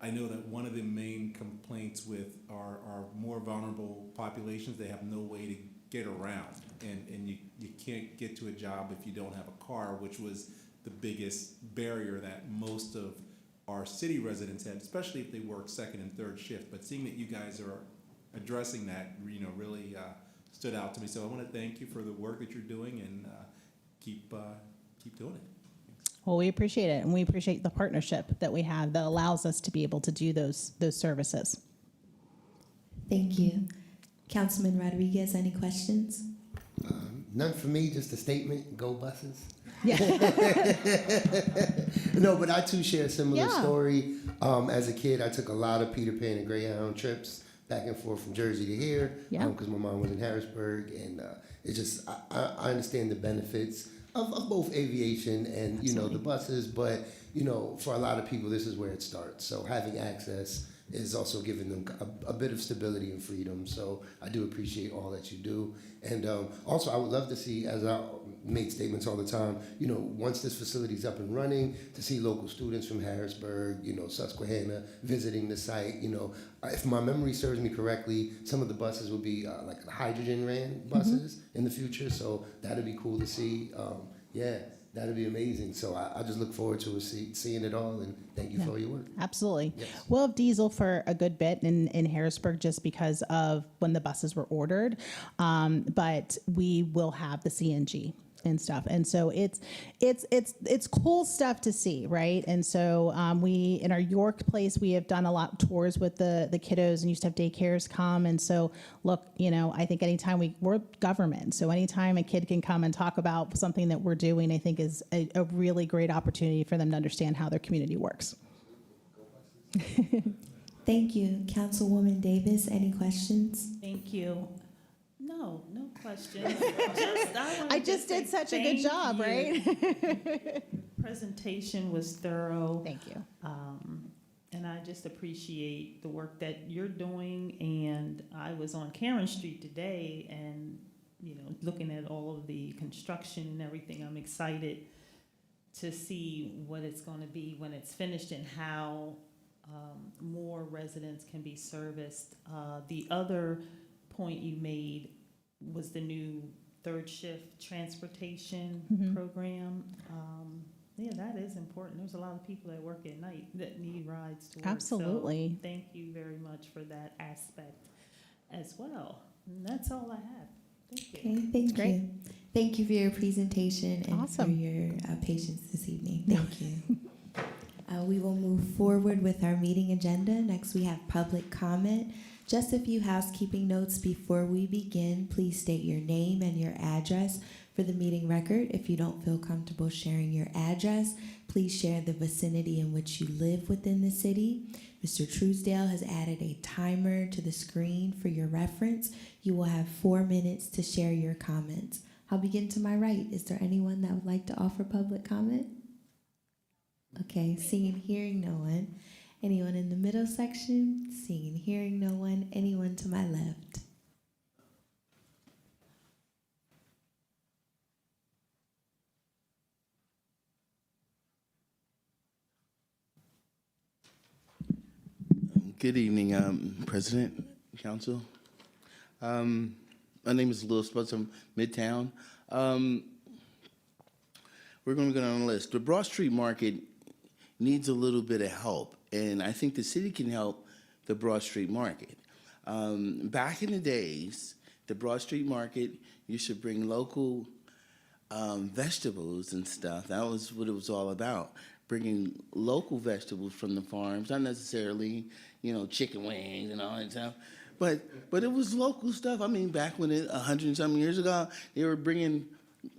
I know that one of the main complaints with our more vulnerable populations, they have no way to get around, and you can't get to a job if you don't have a car, which was the biggest barrier that most of our city residents had, especially if they work second and third shift. But seeing that you guys are addressing that, really stood out to me. So I want to thank you for the work that you're doing, and keep doing it. Well, we appreciate it, and we appreciate the partnership that we have that allows us to be able to do those services. Thank you. Councilman Rodriguez, any questions? None for me, just a statement, go buses. Yeah. No, but I too share a similar Yeah. story. As a kid, I took a lot of Peter Pan and Greyhound trips back and forth from Jersey to here, because my mom was in Harrisburg, and it's just, I understand the benefits of both aviation and, you know, the buses, but, you know, for a lot of people, this is where it starts. So having access is also giving them a bit of stability and freedom. So I do appreciate all that you do. And also, I would love to see, as I make statements all the time, you know, once this facility's up and running, to see local students from Harrisburg, you know, Susquehanna, visiting the site. You know, if my memory serves me correctly, some of the buses will be like hydrogen ran buses in the future. So that'd be cool to see. Yeah, that'd be amazing. So I just look forward to seeing it all, and thank you for all your work. Absolutely. Yes. We'll have diesel for a good bit in Harrisburg just because of when the buses were ordered. But we will have the CNG and stuff. And so it's cool stuff to see, right? And so we, in our York place, we have done a lot of tours with the kiddos and used to have daycares come. And so look, you know, I think anytime we're government, so anytime a kid can come and talk about something that we're doing, I think is a really great opportunity for them to understand how their community works. Thank you. Councilwoman Davis, any questions? Thank you. No questions. I just did such a good job, right? Presentation was thorough. Thank you. And I just appreciate the work that you're doing. And I was on Karen Street today and, you know, looking at all of the construction and everything. I'm excited to see what it's going to be when it's finished and how more residents can be serviced. The other point you made was the new third shift transportation program. Yeah, that is important. There's a lot of people that work at night that need rides to work. Absolutely. So thank you very much for that aspect as well. And that's all I have. Thank you. Okay, thank you. Thank you for your presentation and for your patience this evening. Thank you. We will move forward with our meeting agenda. Next, we have public comment. Just a few housekeeping notes before we begin. Please state your name and your address for the meeting record. If you don't feel comfortable sharing your address, please share the vicinity in which you live within the city. Mr. Truesdale has added a timer to the screen for your reference. You will have 4 minutes to share your comments. I'll begin to my right. Is there anyone that would like to offer public comment? Okay, seeing and hearing no one. Anyone in the middle section? Seeing and hearing no one. Anyone to my left? Good evening, President, Council. My name is Lil Sputz. I'm Midtown. We're going to go down the list. The Broad Street Market needs a little bit of help, and I think the city can help the Broad Street Market. Back in the days, the Broad Street Market used to bring local vegetables and stuff. That was what it was all about, bringing local vegetables from the farms, not necessarily, you know, chicken wings and all that stuff. But it was local stuff. I mean, back when 100 and something years ago, they were bringing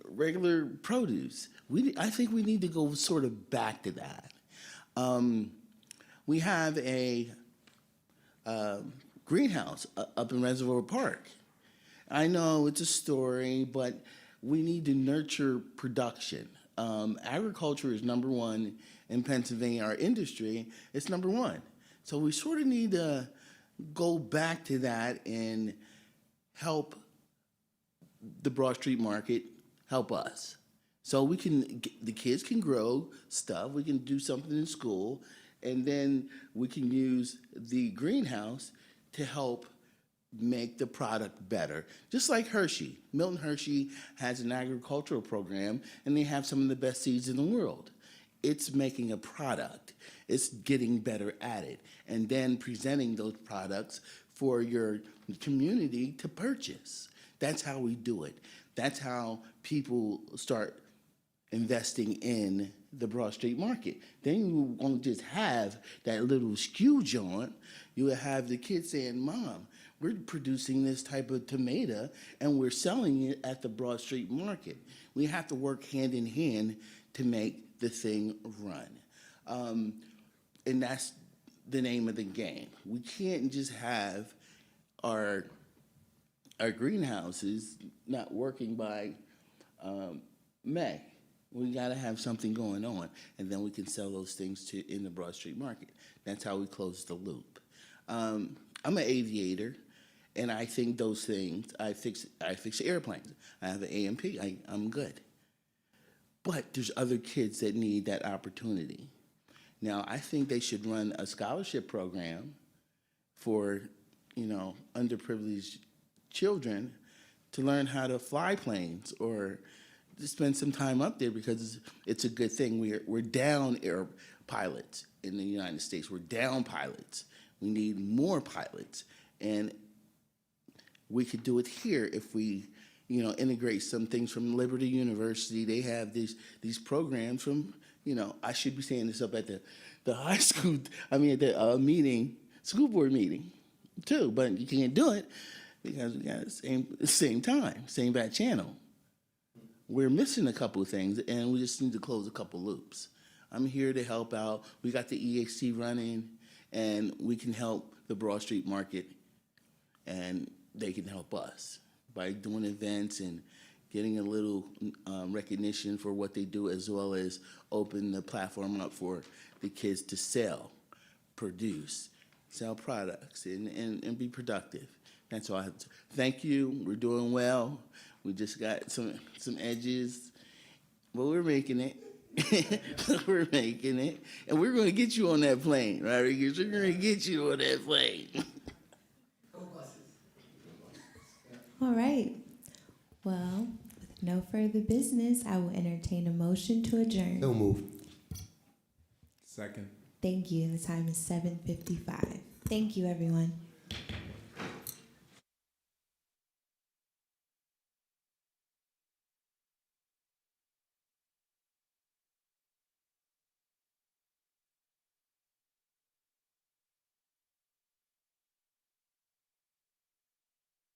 regular produce. I think we need to go sort of back to that. We have a greenhouse up in Reservoir Park. I know it's a story, but we need to nurture production. Agriculture is number one in Pennsylvania. Our industry is number one. So we sort of need to go back to that and help the Broad Street Market help us. So we can, the kids can grow stuff, we can do something in school, and then we can use the greenhouse to help make the product better. Just like Hershey. Milton Hershey has an agricultural program, and they have some of the best seeds in the world. It's making a product. It's getting better at it, and then presenting those products for your community to purchase. That's how we do it. That's how people start investing in the Broad Street market. Then you won't just have that little skew joint. You will have the kids saying, Mom, we're producing this type of tomato and we're selling it at the Broad Street market. We have to work hand in hand to make the thing run. And that's the name of the game. We can't just have our greenhouses not working by May. We got to have something going on, and then we can sell those things in the Broad Street market. That's how we close the loop. I'm an aviator, and I think those things. I fix airplanes. I have an AMP. I'm good. But there's other kids that need that opportunity. Now, I think they should run a scholarship program for, underprivileged children to learn how to fly planes or to spend some time up there, because it's a good thing. We're down air pilots in the United States. We're down pilots. We need more pilots, and we could do it here if we, integrate some things from Liberty University. They have these programs from, I should be saying this up at the high school. The school board meeting, too. But you can't do it because we got the same time, same back channel. We're missing a couple of things, and we just need to close a couple loops. I'm here to help out. We got the EAC running, and we can help the Broad Street market, and they can help us by doing events and getting a little recognition for what they do, as well as open the platform up for the kids to sell, produce, sell products, and be productive. That's all I have to. Thank you. We're doing well. We just got some edges, but we're making it. We're making it. And we're going to get you on that plane, right? We're going to get you on that plane. All right. Well, with no further business, I will entertain a motion to adjourn. So move. Second. Thank you. The time is 7:55. Thank you, everyone.